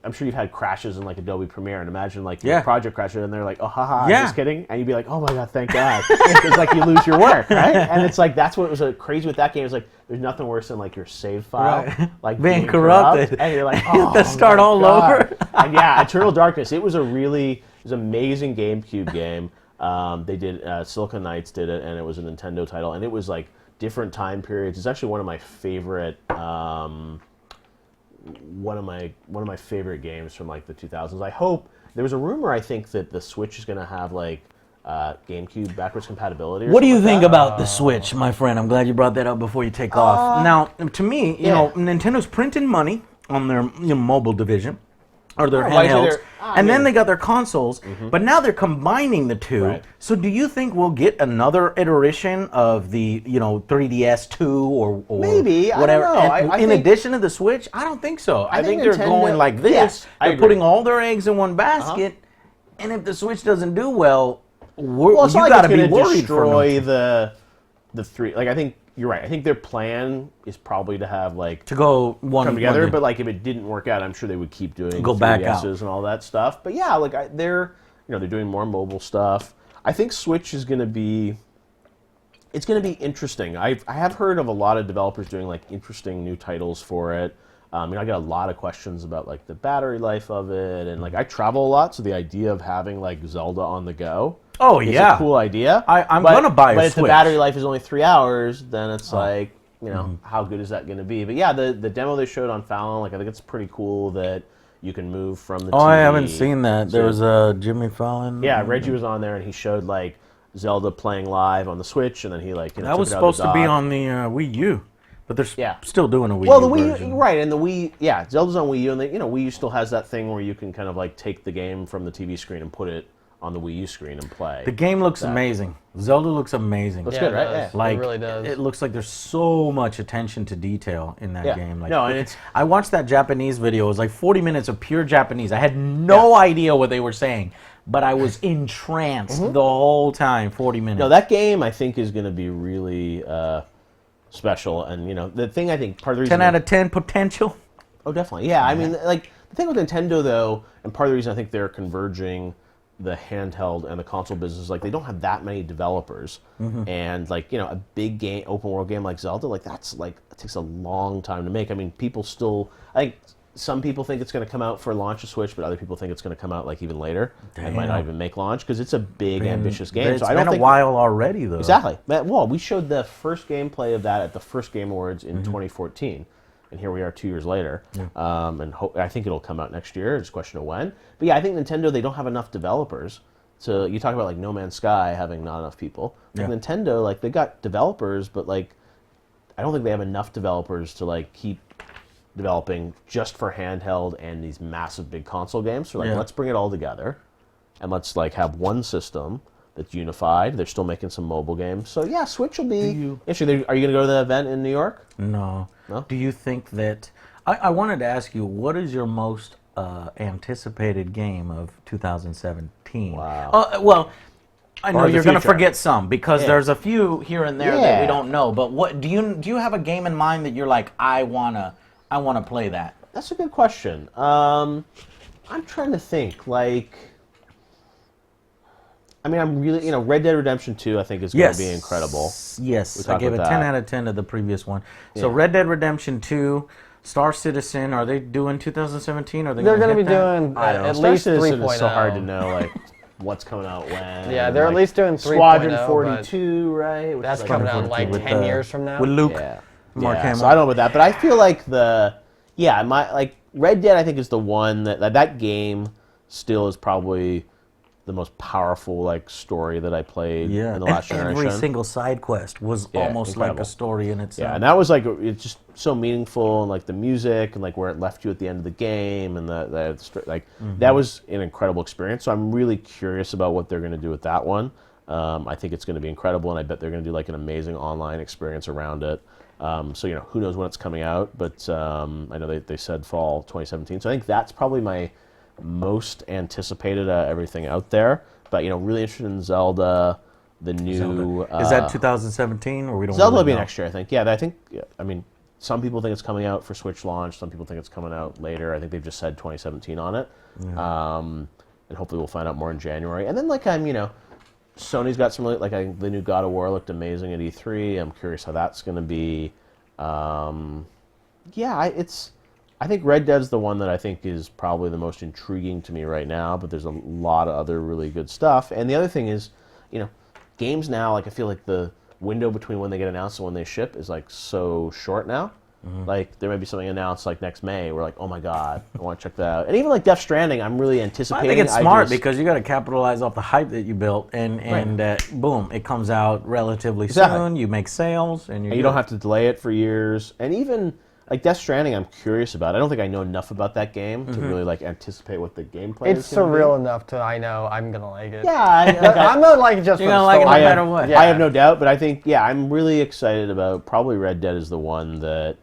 Speaker 1: I'm sure you've had crashes in like Adobe Premiere, and imagine like your project crashes, and they're like, oh haha, I'm just kidding, and you'd be like, oh my god, thank God, it's like you lose your work, right? And it's like that's what was crazy with that game. It's like there's nothing worse than like your save file like being corrupted, and you're like, oh,
Speaker 2: you have to start all over.
Speaker 1: And Eternal Darkness. It was amazing GameCube game. They did Silicon Knights did it, and it was a Nintendo title, and it was like different time periods. It's actually one of my favorite. One of my favorite games from like the 2000s. I hope there was a rumor. I think that the Switch is going to have like GameCube backwards compatibility.
Speaker 2: What do you think about the Switch, my friend? I'm glad you brought that up before you take off. Now, to me, Nintendo's printing money on their mobile division. or their handhelds, and then they got their consoles. But now they're combining the two.
Speaker 1: Right.
Speaker 2: So do you think we'll get another iteration of the 3DS 2 or
Speaker 1: maybe
Speaker 2: whatever?
Speaker 1: I don't know.
Speaker 2: In addition to the Switch, I don't think so. I think they're
Speaker 1: Nintendo,
Speaker 2: going like this.
Speaker 1: Yes,
Speaker 2: they're putting all their eggs in one basket, and if the Switch doesn't do well, you got to be worried
Speaker 1: destroy the three. Like I think. You're right. I think their plan is probably to have
Speaker 2: to go
Speaker 1: come together. But like if it didn't work out, I'm sure they would keep doing
Speaker 2: go back out
Speaker 1: and all that stuff. But yeah, like they're doing more mobile stuff. I think Switch is going to be. It's going to be interesting. I have heard of a lot of developers doing like interesting new titles for it. I get a lot of questions about like the battery life of it, and like I travel a lot, so the idea of having like Zelda on the go.
Speaker 2: Oh
Speaker 1: it's
Speaker 2: yeah,
Speaker 1: a cool idea.
Speaker 2: I'm gonna buy a Switch.
Speaker 1: But if the battery life is only 3 hours, then it's like how good is that going to be? But yeah, the demo they showed on Fallon, like I think it's pretty cool that you can move from the. TV.
Speaker 2: I haven't seen that. There was a Jimmy Fallon.
Speaker 1: Yeah, Reggie was on there and he showed like Zelda playing live on the Switch, and then he like
Speaker 2: that was supposed to be on the Wii U. But they're still doing a Wii U.
Speaker 1: Well, the Wii
Speaker 2: version.
Speaker 1: U, right, and the Wii, Zelda's on Wii U, and Wii U still has that thing where you can kind of like take the game from the TV screen and put it on the Wii U screen and play.
Speaker 2: The game looks amazing. Zelda looks amazing.
Speaker 1: Looks good, right?
Speaker 4: Yeah.
Speaker 2: Like
Speaker 4: it really does.
Speaker 2: It looks like there's so much attention to detail in that game. Like,
Speaker 1: no, and it's.
Speaker 2: I watched that Japanese video. It was like 40 minutes of pure Japanese. I had no idea what they were saying, but I was entranced the whole time. 40 minutes.
Speaker 1: No, that game I think is going to be really special, and the thing I think part of the reason
Speaker 2: 10 out of 10 potential.
Speaker 1: Oh, definitely. Yeah, I mean, like the thing with Nintendo though, and part of the reason I think they're converging the handheld and the console business, like they don't have that many developers, and like a big game, open world game like Zelda, like that's like it takes a long time to make. I mean, people still, I think some people think it's going to come out for launch of Switch, but other people think it's going to come out like even later and might not even make launch because it's a big, ambitious game.
Speaker 2: It's been a while already, though.
Speaker 1: Exactly. Well, we showed the first gameplay of that at the first Game Awards in 2014. And here we are 2 years later, and I think it'll come out next year. It's a question of when. But yeah, I think Nintendo, they don't have enough developers. So you talk about like No Man's Sky having not enough people. Like Nintendo, like they got developers, but like I don't think they have enough developers to like keep developing just for handheld and these massive big console games. So like let's bring it all together, and let's like have one system that's unified. They're still making some mobile games. So yeah, Switch will be interesting. Are you going to go to the event in New York?
Speaker 2: No. Do you think that... I wanted to ask you, what is your most anticipated game of 2017?
Speaker 1: Wow.
Speaker 2: Well, I know you're going to forget some, because there's a few here and there that we don't know. But what do you have a game in mind that you're like, I wanna play that?
Speaker 1: That's a good question. I'm trying to think. Like, I mean, I'm really, Red Dead Redemption 2, I think is going to be incredible.
Speaker 2: Yes, I gave it 10 out of 10 to the previous one. So Red Dead Redemption 2, Star Citizen, are they doing 2017? Are
Speaker 4: they're going to be doing at least 3.0.
Speaker 1: It's so hard to know, like, what's coming out when.
Speaker 4: Yeah, they're at least doing 3.0.
Speaker 1: Squadron 42, right?
Speaker 4: Which that's coming out like 10 years from now.
Speaker 2: With Luke.
Speaker 1: Mark Hamill. So I don't know about that, but I feel like Red Dead, I think, is the one that game still is probably the most powerful like story that I played in the last generation.
Speaker 2: Every single side quest was almost like a story in itself.
Speaker 1: Yeah, and that was like it's just so meaningful, and like the music and like where it left you at the end of the game, and that was an incredible experience. So I'm really curious about what they're going to do with that one. I think it's going to be incredible, and I bet they're going to do like an amazing online experience around it. So who knows when it's coming out, but I know they said fall 2017. So I think that's probably my most anticipated everything out there, but really interested in Zelda, the new.
Speaker 2: Is that 2017 or we don't?
Speaker 1: Zelda
Speaker 2: really
Speaker 1: will be
Speaker 2: know?
Speaker 1: next year, I think. Yeah, I think. I mean, some people think it's coming out for Switch launch. Some people think it's coming out later. I think they've just said 2017 on it, and hopefully we'll find out more in January. And then Sony's got some really, the new God of War looked amazing at E3. I'm curious how that's going to be. I think Red Dead's the one that I think is probably the most intriguing to me right now, but there's a lot of other really good stuff. And the other thing is, games now, like I feel like the window between when they get announced and when they ship is like so short now. Like there may be something announced like next May. We're like, oh my god, I want to check that out. And even like Death Stranding, I'm really anticipating.
Speaker 2: I think it's smart because you got to capitalize off the hype that you built, and boom, it comes out relatively soon. You make sales, and
Speaker 1: you don't have to delay it for years. And even like Death Stranding, I'm curious about. I don't think I know enough about that game to really like anticipate what the gameplay is.
Speaker 4: It's surreal enough to I know I'm gonna like it.
Speaker 1: Yeah,
Speaker 4: I'm not like it just.
Speaker 2: You're gonna like it no matter what.
Speaker 1: I have no doubt, but I think I'm really excited about. Probably Red Dead is the one that,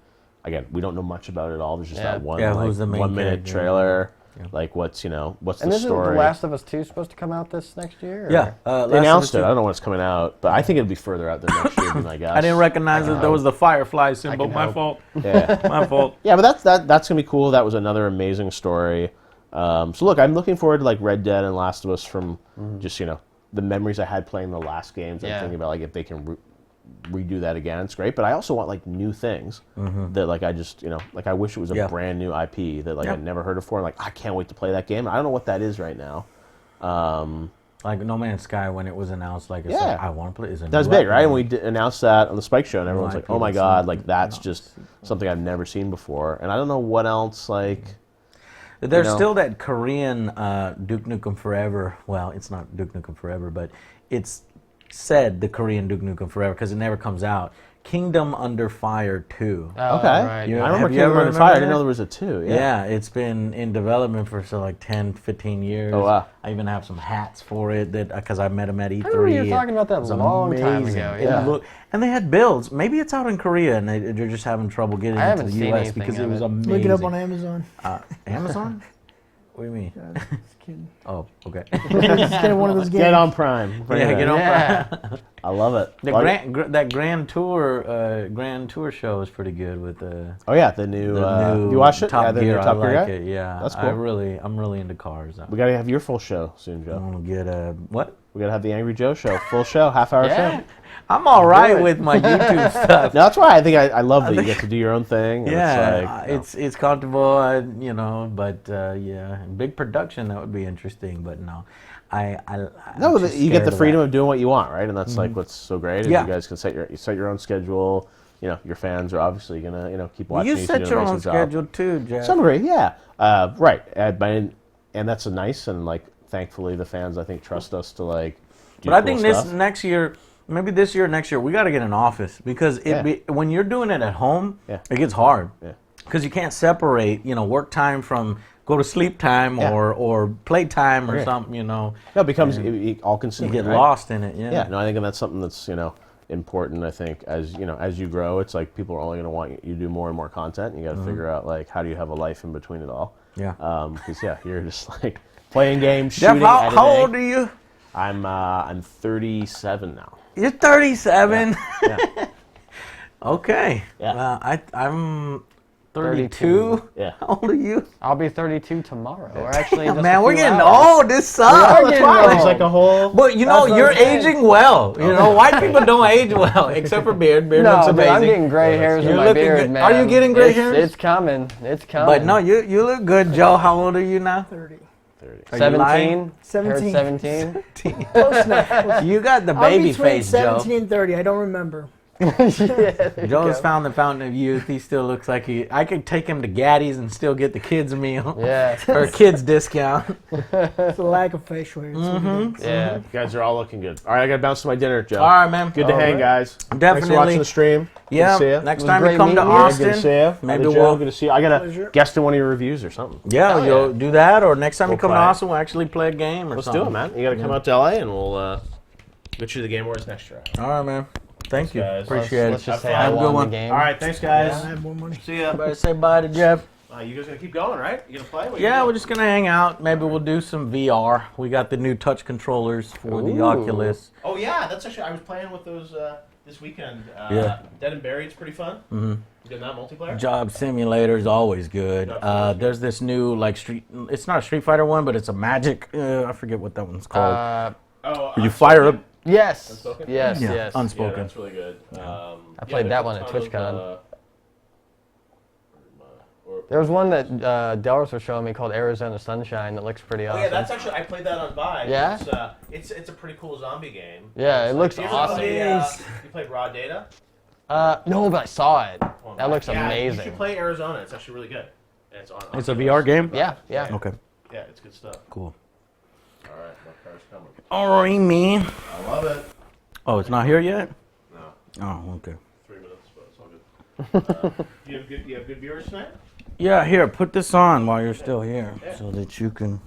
Speaker 1: again, we don't know much about it all. There's just that one
Speaker 2: who's the main
Speaker 1: 1 minute
Speaker 2: character?
Speaker 1: trailer. Like what's the
Speaker 4: And isn't
Speaker 1: story?
Speaker 4: The Last of Us 2 supposed to come out this next year? Or?
Speaker 2: Yeah,
Speaker 1: They announced it. I don't know when it's coming out, but I think it'll be further out than next year. Would be my guess.
Speaker 2: I didn't recognize that there was the firefly symbol. My
Speaker 4: hope.
Speaker 2: fault.
Speaker 1: Yeah.
Speaker 2: My fault.
Speaker 1: Yeah, but that's gonna be cool. That was another amazing story. So look, I'm looking forward to like Red Dead and Last of Us from just the memories I had playing the last games. I'm thinking about like if they can redo that again, it's great. But I also want like new things that like I just like I wish it was a brand new IP that like I'd never heard of before. And, like I can't wait to play that game. I don't know what that is right now.
Speaker 2: Like No Man's Sky when it was announced, like, it's like I want to play.
Speaker 1: That was big, right? And we announced that on the Spike Show, and everyone's like, "Oh my god, like that's just something I've never seen before." And I don't know what else like.
Speaker 2: There's still that Korean Duke Nukem Forever. Well, it's not Duke Nukem Forever, but it's said the Korean Duke Nukem Forever because it never comes out. Kingdom Under Fire 2.
Speaker 1: Oh, okay.
Speaker 4: Right.
Speaker 1: I remember Kingdom Under Fire. I didn't know there was a 2.
Speaker 2: Yeah, it's been in development for like 10, 15 years.
Speaker 1: Oh, wow.
Speaker 2: I even have some hats for it because I met him at E3.
Speaker 4: I remember you were talking about that a long time ago. Yeah.
Speaker 2: And they had builds. Maybe it's out in Korea and they're just having trouble getting into the U.S. because it was amazing.
Speaker 3: Look it up on Amazon.
Speaker 2: Amazon? What do you mean?
Speaker 3: Just kidding.
Speaker 2: Oh, okay.
Speaker 3: Just get one of those games.
Speaker 1: Get on Prime.
Speaker 2: Get on Prime.
Speaker 1: I love it.
Speaker 2: That Grand Tour show is pretty good with the.
Speaker 1: Oh yeah, the new. You watched it?
Speaker 2: Top
Speaker 1: the
Speaker 2: Gear.
Speaker 1: new Top Gear
Speaker 2: like
Speaker 1: guy?
Speaker 2: it. Yeah,
Speaker 1: That's cool.
Speaker 2: I'm really into cars.
Speaker 1: We gotta have your full show soon, Joe.
Speaker 2: I'm gonna get a what?
Speaker 1: We gotta have the Angry Joe show, full show, half-hour show.
Speaker 2: I'm all right with my YouTube stuff.
Speaker 1: No, that's why I think I love that you get to do your own thing.
Speaker 2: Yeah,
Speaker 1: it's like,
Speaker 2: it's comfortable, but big production that would be interesting. But no,
Speaker 1: you get the freedom of doing what you want, right? And that's like what's so great. Is
Speaker 2: Yeah.
Speaker 1: You guys can set your own schedule. Your fans are obviously gonna keep watching.
Speaker 2: You set your own schedule too, Jeff.
Speaker 1: Some degree, yeah. Right, and that's that's like thankfully the fans I think trust us to like. Do
Speaker 2: But I
Speaker 1: cool
Speaker 2: think
Speaker 1: stuff.
Speaker 2: this next year. Maybe this year, next year, we got to get an office because when you're doing it at home, it gets hard. Because you can't separate, work time from go to sleep time or play time or something, No,
Speaker 1: it becomes all consuming.
Speaker 2: You get
Speaker 1: right?
Speaker 2: lost in it.
Speaker 1: Yeah. No, I think that's something that's important. I think as you grow, it's like people are only going to want you to do more and more content. You got to figure out like how do you have a life in between it all.
Speaker 2: Yeah.
Speaker 1: Because you're just like playing games,
Speaker 2: Jeff,
Speaker 1: shooting.
Speaker 2: how old are you?
Speaker 1: I'm 37 now.
Speaker 2: You're 37.
Speaker 1: Yeah.
Speaker 2: Okay.
Speaker 1: Yeah.
Speaker 2: I'm 32.
Speaker 1: Yeah.
Speaker 2: How old are you?
Speaker 4: I'll be 32 tomorrow. Or actually, just
Speaker 2: Man,
Speaker 4: a
Speaker 2: we're
Speaker 4: few
Speaker 2: getting
Speaker 4: hours.
Speaker 2: old. This sucks.
Speaker 1: That's why it's like a whole.
Speaker 2: But you're aging well. White people don't age well, except for beard. Beard looks
Speaker 4: No,
Speaker 2: amazing.
Speaker 4: but I'm getting gray hairs in
Speaker 2: You're
Speaker 4: my
Speaker 2: looking
Speaker 4: beard,
Speaker 2: good.
Speaker 4: man.
Speaker 2: Are you getting gray hairs?
Speaker 4: It's coming. It's coming.
Speaker 2: But no, you look good, Joe. How old are you now?
Speaker 3: 30.
Speaker 4: 17.
Speaker 3: 17.
Speaker 4: 17.
Speaker 3: Close enough.
Speaker 2: You got the
Speaker 3: I'm
Speaker 2: baby
Speaker 3: between
Speaker 2: face, Joe.
Speaker 3: 17 and 30. I don't remember.
Speaker 2: Joe's found the fountain of youth. He still looks like I could take him to Gaddy's and still get the kids meal.
Speaker 4: Yeah.
Speaker 2: Or a kids discount.
Speaker 3: It's the lack of facial hair.
Speaker 4: Yeah.
Speaker 1: You guys are all looking good. All right, I got to bounce to my dinner, Joe.
Speaker 2: All right, man.
Speaker 1: Good to hang, guys.
Speaker 2: Definitely.
Speaker 1: Thanks for watching the stream.
Speaker 2: Yeah.
Speaker 1: Good to see you.
Speaker 2: Next
Speaker 4: was
Speaker 2: time
Speaker 4: great
Speaker 2: you come to
Speaker 4: meeting you.
Speaker 2: Austin,
Speaker 1: Good to see you.
Speaker 2: maybe
Speaker 1: Joe,
Speaker 2: we'll.
Speaker 1: good to see you. I got to guest in one of your reviews or something.
Speaker 2: Yeah, you'll do that, or next time you
Speaker 1: We'll
Speaker 2: come to
Speaker 1: play.
Speaker 2: Austin, we'll actually play a game or
Speaker 1: Let's
Speaker 2: something.
Speaker 1: do it, man. You got to come out to LA and we'll get you the Game Awards next year.
Speaker 2: All right, man. Thank you.
Speaker 1: guys.
Speaker 2: Appreciate
Speaker 4: Let's
Speaker 2: it.
Speaker 4: just say
Speaker 1: Have
Speaker 4: I
Speaker 1: fun.
Speaker 2: Have a good
Speaker 4: won
Speaker 2: one.
Speaker 4: the game.
Speaker 1: All right, thanks, guys.
Speaker 3: I have more money.
Speaker 1: See ya.
Speaker 2: Everybody say bye to Jeff.
Speaker 1: You guys gonna keep going, right? You gonna play?
Speaker 2: Yeah, we're just gonna hang out. Maybe we'll do some VR. We got the new touch controllers for the Oculus.
Speaker 1: Oh yeah, that's actually I was playing with those this weekend.
Speaker 2: Yeah.
Speaker 1: Dead and Buried's pretty fun. Mm-hmm. You doing that multiplayer?
Speaker 2: Job Simulator is always good. There's this new it's not a Street Fighter one, but it's a Magic. I forget what that one's called. You fire up.
Speaker 4: Yes.
Speaker 1: Unspoken?
Speaker 4: Yes.
Speaker 2: Yeah,
Speaker 4: Yes.
Speaker 2: Unspoken.
Speaker 1: Yeah, that's really good.
Speaker 4: I played that one at TwitchCon. There was one that Delris was showing me called Arizona Sunshine that looks pretty awesome.
Speaker 1: Oh yeah, that's actually I played that on Vive.
Speaker 4: Yeah?
Speaker 1: It's a pretty cool zombie game.
Speaker 4: Yeah, it looks
Speaker 1: You ever
Speaker 4: awesome.
Speaker 1: you played Raw Data?
Speaker 4: No, but I saw it.
Speaker 1: Oh,
Speaker 4: That looks
Speaker 1: yeah,
Speaker 4: amazing.
Speaker 1: You should play Arizona. It's actually really good. And it's on.
Speaker 2: It's a VR game.
Speaker 4: Yeah, yeah.
Speaker 2: Okay.
Speaker 1: Yeah, it's good stuff.
Speaker 2: Cool.
Speaker 1: All right, my car's coming.
Speaker 2: All right, man.
Speaker 1: I love it.
Speaker 2: Oh, it's not here yet.
Speaker 1: No,
Speaker 2: Oh, okay.
Speaker 1: 3 minutes, but it's all good. You have good viewers tonight?
Speaker 2: Yeah, here, put this on while you're still here, so that you can.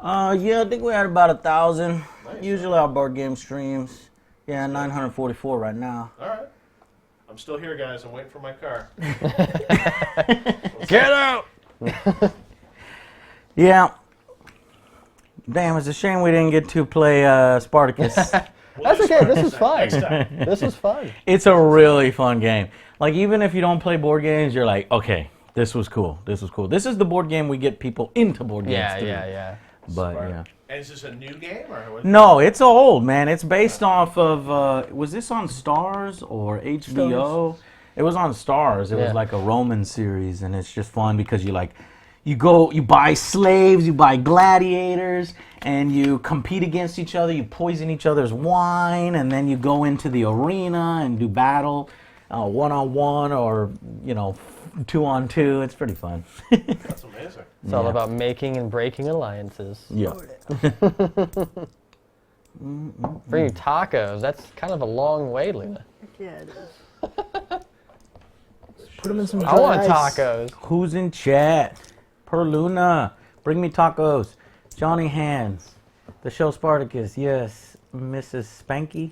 Speaker 2: Yeah, I think we had about 1,000. Nice. Usually our board game streams. Yeah, 944 right now.
Speaker 1: All right. I'm still here, guys. I'm waiting for my car.
Speaker 2: Get out! Yeah. Damn, it's a shame we didn't get to play Spartacus.
Speaker 4: That's okay. This is fun. This is fun.
Speaker 2: It's a really fun game. Like, even if you don't play board games, you're like, okay, this was cool. This was cool. This is the board game we get people into board games through.
Speaker 4: Yeah.
Speaker 2: But, yeah.
Speaker 1: And is this a new game? Or
Speaker 2: no, it's old, man. It's based off of, was this on Stars or HBO?
Speaker 3: Stars.
Speaker 2: It was on Stars. It was like a Roman series, and it's just fun because you buy slaves, you buy gladiators, and you compete against each other. You poison each other's wine, and then you go into the arena and do battle, 1-on-1 or 2-on-2. It's pretty fun.
Speaker 1: That's amazing.
Speaker 4: It's all about making and breaking alliances.
Speaker 2: Yeah.
Speaker 4: Free tacos. That's kind of a long way, Luna.
Speaker 3: Yeah, it is. Put them in some dry
Speaker 4: I want
Speaker 3: ice.
Speaker 4: tacos.
Speaker 2: Who's in chat? Per Luna. Bring me tacos. Johnny Hands. The show Spartacus. Yes. Mrs. Spanky.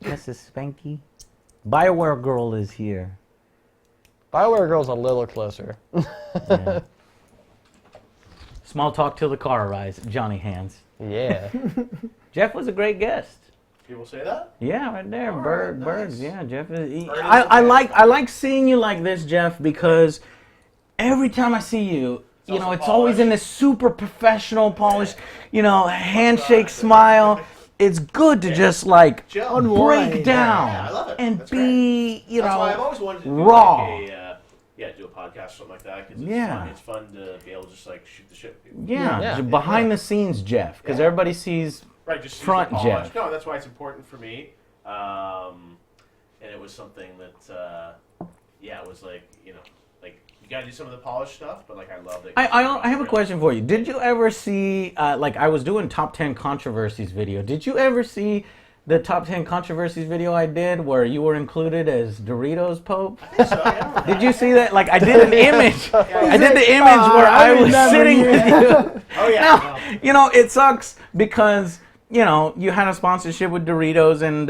Speaker 2: Mrs. Spanky. BioWare Girl is here.
Speaker 4: BioWare Girl's a little closer.
Speaker 2: Yeah. Small talk till the car arrives. Johnny Hands.
Speaker 4: Yeah.
Speaker 2: Jeff was a great guest.
Speaker 1: People say that?
Speaker 2: Yeah, right there.
Speaker 1: All
Speaker 2: Birds.
Speaker 1: right, nice.
Speaker 2: Yeah, Jeff is.
Speaker 1: Bird is
Speaker 2: I
Speaker 1: the
Speaker 2: like seeing you like this, Jeff, because every time I see you, it's
Speaker 1: polished.
Speaker 2: always in this super professional, polished, handshake, smile. It's good to just like
Speaker 1: Chill.
Speaker 2: break down
Speaker 1: Yeah, I love it.
Speaker 2: and
Speaker 1: That's
Speaker 2: be,
Speaker 1: That's why I've always wanted to do
Speaker 2: raw.
Speaker 1: like do a podcast or something like that. Cause it's fun to be able to just like shoot the shit with people.
Speaker 2: Yeah, behind the scenes, Jeff, because everybody sees.
Speaker 1: Right, just
Speaker 2: Front
Speaker 1: use the polish.
Speaker 2: Jeff.
Speaker 1: No, that's why it's important for me. And it was something that, it was like, like you gotta do some of the polished stuff, but like I love it.
Speaker 2: I have a question for you. Did you ever see, like I was doing top 10 controversies video. Did you ever see the top 10 controversies video I did where you were included as Doritos Pope?
Speaker 1: I think so, yeah.
Speaker 2: Did you see that? Like I did an image. I did the image where I was sitting with you.
Speaker 1: Oh yeah.
Speaker 2: Now, it sucks because you had a sponsorship with Doritos and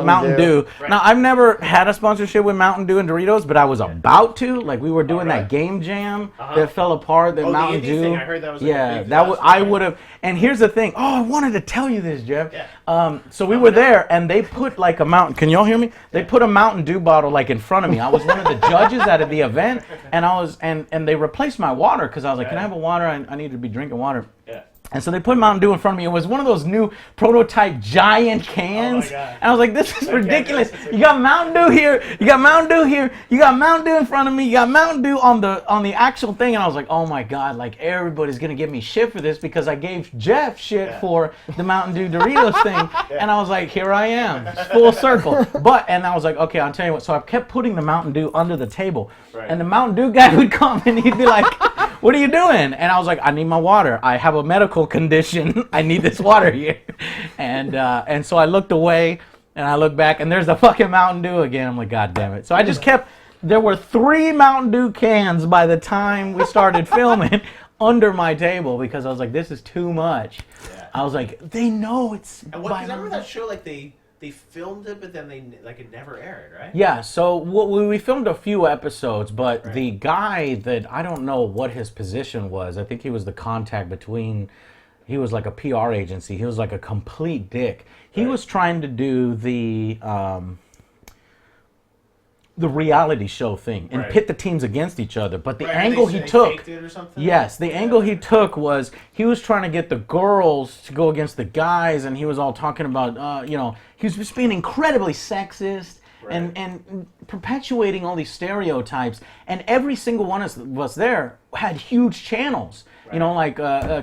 Speaker 2: Mountain Dew.
Speaker 1: Right.
Speaker 2: Now, I've never had a sponsorship with Mountain Dew and Doritos, but I was about to. Like, we were doing that game jam that fell apart, that Mountain
Speaker 1: the
Speaker 2: Dew.
Speaker 1: thing, I heard that was like
Speaker 2: yeah,
Speaker 1: a big
Speaker 2: that
Speaker 1: disaster.
Speaker 2: I would have. And here's the thing. Oh, I wanted to tell you this, Jeff.
Speaker 1: Yeah.
Speaker 2: So we were there, and they put like a Mountain. Can y'all hear me? They put a Mountain Dew bottle like in front of me. I was one of the judges at the event, and I was, and they replaced my water because I was like, "Can I have a water? I need to be drinking water."
Speaker 1: Yeah.
Speaker 2: And so they put Mountain Dew in front of me. It was one of those new prototype giant cans.
Speaker 1: Oh my God.
Speaker 2: And I was like, this is ridiculous. You got Mountain Dew here. You got Mountain Dew here. You got Mountain Dew in front of me. You got Mountain Dew on the actual thing. And I was like, oh my God, like everybody's going to give me shit for this because I gave Jeff shit for the Mountain Dew Doritos thing. And I was like, here I am. It's full circle. And I was like, okay, I'll tell you what. So I kept putting the Mountain Dew under the table.
Speaker 1: Right.
Speaker 2: And the Mountain Dew guy would come and he'd be like, what are you doing? And I was like, I need my water. I have a medical condition. I need this water here. And so I looked away and I looked back and there's the fucking Mountain Dew again. I'm like, God damn it. So I just kept, there were 3 Mountain Dew cans by the time we started filming under my table because I was like, this is too much. Yeah. I was like, they know it's.
Speaker 1: And what, 'cause I remember that show, like they filmed it, but then it never aired, right?
Speaker 2: Yeah, so we filmed a few episodes, but the guy that, I don't know what his position was, I think he was the contact between, he was like a PR agency, he was like a complete dick. He was trying to do the reality show thing and pit the teams against each other, but the angle he took, angle he took was he was trying to get the girls to go against the guys, and he was all talking about he was just being incredibly sexist and perpetuating all these stereotypes, and every single one of us there had huge channels, like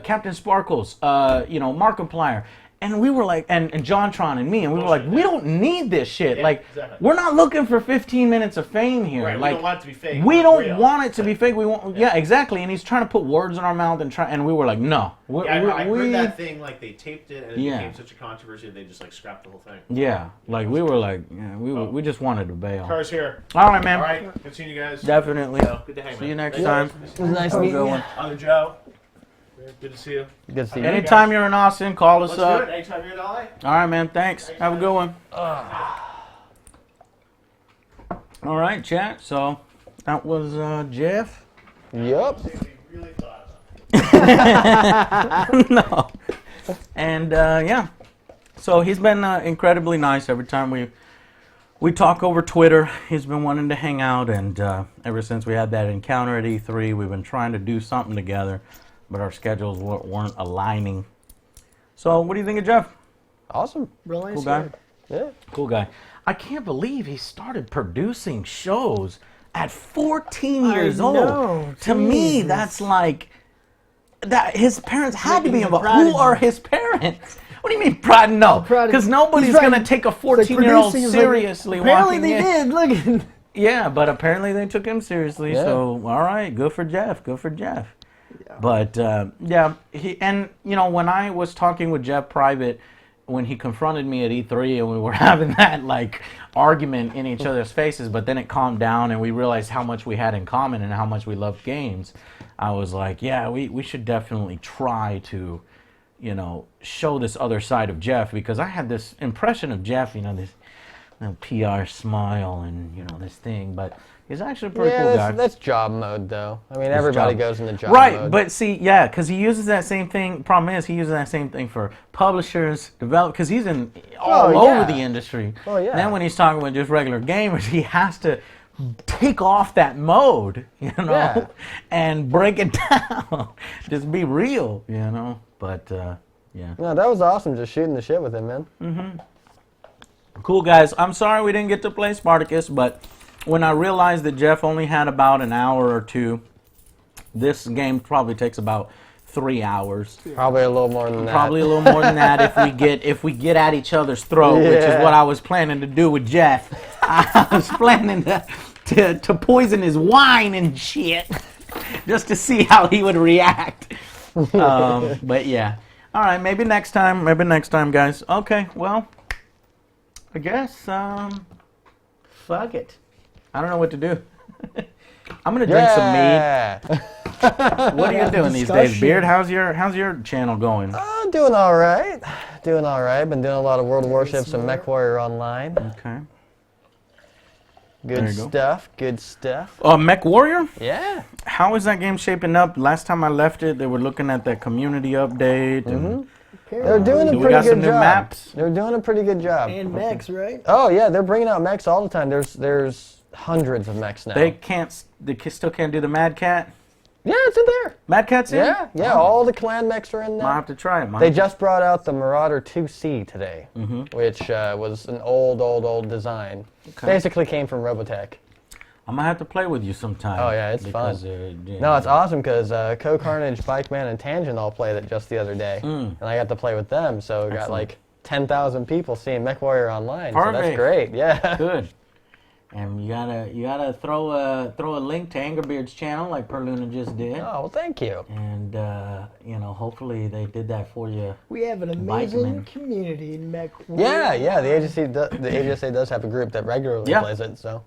Speaker 2: Captain Sparkles, Markiplier. And we were like, and JonTron and me, and we were like, we don't need this shit.
Speaker 1: Yeah,
Speaker 2: like,
Speaker 1: exactly.
Speaker 2: we're not looking for 15 minutes of fame here.
Speaker 1: Right,
Speaker 2: like,
Speaker 1: we don't want it to be fake.
Speaker 2: We don't
Speaker 1: real.
Speaker 2: want it to be fake. We want, yeah, exactly. And he's trying to put words in our mouth and we were like, no.
Speaker 1: I heard that thing, like, they taped it, and it became such a controversy that they just, like, scrapped the whole thing.
Speaker 2: Yeah, like, we were like, we just wanted to bail.
Speaker 1: Car's here.
Speaker 2: All right, man.
Speaker 1: All right, good seeing you guys.
Speaker 2: Definitely.
Speaker 1: Good to hang,
Speaker 2: See you
Speaker 1: man.
Speaker 2: next time.
Speaker 4: It was nice meeting you.
Speaker 1: Other Joe. Good to see you.
Speaker 4: Good to see you.
Speaker 2: Anytime you're in Austin, call us
Speaker 1: Let's
Speaker 2: up.
Speaker 1: do it. Anytime you're in LA.
Speaker 2: All right, man. Thanks. Have a good one. All right, chat. So that was Jeff.
Speaker 4: Yep.
Speaker 1: We really thought about it.
Speaker 2: No. And yeah. So he's been incredibly nice every time we talk over Twitter. He's been wanting to hang out, and ever since we had that encounter at E3, we've been trying to do something together, but our schedules weren't aligning. So what do you think of Jeff?
Speaker 4: Awesome.
Speaker 3: Real nice
Speaker 2: Cool guy.
Speaker 3: guy.
Speaker 4: Yeah.
Speaker 2: Cool guy. I can't believe he started producing shows at 14 years old.
Speaker 3: know,
Speaker 2: To me,
Speaker 3: Jesus.
Speaker 2: that's like that. His parents had to be
Speaker 3: He's a
Speaker 2: involved.
Speaker 3: prodigy.
Speaker 2: Who are his parents? What do you mean, prodigy? No,
Speaker 3: prodigy.
Speaker 2: because nobody's
Speaker 3: He's right.
Speaker 2: going to take a
Speaker 3: It's like
Speaker 2: 14-year-old
Speaker 3: producing is like-
Speaker 2: seriously.
Speaker 3: apparently
Speaker 2: walking
Speaker 3: they
Speaker 2: in.
Speaker 3: did. Look at.
Speaker 2: Yeah, but apparently they took him seriously.
Speaker 4: Yeah.
Speaker 2: So all right, good for Jeff. Good for Jeff. Yeah. But yeah, when I was talking with Jeff private, when he confronted me at E3 and we were having that like argument in each other's faces, but then it calmed down and we realized how much we had in common and how much we loved games. I was like, yeah, we should definitely try to, show this other side of Jeff, because I had this impression of Jeff, this PR smile and this thing, but he's actually a pretty cool guy.
Speaker 4: That's job mode, though. I mean, everybody goes into job
Speaker 2: Right,
Speaker 4: mode.
Speaker 2: but see, yeah, because he uses that same thing. Problem is, he uses that same thing for publishers, develop, because he's in all over the industry.
Speaker 4: Oh, yeah.
Speaker 2: And then when he's talking with just regular gamers, he has to take off that mode,
Speaker 4: Yeah.
Speaker 2: and break it down. Just be real, But yeah,
Speaker 4: No, that was awesome, just shooting the shit with him, man.
Speaker 2: cool guys. I'm sorry we didn't get to play Spartacus, but when I realized that Jeff only had about an hour or two, this game probably takes about 3 hours.
Speaker 4: Probably a little more than that.
Speaker 2: Probably a little more than that if we get at each other's throat, which is
Speaker 4: Yeah.
Speaker 2: what I was planning to do with Jeff. I was planning to poison his wine and shit, just to see how he would react. But yeah, all right, maybe next time, guys. Okay, well, I guess fuck it. I don't know what to do. I'm gonna drink some mead. What are you doing these days,
Speaker 3: Discussion.
Speaker 2: Beard? How's your channel going?
Speaker 4: Doing all right. Doing all right. Been doing a lot of World of Warships and MechWarrior Online.
Speaker 2: Okay.
Speaker 4: Good
Speaker 2: There you go.
Speaker 4: stuff. Good stuff.
Speaker 2: Mech Warrior?
Speaker 4: Yeah.
Speaker 2: How is that game shaping up? Last time I left it, they were looking at that community update. And
Speaker 4: They're doing a
Speaker 2: we
Speaker 4: pretty
Speaker 2: got some
Speaker 4: good
Speaker 2: new
Speaker 4: job.
Speaker 2: maps?
Speaker 4: They're doing a pretty good job.
Speaker 3: And Max, right?
Speaker 4: Oh yeah, they're bringing out mechs all the time. There's hundreds of mechs now.
Speaker 2: They still can't do the Mad Cat?
Speaker 4: Yeah, it's in there.
Speaker 2: Mad Cat's in?
Speaker 4: Yeah. All the clan mechs are in
Speaker 2: Might
Speaker 4: there.
Speaker 2: have to try it.
Speaker 4: They just brought out the Marauder 2C today, which was an old design. Basically came from Robotech.
Speaker 2: I'm going to have to play with you sometime.
Speaker 4: Oh, yeah, it's fun. No, it's awesome because Co-Carnage, Bikeman, and Tangent all played it just the other day. And I got to play with them, so we got like 10,000 people seeing MechWarrior online. So that's
Speaker 2: Perfect.
Speaker 4: great, yeah.
Speaker 2: Good. And you gotta throw a link to Angerbeard's channel like Perluna just did.
Speaker 4: Oh, well, thank you.
Speaker 2: And hopefully they did that for you.
Speaker 3: We have an amazing
Speaker 2: Bikeman.
Speaker 3: community in Mech.
Speaker 4: Yeah, the AGSA does have a group that regularly plays it, so.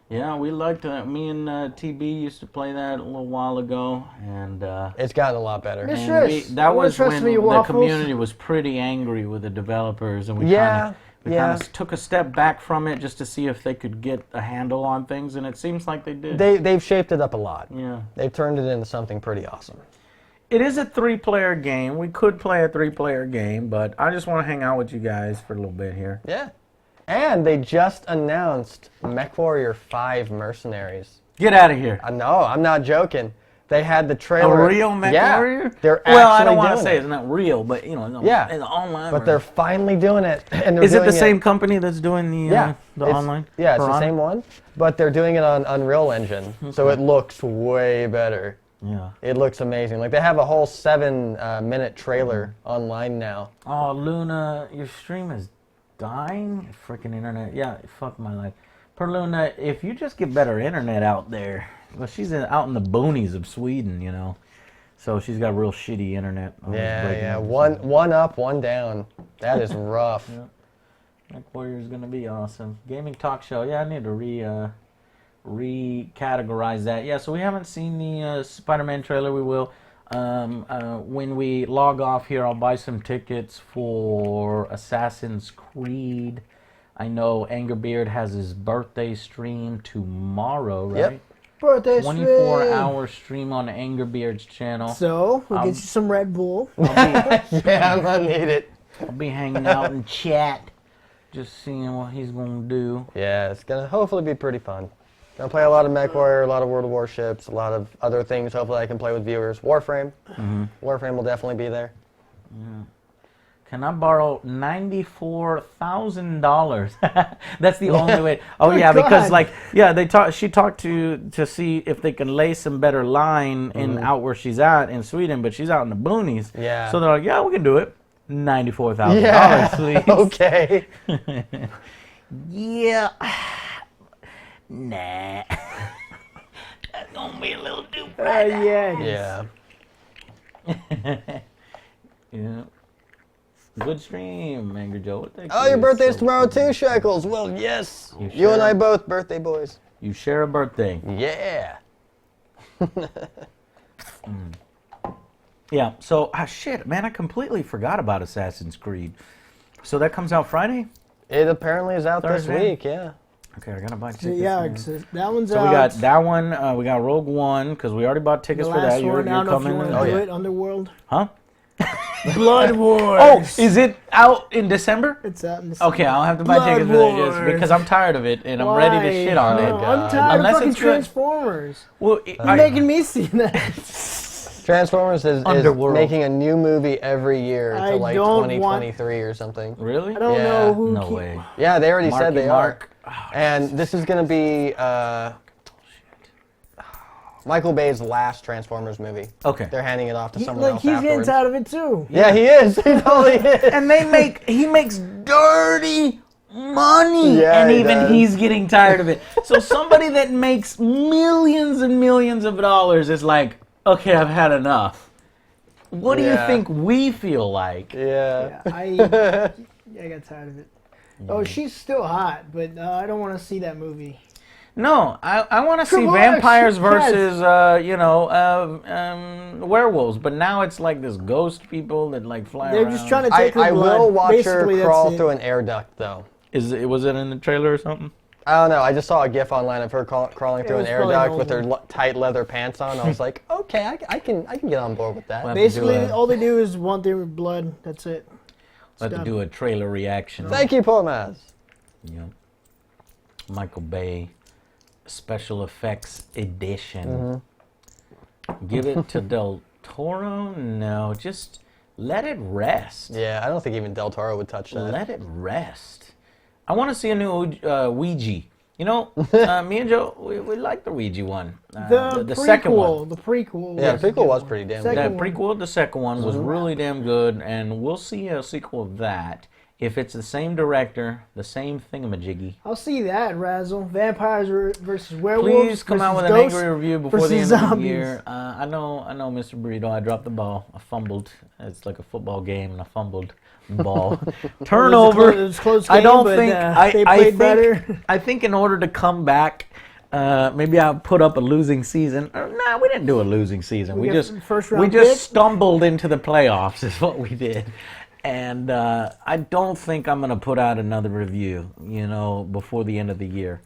Speaker 2: Yeah, we liked that. Me and TB used to play that a little while ago, and
Speaker 4: It's gotten a lot better.
Speaker 3: Miss-
Speaker 2: and
Speaker 3: Yes.
Speaker 2: that was
Speaker 3: Trust
Speaker 2: when
Speaker 3: me,
Speaker 2: the
Speaker 3: waffles.
Speaker 2: community was pretty angry with the developers, and we
Speaker 4: Yeah,
Speaker 2: kind of took a step back from it just to see if they could get a handle on things, and it seems like they did.
Speaker 4: They've shaped it up a lot.
Speaker 2: Yeah.
Speaker 4: They've turned it into something pretty awesome.
Speaker 2: It is a 3-player game. We could play a 3-player game, but I just want to hang out with you guys for a little bit here.
Speaker 4: Yeah. And they just announced MechWarrior 5 Mercenaries.
Speaker 2: Get out of here.
Speaker 4: I know, I'm not joking. They had the
Speaker 2: A
Speaker 4: trailer.
Speaker 2: real Mech
Speaker 4: yeah,
Speaker 2: Warrior?
Speaker 4: They're actually
Speaker 2: well, I don't want to
Speaker 4: doing
Speaker 2: say
Speaker 4: it.
Speaker 2: it's not real, but
Speaker 4: Yeah.
Speaker 2: it's online.
Speaker 4: But they're finally doing it. And they're
Speaker 2: Is it
Speaker 4: doing
Speaker 2: the same company that's doing the
Speaker 4: it's-
Speaker 2: online?
Speaker 4: Yeah, it's the
Speaker 2: Piranha?
Speaker 4: same one, but they're doing it on Unreal Engine, so it looks way better.
Speaker 2: Yeah.
Speaker 4: It looks amazing. Like they have a whole 7-minute trailer online now.
Speaker 2: Oh, Luna, your stream is dying? Freaking internet. Yeah, fuck my life. Per Luna, if you just get better internet out there. Well, she's out in the boonies of Sweden, you know. So she's got real shitty internet.
Speaker 4: Yeah. One up, one down. That is rough.
Speaker 2: Yeah. Mech Warrior is going to be awesome. Gaming talk show. Yeah, I need to recategorize that. Yeah, so we haven't seen the Spider-Man trailer. We will. When we log off here, I'll buy some tickets for Assassin's Creed. I know Angerbeard has his birthday stream tomorrow, right?
Speaker 4: Yep.
Speaker 3: Birthday
Speaker 2: 24-hour stream on Angerbeard's channel.
Speaker 3: So, we'll get you some Red Bull.
Speaker 4: Yeah, I'm gonna need it.
Speaker 2: I'll be hanging out in chat, just seeing what he's going to do.
Speaker 4: Yeah, it's gonna hopefully be pretty fun. Gonna play a lot of MechWarrior, a lot of World of Warships, a lot of other things. Hopefully I can play with viewers. Warframe. Warframe will definitely be there.
Speaker 2: Yeah. Can I borrow $94,000? That's the only way. Oh yeah, because she talked to see if they can lay some better line in out where she's at in Sweden, but she's out in the boonies.
Speaker 4: Yeah.
Speaker 2: So they're like, yeah, we can do it. $94,000,
Speaker 4: Yeah.
Speaker 2: please.
Speaker 4: Okay.
Speaker 2: Yeah. Nah. That's gonna be a little too bright.
Speaker 3: Yeah.
Speaker 4: Yeah.
Speaker 2: Yeah. Good stream, Angry Joe. What the
Speaker 4: Oh, your birthday's tomorrow too, Shekels. Well, yes. You and I both birthday boys.
Speaker 2: You share a birthday.
Speaker 4: Yeah.
Speaker 2: Yeah. So, shit, man, I completely forgot about Assassin's Creed. So that comes out Friday?
Speaker 4: It apparently is out
Speaker 2: Thursday?
Speaker 4: this week, yeah.
Speaker 2: Okay, I gotta buy tickets.
Speaker 3: So, yeah, that one's
Speaker 2: so
Speaker 3: out.
Speaker 2: we got that one. We got Rogue One because we already bought tickets
Speaker 3: the
Speaker 2: for
Speaker 3: last
Speaker 2: that. You're
Speaker 3: one, I don't know if you
Speaker 2: coming.
Speaker 3: want to do
Speaker 4: yeah.
Speaker 3: it, Underworld.
Speaker 2: Huh?
Speaker 3: Blood Wars.
Speaker 2: Oh, is it out in December?
Speaker 3: It's out in the
Speaker 2: Okay, I'll have to buy
Speaker 3: Blood
Speaker 2: tickets for that just
Speaker 3: Wars.
Speaker 2: because I'm tired of it and I'm ready to shit on
Speaker 3: No,
Speaker 2: it.
Speaker 3: I'm tired
Speaker 2: Unless
Speaker 3: of fucking
Speaker 2: it's good.
Speaker 3: Transformers.
Speaker 2: Well,
Speaker 3: You're making me see that.
Speaker 4: Transformers is
Speaker 2: Underworld.
Speaker 4: making a new movie every year
Speaker 3: I
Speaker 4: until like
Speaker 3: don't
Speaker 4: 2023 or something.
Speaker 2: really?
Speaker 3: I don't
Speaker 4: Yeah.
Speaker 3: know who.
Speaker 2: No way.
Speaker 4: Yeah, they already said
Speaker 2: Marky
Speaker 4: they
Speaker 2: Mark.
Speaker 4: are. And this is going to be Michael Bay's last Transformers movie.
Speaker 2: Okay.
Speaker 4: They're handing it off to someone
Speaker 3: Like
Speaker 4: else
Speaker 3: he's getting
Speaker 4: afterwards.
Speaker 3: tired of it too.
Speaker 4: Yeah, he is. He totally is.
Speaker 2: And he makes dirty money,
Speaker 4: Yeah,
Speaker 2: and
Speaker 4: he
Speaker 2: even
Speaker 4: does.
Speaker 2: he's getting tired of it. So somebody that makes millions and millions of dollars is like, okay, I've had enough. What do you
Speaker 4: Yeah.
Speaker 2: think we feel like?
Speaker 4: Yeah.
Speaker 3: I got tired of it. Oh, she's still hot, but I don't want to see that movie.
Speaker 2: No, I want to see
Speaker 3: Come on,
Speaker 2: vampires
Speaker 3: yes.
Speaker 2: versus werewolves, but now it's like this ghost people that like fly
Speaker 3: They're
Speaker 2: around.
Speaker 3: just trying to take her
Speaker 4: I
Speaker 3: blood.
Speaker 4: will watch
Speaker 3: Basically,
Speaker 4: her crawl
Speaker 3: that's
Speaker 4: through
Speaker 3: it.
Speaker 4: an air duct, though.
Speaker 2: Was it in the trailer or something?
Speaker 4: I don't know. I just saw a GIF online of her crawling through an
Speaker 3: was
Speaker 4: air
Speaker 3: probably
Speaker 4: duct with her
Speaker 3: normal.
Speaker 4: tight leather pants on. I was like, okay, I can get on board with that.
Speaker 2: Well,
Speaker 3: Basically,
Speaker 2: do a-
Speaker 3: all they do is want their blood. That's it.
Speaker 2: Let's
Speaker 3: done.
Speaker 2: do a trailer reaction.
Speaker 4: Thank you, Pomaz.
Speaker 2: Yeah. Michael Bay special effects edition. Give it to Del Toro? No, just let it rest.
Speaker 4: Yeah, I don't think even Del Toro would touch that.
Speaker 2: Let it rest. I want to see a new Ouija. You know, me and Joe, we like the Ouija one. The second one.
Speaker 3: The prequel.
Speaker 4: Yeah,
Speaker 3: was
Speaker 4: the
Speaker 3: a
Speaker 4: prequel
Speaker 3: good
Speaker 4: was
Speaker 3: one.
Speaker 4: pretty damn
Speaker 3: Second
Speaker 2: That
Speaker 3: one.
Speaker 2: prequel, the second one, was really damn good, and we'll see a sequel of that. If it's the same director, the same thingamajiggy.
Speaker 3: I'll see that, Razzle. Vampires versus werewolves.
Speaker 2: Please come out with
Speaker 3: versus
Speaker 2: an
Speaker 3: ghosts
Speaker 2: angry review before the
Speaker 3: versus
Speaker 2: end of the
Speaker 3: zombies.
Speaker 2: year. I know, Mr. Burrito. I dropped the ball. I fumbled. It's like a football game, and I fumbled the ball. Turnover.
Speaker 3: It was a close
Speaker 2: I
Speaker 3: game,
Speaker 2: don't
Speaker 3: but,
Speaker 2: think.
Speaker 3: they
Speaker 2: I
Speaker 3: played
Speaker 2: think.
Speaker 3: better.
Speaker 2: I think in order to come back, maybe I'll put up a losing season. Nah, we didn't do a losing season. We
Speaker 3: got
Speaker 2: just
Speaker 3: first round
Speaker 2: we just
Speaker 3: pick?
Speaker 2: stumbled into the playoffs. Is what we did. And I don't think I'm going to put out another review, before the end of the year.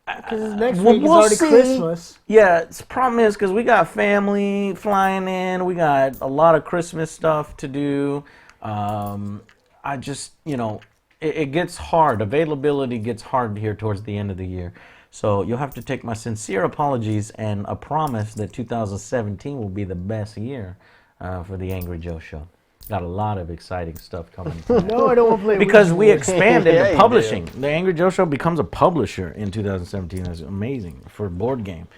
Speaker 3: Because next
Speaker 2: We'll-
Speaker 3: week is
Speaker 2: we'll
Speaker 3: already
Speaker 2: see.
Speaker 3: Christmas.
Speaker 2: Yeah, the problem is because we got family flying in. We got a lot of Christmas stuff to do. I just, it gets hard. Availability gets hard here towards the end of the year. So you'll have to take my sincere apologies and a promise that 2017 will be the best year for the Angry Joe Show. Got a lot of exciting stuff coming.
Speaker 3: No, I don't want to play
Speaker 2: Because
Speaker 3: Ouija
Speaker 2: we
Speaker 3: board.
Speaker 2: expand
Speaker 4: Yeah,
Speaker 2: into
Speaker 4: you
Speaker 2: publishing. The Angry Joe Show becomes a publisher in 2017. That's amazing for a board game.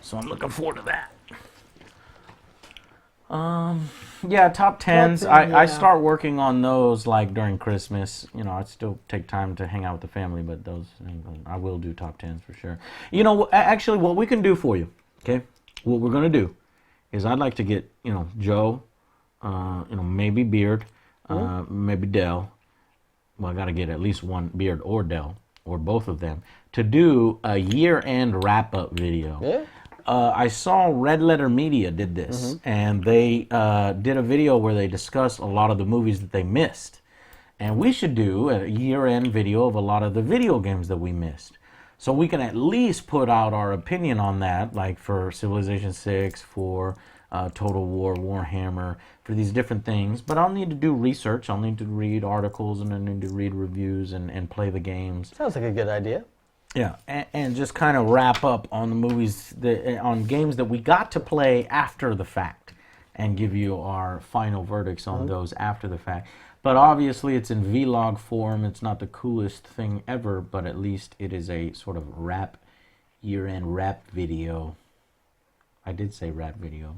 Speaker 2: So I'm looking forward to that. Yeah, top tens.
Speaker 3: Top 10,
Speaker 2: I
Speaker 3: yeah.
Speaker 2: start working on those like during Christmas. You know, I still take time to hang out with the family, but those I will do top tens for sure. You know, actually, what we can do for you, okay? What we're gonna do is I'd like to get Joe, maybe Beard, maybe Dell. Well, I got to get at least one Beard or Dell or both of them to do a year-end wrap-up video.
Speaker 4: Yeah.
Speaker 2: I saw Red Letter Media did this, and they did a video where they discussed a lot of the movies that they missed. And we should do a year-end video of a lot of the video games that we missed. So we can at least put out our opinion on that, like for Civilization 6, for Total War, Warhammer, for these different things. But I'll need to do research. I'll need to read articles, and I need to read reviews and play the games.
Speaker 4: Sounds like a good idea.
Speaker 2: Yeah, and just kind of wrap up on the movies, on games that we got to play after the fact, and give you our final verdicts on those after the fact. But obviously it's in vlog form. It's not the coolest thing ever, but at least it is a sort of year-end rap video. I did say rap video.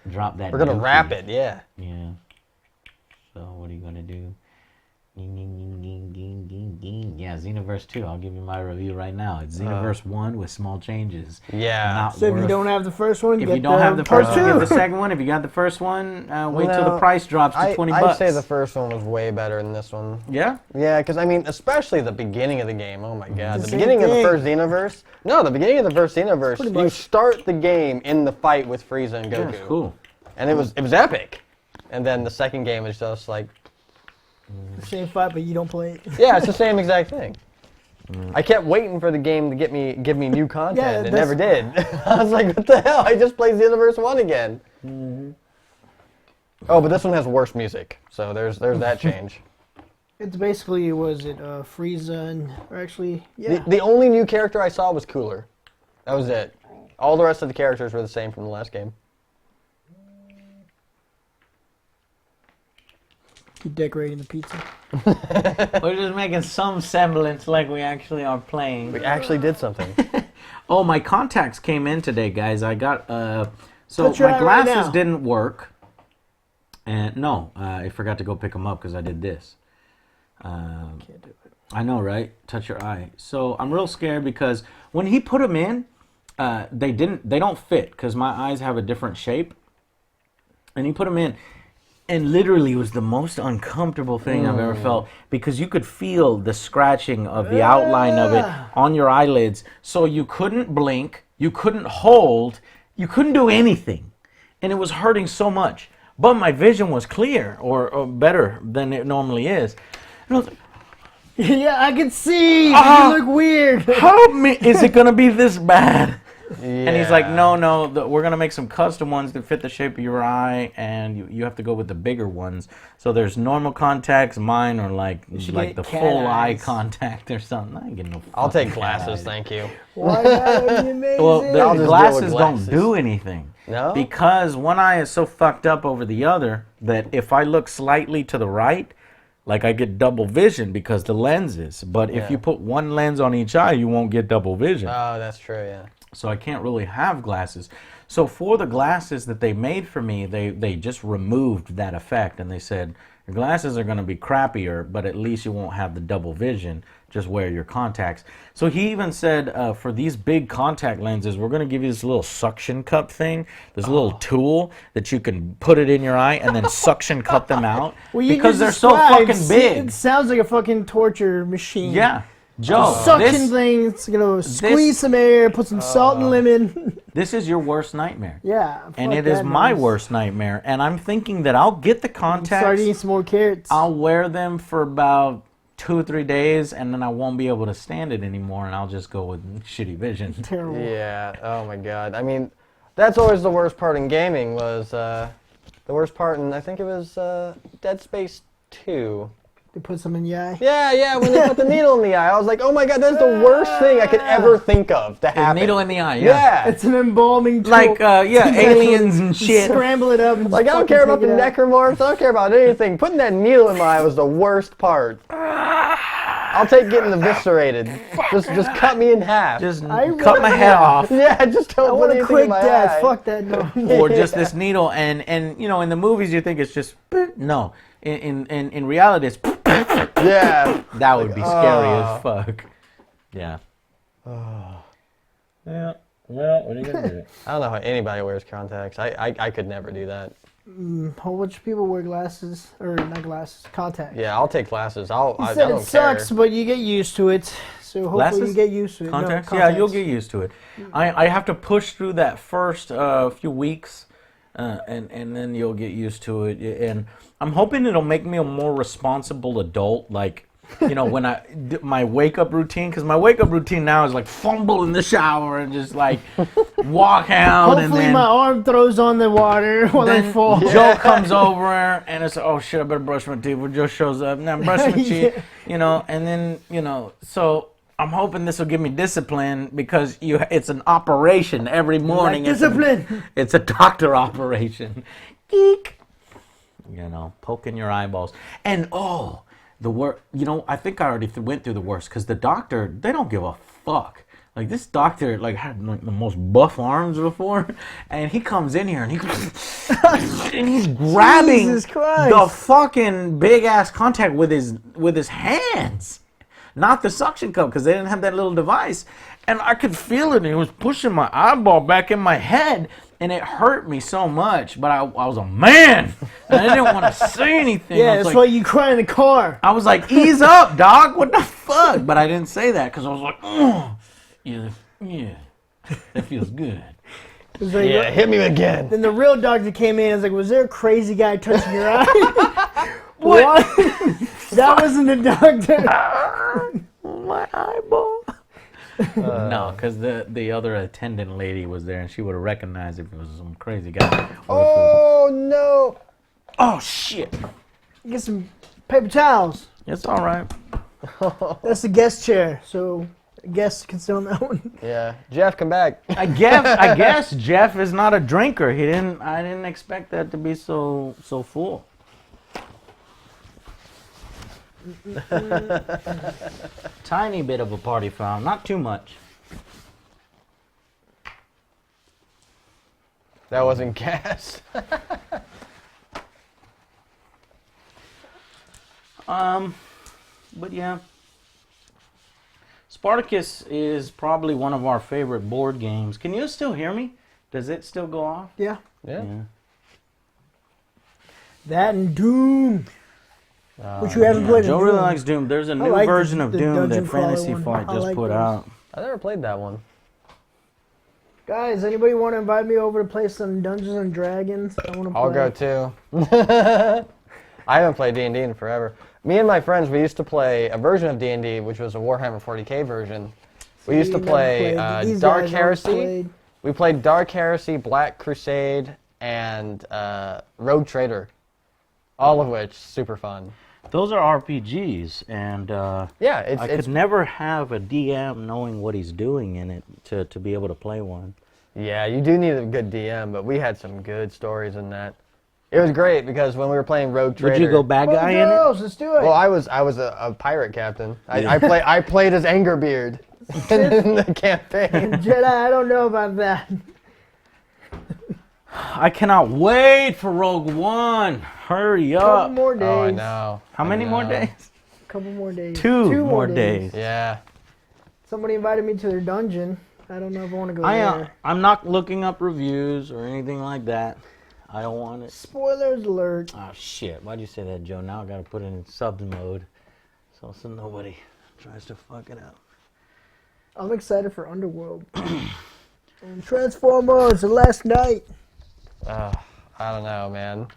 Speaker 2: Drop that.
Speaker 4: We're going to
Speaker 2: dookie.
Speaker 4: wrap it, yeah.
Speaker 2: Yeah. So what are you going to do? Yeah, Xenoverse 2. I'll give you my review right now. It's Xenoverse 1 with small changes.
Speaker 4: Yeah.
Speaker 2: Not
Speaker 3: So if you
Speaker 2: worth-
Speaker 3: don't have the first one,
Speaker 2: if
Speaker 3: get
Speaker 2: you don't have the
Speaker 3: part
Speaker 2: first one, get
Speaker 3: two.
Speaker 2: the second one. If you got the first one, wait till the
Speaker 4: No,
Speaker 2: price drops to $20.
Speaker 4: I'd say the first one was way better than this one.
Speaker 2: Yeah?
Speaker 4: Yeah, because I mean, especially the beginning of the game. Oh my God,
Speaker 3: The
Speaker 4: the
Speaker 3: same
Speaker 4: beginning of the
Speaker 3: thing.
Speaker 4: first Xenoverse. No, the beginning of the first Xenoverse.
Speaker 3: Pretty
Speaker 4: You
Speaker 3: much.
Speaker 4: start the game in the fight with Frieza and Goku.
Speaker 2: Yeah, cool.
Speaker 4: And it was epic. And then the second game is just like,
Speaker 3: The same fight, but you don't play it.
Speaker 4: yeah, it's the same exact thing. I kept waiting for the game to give me new content.
Speaker 3: Yeah,
Speaker 4: It never did. I was like, what the hell? I just played Xenoverse 1 again. Oh, but this one has worse music, so there's that change.
Speaker 3: It's basically, was it Frieza and, or actually, yeah.
Speaker 4: The only new character I saw was Cooler. That was it. All the rest of the characters were the same from the last game.
Speaker 3: Keep decorating the pizza.
Speaker 2: We're just making some semblance like we actually are playing.
Speaker 4: We actually did something.
Speaker 2: Oh, my contacts came in today, guys. I got so
Speaker 3: Touch your
Speaker 2: my
Speaker 3: eye right
Speaker 2: glasses
Speaker 3: now.
Speaker 2: didn't work, and no, I forgot to go pick them up because I did this.
Speaker 3: Can't do it.
Speaker 2: I know, right? Touch your eye. So I'm real scared because when he put them in, they don't fit because my eyes have a different shape, and he put them in. And literally, it was the most uncomfortable thing I've ever felt because you could feel the scratching of the outline of it on your eyelids. So you couldn't blink, you couldn't hold, you couldn't do anything. And it was hurting so much. But my vision was clear or better than it normally is. And I was like,
Speaker 3: Yeah, I can see. You look weird.
Speaker 2: help me. Is it going to be this bad? And he's like,
Speaker 4: Yeah.
Speaker 2: no, we're going to make some custom ones that fit the shape of your eye, and you have to go with the bigger ones. So there's normal contacts. Mine are like
Speaker 3: should
Speaker 2: the
Speaker 3: get cat
Speaker 2: full eye
Speaker 3: eyes.
Speaker 2: contact or something. I ain't getting no
Speaker 4: I'll
Speaker 2: fucking
Speaker 4: take
Speaker 2: cat
Speaker 4: glasses,
Speaker 2: eyes.
Speaker 4: thank you.
Speaker 3: Why that would be amazing.
Speaker 2: Well,
Speaker 4: I'll
Speaker 2: the
Speaker 4: just deal
Speaker 2: glasses
Speaker 4: with
Speaker 2: don't
Speaker 4: glasses.
Speaker 2: do anything.
Speaker 4: No?
Speaker 2: Because one eye is so fucked up over the other that if I look slightly to the right, like I get double vision because the lenses. But if
Speaker 4: Yeah.
Speaker 2: you put one lens on each eye, you won't get double vision.
Speaker 4: Oh, that's true, yeah.
Speaker 2: So I can't really have glasses. So for the glasses that they made for me, they just removed that effect, and they said, your glasses are going to be crappier, but at least you won't have the double vision. Just wear your contacts. So he even said, for these big contact lenses, we're going to give you this little suction cup thing, this little tool that you can put it in your eye and then suction cup them out
Speaker 3: Well, you
Speaker 2: because
Speaker 3: just
Speaker 2: they're so
Speaker 3: described,
Speaker 2: fucking big.
Speaker 3: It sounds like a fucking torture machine.
Speaker 2: Yeah. Joe,
Speaker 3: Suction
Speaker 2: this,
Speaker 3: thing. It's gonna squeeze some air, put some salt and lemon.
Speaker 2: this is your worst nightmare.
Speaker 3: Yeah.
Speaker 2: And
Speaker 3: fuck
Speaker 2: it is
Speaker 3: that
Speaker 2: my
Speaker 3: noise.
Speaker 2: worst nightmare. And I'm thinking that I'll get the
Speaker 3: Start
Speaker 2: contacts.
Speaker 3: eating some more carrots.
Speaker 2: I'll wear them for about 2 or 3 days, and then I won't be able to stand it anymore, and I'll just go with shitty vision.
Speaker 3: Terrible.
Speaker 4: Yeah, oh my God. I mean, that's always the worst part in gaming was, the worst part in, I think it was Dead Space 2.
Speaker 3: They put some in the eye.
Speaker 4: Yeah, when they put the needle in the eye, I was like, oh my God, that's the worst thing I could ever think of to
Speaker 2: A
Speaker 4: happen.
Speaker 2: needle in the eye,
Speaker 4: Yeah.
Speaker 3: It's an embalming tool.
Speaker 2: Like, aliens and shit.
Speaker 3: Scramble it up. And
Speaker 4: Like, I don't
Speaker 3: fucking
Speaker 4: care about the
Speaker 3: take it out.
Speaker 4: necromorphs. I don't care about anything. Putting that needle in my eye was the worst part. I I'll take getting eviscerated. Just cut me in half.
Speaker 2: Just cut my head off.
Speaker 4: Yeah, just don't
Speaker 3: I
Speaker 4: put
Speaker 3: want a
Speaker 4: anything
Speaker 3: quick
Speaker 4: in my
Speaker 3: death.
Speaker 4: eye.
Speaker 3: Fuck that. No.
Speaker 2: Or just this needle, and you know, in the movies you think it's just no. In reality, it's
Speaker 4: Yeah.
Speaker 2: that would be scary as fuck. Yeah. Yeah. Well, what are you gonna do?
Speaker 4: I don't know how anybody wears contacts. I could never do that.
Speaker 3: A whole bunch of people wear glasses, or not glasses, contacts.
Speaker 4: Yeah, I'll take glasses.
Speaker 3: He
Speaker 4: I
Speaker 3: said
Speaker 4: don't
Speaker 3: it sucks,
Speaker 4: care.
Speaker 3: but you get used to it. So hopefully
Speaker 2: Glasses?
Speaker 3: you get used to it.
Speaker 2: Contacts?
Speaker 3: No,
Speaker 2: Yeah, you'll get used to it. I have to push through that first few weeks, and then you'll get used to it. And I'm hoping it'll make me a more responsible adult. Like, you know, when my wake up routine, because my wake up routine now is like fumble in the shower and just like walk out.
Speaker 3: Hopefully
Speaker 2: and then,
Speaker 3: my arm throws on the water while I
Speaker 2: then
Speaker 3: fall.
Speaker 2: Joe comes over and it's oh shit, I better brush my teeth. When Joe shows up, now I'm brushing my teeth, you know, and then so I'm hoping this will give me discipline because it's an operation every morning.
Speaker 3: Like discipline.
Speaker 2: It's a doctor operation. Geek. You know, poking your eyeballs. And the worst, you know, I think I already went through the worst because the doctor, they don't give a fuck. Like this doctor, like had like the most buff arms before, and he comes in here and he's grabbing
Speaker 3: Jesus Christ.
Speaker 2: the fucking big ass contact with his hands, not the suction cup because they didn't have that little device, and I could feel it. And he was pushing my eyeball back in my head. And it hurt me so much, but I was a man. And I didn't want to say anything.
Speaker 3: Yeah, that's why you cry in the car.
Speaker 2: I was like, ease up, dog. What the fuck? But I didn't say that because I was like, oh, yeah, that feels good.
Speaker 3: It was like,
Speaker 4: Yeah, hit me again.
Speaker 3: Then the real doctor came in and was like, was there a crazy guy touching your eye? What? That wasn't the doctor.
Speaker 2: My eyeball. No, because the other attendant lady was there, and she would have recognized if it was some crazy guy.
Speaker 4: Oh no!
Speaker 2: Oh shit!
Speaker 3: Get some paper towels.
Speaker 2: It's all right.
Speaker 3: That's the guest chair, so guests can sit on that one.
Speaker 4: Yeah, Jeff, come back.
Speaker 2: I guess Jeff is not a drinker. I didn't expect that to be so full. Tiny bit of a party foul, not too much.
Speaker 4: That wasn't gas.
Speaker 2: But yeah. Spartacus is probably one of our favorite board games. Can you still hear me? Does it still go off?
Speaker 3: Yeah.
Speaker 4: Yeah.
Speaker 3: That and Doom. Which we haven't played.
Speaker 2: Joe really likes Doom. There's a new
Speaker 3: like
Speaker 2: version of
Speaker 3: the
Speaker 2: Doom
Speaker 3: Dungeon
Speaker 2: that
Speaker 3: Crawler
Speaker 2: Fantasy
Speaker 3: one.
Speaker 2: Flight
Speaker 3: I
Speaker 2: just
Speaker 3: like
Speaker 2: put
Speaker 3: those.
Speaker 2: out.
Speaker 4: I never played that one.
Speaker 3: Guys, anybody want to invite me over to play some Dungeons and Dragons? I want to play.
Speaker 4: I'll go too. I haven't played D&D in forever. Me and my friends, we used to play a version of D&D, which was a Warhammer 40k version. We used to
Speaker 3: never
Speaker 4: play
Speaker 3: played. These
Speaker 4: Dark
Speaker 3: guys always
Speaker 4: Heresy.
Speaker 3: played.
Speaker 4: We played Dark Heresy, Black Crusade, and Rogue Trader. All of which, super fun.
Speaker 2: Those are RPGs, and
Speaker 4: Yeah,
Speaker 2: I
Speaker 4: it's
Speaker 2: could never have a DM knowing what he's doing in it to be able to play one.
Speaker 4: yeah, you do need a good DM, but we had some good stories in that. It was great because when we were playing Rogue Trader,
Speaker 2: Would you go bad
Speaker 3: Come on,
Speaker 2: guy in it?
Speaker 3: girls, let's do it.
Speaker 4: well, I was a pirate captain. I played as Angerbeard in the campaign.
Speaker 3: Jedi, I don't know about that.
Speaker 2: I cannot wait for Rogue One. Hurry
Speaker 3: Couple
Speaker 2: up.
Speaker 3: more days.
Speaker 4: Oh, I know.
Speaker 2: How many more days?
Speaker 3: Couple more days.
Speaker 2: Two more days.
Speaker 4: Yeah.
Speaker 3: Somebody invited me to their dungeon. I don't know if I want to go there.
Speaker 2: I'm not looking up reviews or anything like that. I don't want it.
Speaker 3: Spoilers alert.
Speaker 2: Oh shit! Why'd you say that, Joe? Now I gotta put it in subs mode, so nobody tries to fuck it up.
Speaker 3: I'm excited for Underworld. And Transformers, the last night.
Speaker 4: I don't know, man.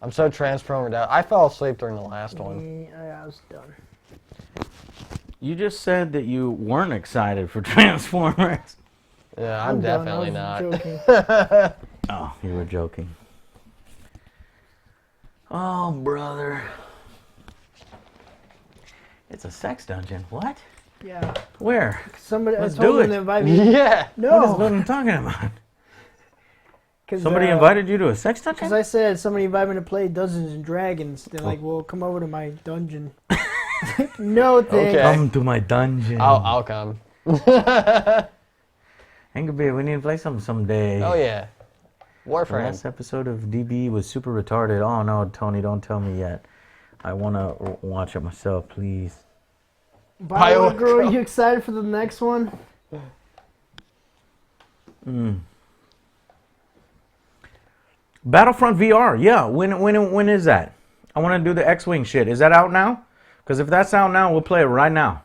Speaker 4: I'm so transformed out. I fell asleep during the last one.
Speaker 3: Yeah, I was done.
Speaker 2: You just said that you weren't excited for Transformers.
Speaker 4: Yeah, I'm
Speaker 3: done.
Speaker 4: definitely
Speaker 3: I
Speaker 4: not.
Speaker 3: was joking.
Speaker 2: Oh, you were joking. Oh, brother. It's a sex dungeon. What?
Speaker 3: Yeah.
Speaker 2: Where?
Speaker 3: Somebody,
Speaker 2: Let's
Speaker 3: I told
Speaker 2: do
Speaker 3: them
Speaker 2: it.
Speaker 3: to invite me.
Speaker 4: Yeah.
Speaker 2: What is
Speaker 3: No.
Speaker 2: what I'm talking about?
Speaker 3: Cause,
Speaker 2: Somebody invited you to a sex dungeon?
Speaker 3: Because I said somebody invited me to play Dungeons and Dragons. They're like, well, come over to my dungeon. No thanks.
Speaker 4: Okay.
Speaker 2: Come to my dungeon.
Speaker 4: I'll come.
Speaker 2: Angry Beard, we need to play something someday.
Speaker 4: Oh yeah.
Speaker 2: The
Speaker 4: Warframe.
Speaker 2: last episode of DB was super retarded. Oh no, Tony, don't tell me yet. I want to watch it myself, please.
Speaker 3: Bioware Girl, are you excited for the next one?
Speaker 2: Battlefront VR, yeah. When is that? I want to do the X-Wing shit. Is that out now? Because if that's out now, we'll play it right now.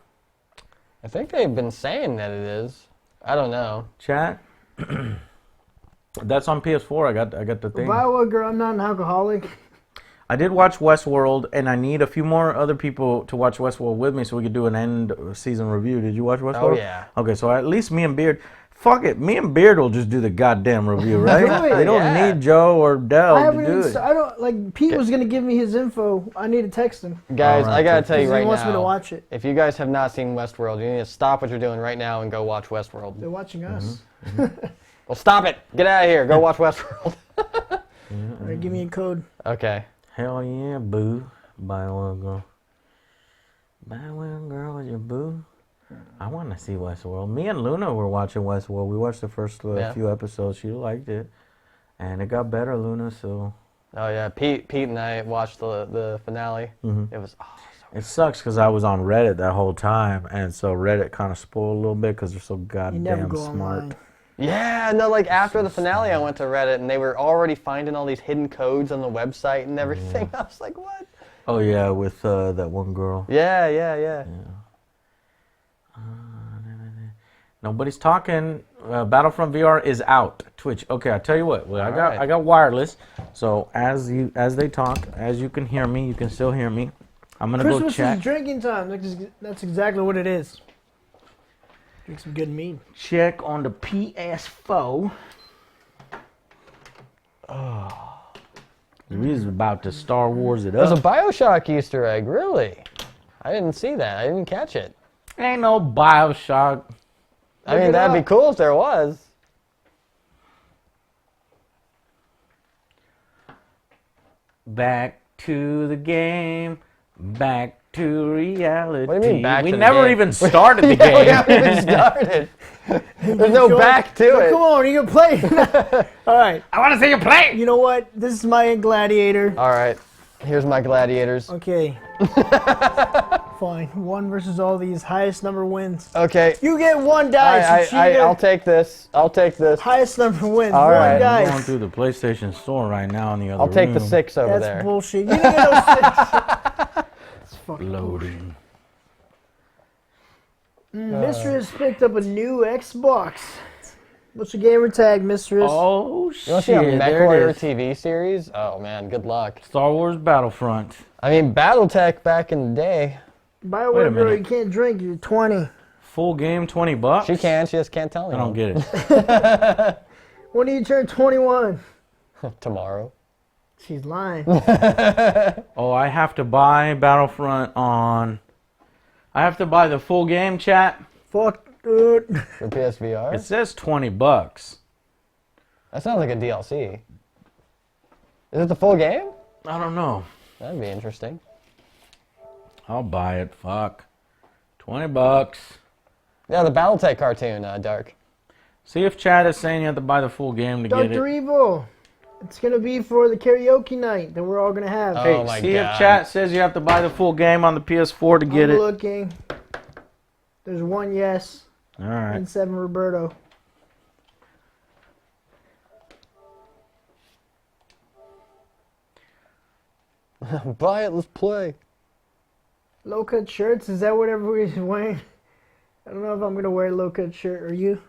Speaker 4: I think they've been saying that it is. I don't know.
Speaker 2: Chat. That's on PS4. I got the thing.
Speaker 3: Bioware Girl, I'm not an alcoholic.
Speaker 2: I did watch Westworld, and I need a few more other people to watch Westworld with me so we could do an end season review. Did you watch Westworld?
Speaker 4: Oh yeah.
Speaker 2: Okay, so at least me and Beard. Fuck it, me and Beard will just do the goddamn review, right? They don't need Joe or Dell to do it.
Speaker 3: I don't like. Pete was gonna give me his info. I need to text him.
Speaker 4: Guys,
Speaker 2: Alright,
Speaker 4: I gotta tell you right
Speaker 3: He wants me to
Speaker 4: now.
Speaker 3: watch it.
Speaker 4: If you guys have not seen Westworld, you need to stop what you're doing right now and go watch Westworld.
Speaker 3: They're watching us.
Speaker 4: Well, stop it. Get out of here. Go watch Westworld.
Speaker 3: All right, give me a code.
Speaker 4: Okay.
Speaker 2: Hell yeah, boo. Bioware Girl. Bioware Girl is your boo? I want to see Westworld. Me and Luna were watching Westworld. We watched the first few episodes. She liked it. And it got better, Luna, so...
Speaker 4: Oh yeah, Pete and I watched the finale. It was
Speaker 2: It sucks because I was on Reddit that whole time, and so Reddit kind of spoiled a little bit because they're so
Speaker 3: You never
Speaker 2: goddamn
Speaker 3: go
Speaker 2: smart.
Speaker 3: online.
Speaker 4: Yeah, no, like after the finale, I went to Reddit and they were already finding all these hidden codes on the website and everything. I was like, what?
Speaker 2: Oh yeah, with that one girl.
Speaker 4: Yeah.
Speaker 2: Nobody's talking. Battlefront VR is out. Twitch. Okay, I tell you what. Well,
Speaker 4: Alright.
Speaker 2: I got wireless. So as they talk, as you can hear me, you can still hear me. I'm gonna go
Speaker 3: Christmas
Speaker 2: check.
Speaker 3: is drinking time. That's exactly what it is. Drink some good mead.
Speaker 2: Check on the PS4. We is about to Star Wars it
Speaker 4: There's a
Speaker 2: up.
Speaker 4: Bioshock Easter egg, really? I didn't see that. I didn't catch it.
Speaker 2: Ain't no Bioshock.
Speaker 4: I mean, that'd be cool if there was.
Speaker 2: Back to the game. Back to reality.
Speaker 4: What do you mean back
Speaker 2: we
Speaker 4: to the
Speaker 2: never
Speaker 4: game?
Speaker 2: even started the
Speaker 4: Yeah, we
Speaker 2: game.
Speaker 4: haven't even started. There's no back to it.
Speaker 3: Come on, you can play. All right.
Speaker 2: I want to see you play.
Speaker 3: You know what? This is my gladiator.
Speaker 4: All right. Here's my gladiators.
Speaker 3: Okay. Fine. One versus all these. Highest number wins.
Speaker 4: Okay.
Speaker 3: You get one dice. you cheater.
Speaker 4: I'll take this. I'll take this.
Speaker 3: Highest number wins.
Speaker 4: All
Speaker 3: one
Speaker 4: right.
Speaker 2: I'm
Speaker 3: dice.
Speaker 2: going through the PlayStation Store right now in the other
Speaker 4: I'll take the
Speaker 2: room.
Speaker 4: 6 over
Speaker 3: That's
Speaker 4: there.
Speaker 3: bullshit. You didn't get those six. It's fucking
Speaker 2: Loading.
Speaker 3: Mistress picked up a new Xbox. What's your gamer tag, Mistress?
Speaker 2: Oh
Speaker 4: You want to see a
Speaker 2: shit! There
Speaker 4: MechWarrior
Speaker 2: it is.
Speaker 4: TV series? Oh man, good luck.
Speaker 2: Star Wars Battlefront.
Speaker 4: I mean, BattleTech back in the day.
Speaker 2: Wait a
Speaker 3: Bioware Girl,
Speaker 2: minute.
Speaker 3: you can't drink. You're 20.
Speaker 2: Full game, $20.
Speaker 4: She can, she just can't tell
Speaker 2: I don't
Speaker 4: anyone.
Speaker 2: get it.
Speaker 3: When do you turn 21?
Speaker 4: Tomorrow.
Speaker 3: She's lying.
Speaker 2: Oh, I have to buy Battlefront on. I have to buy the full game, chat.
Speaker 3: Fuck, dude.
Speaker 4: For PSVR?
Speaker 2: It says $20.
Speaker 4: That sounds like a DLC. Is it the full game?
Speaker 2: I don't know.
Speaker 4: That'd be interesting.
Speaker 2: I'll buy it. Fuck. $20.
Speaker 4: Yeah, the BattleTech cartoon, Dark.
Speaker 2: See if chat is saying you have to buy the full game to get
Speaker 3: Dr.
Speaker 2: it.
Speaker 3: Evil. It's going to be for the karaoke night that we're all going to have.
Speaker 4: Oh
Speaker 2: Hey,
Speaker 4: my
Speaker 2: see
Speaker 4: God.
Speaker 2: if chat says you have to buy the full game on the PS4 to get
Speaker 3: I'm
Speaker 2: it.
Speaker 3: looking. There's 1 yes
Speaker 2: All right.
Speaker 3: and 7 Roberto.
Speaker 4: Buy it, let's play.
Speaker 3: Low cut shirts, is that what everybody's wearing? I don't know if I'm going to wear a low cut shirt. Are you?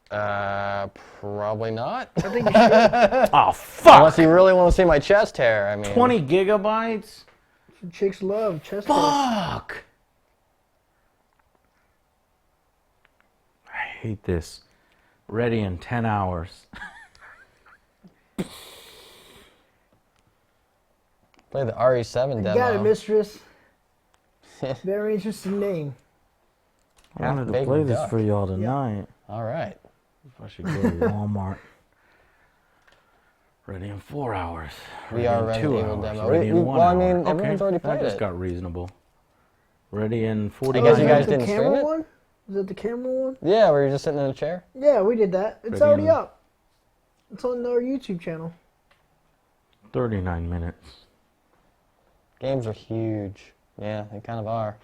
Speaker 4: Probably not.
Speaker 3: I think you should.
Speaker 2: Oh, fuck!
Speaker 4: Unless you really want to see my chest hair, I mean.
Speaker 2: 20 gigabytes?
Speaker 3: Chicks love chest hair.
Speaker 2: Fuck! I hate this. Ready in 10 hours.
Speaker 4: Play the RE7 demo.
Speaker 3: Got it, Mistress. Very interesting name.
Speaker 2: I wanted to
Speaker 4: Half-baked
Speaker 2: play this
Speaker 4: duck.
Speaker 2: for y'all tonight.
Speaker 4: All right.
Speaker 2: I should go to Walmart. Ready in 4 hours.
Speaker 4: VR
Speaker 2: Ready in 2
Speaker 4: Resident Evil
Speaker 2: hours.
Speaker 4: demo.
Speaker 2: Ready in 1
Speaker 4: Well, I
Speaker 2: hour.
Speaker 4: mean,
Speaker 2: Okay,
Speaker 4: everyone's already played
Speaker 2: that just
Speaker 4: it.
Speaker 2: got reasonable.
Speaker 5: Ready in 40
Speaker 4: I guess you
Speaker 5: minutes.
Speaker 4: guys didn't stream it?
Speaker 3: one? Is it the camera one?
Speaker 4: Yeah, where you're just sitting in a chair?
Speaker 3: Yeah, we did that. It's
Speaker 5: Ready
Speaker 3: already
Speaker 5: in-
Speaker 3: up. It's on our YouTube channel.
Speaker 5: 39 minutes.
Speaker 4: Games are huge. Yeah, they kind of are.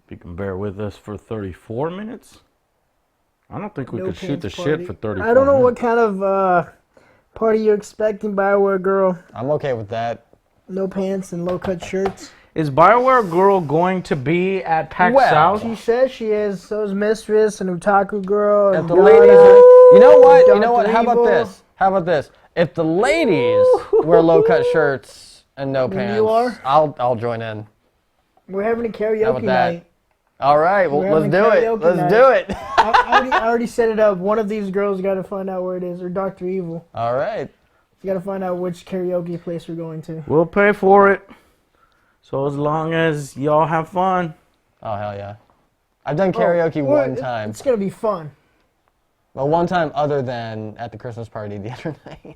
Speaker 5: If you can bear with us for 34 minutes. I don't think we
Speaker 3: No
Speaker 5: could shoot
Speaker 3: pants
Speaker 5: the
Speaker 3: party.
Speaker 5: shit for 34
Speaker 3: I don't know what
Speaker 5: minutes.
Speaker 3: kind of party you're expecting, Bioware girl.
Speaker 4: I'm okay with that.
Speaker 3: No pants and low cut shirts.
Speaker 5: Is Bioware Girl going to be at PAX
Speaker 4: Well,
Speaker 5: South?
Speaker 3: She says she is. So is Mistress and Otaku Girl.
Speaker 4: If
Speaker 3: And
Speaker 4: the
Speaker 3: Dada.
Speaker 4: ladies are, you know what? You know
Speaker 3: Dr.
Speaker 4: what? How about
Speaker 3: Evil.
Speaker 4: this? How about this? If the ladies wear low-cut shirts and no
Speaker 3: Then
Speaker 4: pants,
Speaker 3: you are?
Speaker 4: I'll join in.
Speaker 3: We're having a
Speaker 4: How
Speaker 3: karaoke
Speaker 4: about that?
Speaker 3: night.
Speaker 4: All right, well,
Speaker 3: We're
Speaker 4: let's
Speaker 3: having
Speaker 4: do it.
Speaker 3: karaoke
Speaker 4: Let's
Speaker 3: night.
Speaker 4: do it.
Speaker 3: I already set it up. One of these girls got to find out where it is, or Dr. Evil.
Speaker 4: All right.
Speaker 3: You got to find out which karaoke place we're going to.
Speaker 5: We'll pay for it. So as long as y'all have fun.
Speaker 4: Oh, hell yeah. I've done karaoke one time.
Speaker 3: It's going to be fun.
Speaker 4: Well, one time other than at the Christmas party the other night.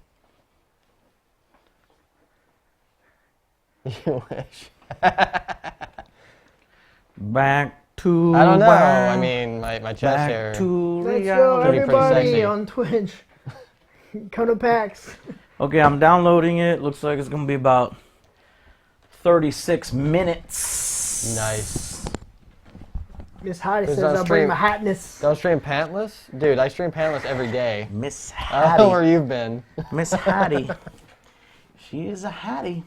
Speaker 4: You wish.
Speaker 5: Back to
Speaker 4: I don't know.
Speaker 5: back,
Speaker 4: I mean, my chest
Speaker 5: back
Speaker 4: hair.
Speaker 5: to
Speaker 3: Let's go,
Speaker 5: reality.
Speaker 4: Pretty
Speaker 3: everybody
Speaker 4: sexy.
Speaker 3: on Twitch. Come to PAX.
Speaker 5: Okay, I'm downloading it. Looks like it's gonna be about 36 minutes.
Speaker 4: Nice.
Speaker 3: Miss Heidi
Speaker 4: Who's
Speaker 3: says
Speaker 4: on
Speaker 3: I'll bring
Speaker 4: stream?
Speaker 3: my hotness.
Speaker 4: Don't stream pantless? Dude, I stream pantless every day.
Speaker 5: Miss
Speaker 4: I don't know where
Speaker 5: Hattie.
Speaker 4: you've been.
Speaker 5: Miss Hattie. She is a Hattie.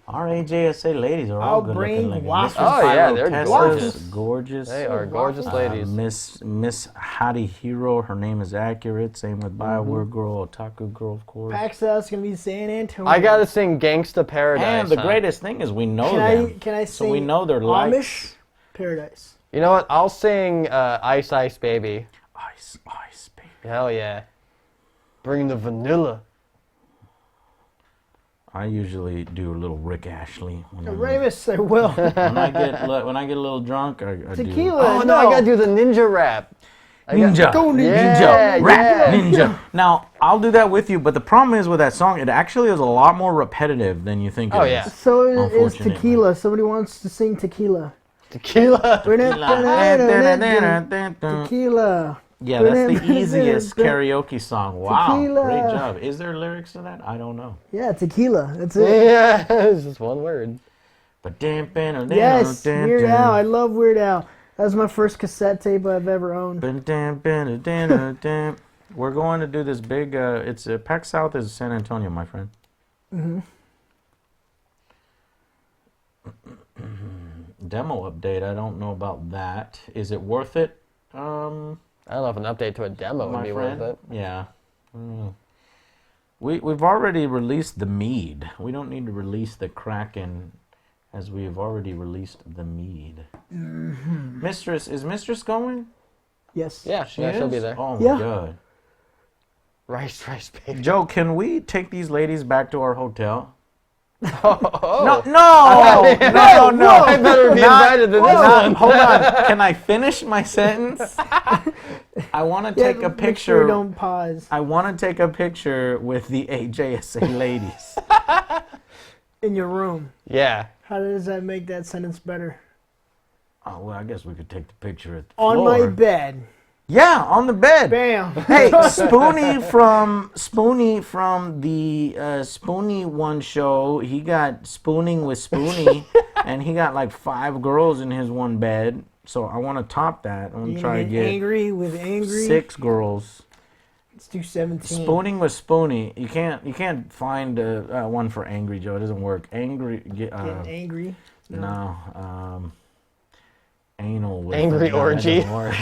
Speaker 5: Our AJSA ladies are all
Speaker 3: I'll
Speaker 5: good
Speaker 3: bring
Speaker 5: looking. Like
Speaker 3: waffles.
Speaker 4: Oh, yeah, they're
Speaker 5: Gorgeous.
Speaker 4: gorgeous.
Speaker 5: Gorgeous.
Speaker 4: They are gorgeous ladies.
Speaker 5: Miss Hattie Hero, her name is accurate. Same with Bioware Girl, Otaku Girl, of course.
Speaker 3: PAX is going to be San Antonio.
Speaker 4: I gotta sing Gangsta Paradise.
Speaker 5: And the
Speaker 4: huh?
Speaker 5: greatest thing is we know
Speaker 3: Can
Speaker 5: them.
Speaker 3: can I
Speaker 5: so
Speaker 3: sing
Speaker 5: we know they're like
Speaker 3: Amish Paradise?
Speaker 4: You know what? I'll sing Ice Ice Baby.
Speaker 5: ice, ice, baby.
Speaker 4: Hell yeah. Bring the vanilla.
Speaker 5: I usually do a little Rick Ashley. When,
Speaker 3: Ramus, I will.
Speaker 5: when I get a little drunk, I do.
Speaker 3: Tequila.
Speaker 4: Oh no, I gotta do the ninja rap.
Speaker 5: Ninja,
Speaker 3: Go ninja.
Speaker 5: ninja, rap,
Speaker 3: yeah.
Speaker 5: ninja. Now I'll do that with you, but the problem is with that song, it actually is a lot more repetitive than you think.
Speaker 4: Oh,
Speaker 5: it
Speaker 4: yeah.
Speaker 5: is.
Speaker 3: So is
Speaker 5: Unfortunately.
Speaker 3: tequila. Somebody wants to sing tequila.
Speaker 4: Tequila.
Speaker 3: Tequila.
Speaker 5: Yeah, that's the easiest karaoke song. Wow,
Speaker 3: Tequila.
Speaker 5: great job. Is there lyrics to that? I don't know.
Speaker 3: Yeah, tequila. That's it.
Speaker 4: Yeah, it's just one word.
Speaker 5: But
Speaker 3: Yes, Weird Al. I love Weird Al. That was my first cassette tape I've ever owned.
Speaker 5: We're going to do this big. It's PAX South is San Antonio, my friend. Demo update. I don't know about that. Is it worth it?
Speaker 4: I don't know if an update to a demo would
Speaker 5: My
Speaker 4: be
Speaker 5: friend?
Speaker 4: worth it.
Speaker 5: Yeah. We've already released the mead. We don't need to release the Kraken, as we've already released the mead. Mistress, is Mistress going?
Speaker 3: Yes.
Speaker 4: Yeah, she'll be there.
Speaker 5: Oh
Speaker 3: Yeah.
Speaker 5: my god.
Speaker 4: Rice, baby.
Speaker 5: Joe, can we take these ladies back to our hotel?
Speaker 4: Oh.
Speaker 5: No, no.
Speaker 4: I better be invited to this one.
Speaker 5: Hold on. Can I finish my sentence? I want to take a
Speaker 3: Make
Speaker 5: picture.
Speaker 3: sure you don't pause.
Speaker 5: I want to take a picture with the AJSA ladies.
Speaker 3: In your room.
Speaker 4: Yeah.
Speaker 3: How does that make that sentence better?
Speaker 5: Oh, well, I guess we could take the picture at the
Speaker 3: On
Speaker 5: floor.
Speaker 3: my bed.
Speaker 5: Yeah, on the bed.
Speaker 3: Bam.
Speaker 5: Hey, Spoonie from the Spoonie One show, he got spooning with Spoonie, and he got like 5 girls in his one bed. So I want to top that. I want to try to get
Speaker 3: angry with angry.
Speaker 5: 6 girls.
Speaker 3: Let's do 17.
Speaker 5: Spooning with Spoonie. You can't find one for angry, Joe. It doesn't work. Angry.
Speaker 3: Get angry.
Speaker 5: No. Anal with
Speaker 4: Angry
Speaker 5: it. No, that
Speaker 4: orgy.
Speaker 5: doesn't work.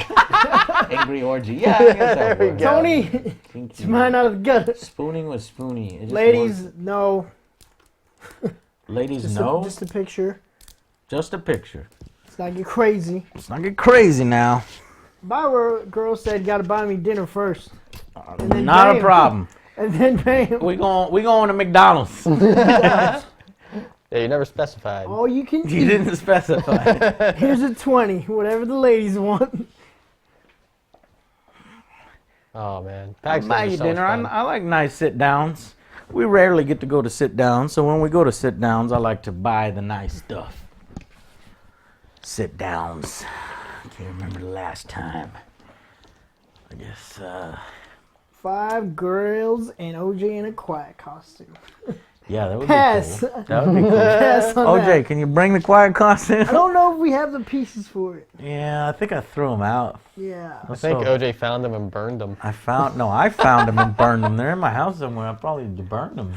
Speaker 5: Angry orgy. Yeah, I guess that
Speaker 4: There we
Speaker 5: works.
Speaker 4: go.
Speaker 3: Tony,
Speaker 5: Kinky.
Speaker 3: it's mine out of the gut.
Speaker 5: Spooning with Spoonie. It just
Speaker 3: Ladies,
Speaker 5: works.
Speaker 3: no.
Speaker 5: Ladies,
Speaker 3: Just
Speaker 5: no.
Speaker 3: just a picture.
Speaker 5: Just a picture.
Speaker 3: Let's not get crazy.
Speaker 5: Let's not get crazy now.
Speaker 3: Bioware girl said, "Gotta buy me dinner first." And then
Speaker 5: Not a
Speaker 3: bam.
Speaker 5: problem.
Speaker 3: And then bam.
Speaker 5: We going to McDonald's.
Speaker 4: Yeah, you never specified.
Speaker 3: All you can
Speaker 5: You
Speaker 3: eat.
Speaker 5: didn't specify.
Speaker 3: Here's a 20. Whatever the ladies want.
Speaker 4: Oh man.
Speaker 5: I'll
Speaker 4: PAX
Speaker 5: buy
Speaker 4: is
Speaker 5: you
Speaker 4: so much
Speaker 5: dinner.
Speaker 4: fun.
Speaker 5: I like nice sit downs. we rarely get to go to sit downs. So when we go to sit downs, I like to buy the nice stuff. Sit downs. I can't remember the last time. I guess
Speaker 3: 5 girls and OJ in a quiet costume.
Speaker 5: yeah, that would
Speaker 3: Pass.
Speaker 5: be cool. That would be cool.
Speaker 3: Pass on
Speaker 5: OJ,
Speaker 3: that.
Speaker 5: can you bring the quiet costume?
Speaker 3: I don't know if we have the pieces for it.
Speaker 5: Yeah, I think I threw them out.
Speaker 3: Yeah.
Speaker 4: I think OJ found them and burned them.
Speaker 5: I found them and burned them. They're in my house somewhere. I probably burned them.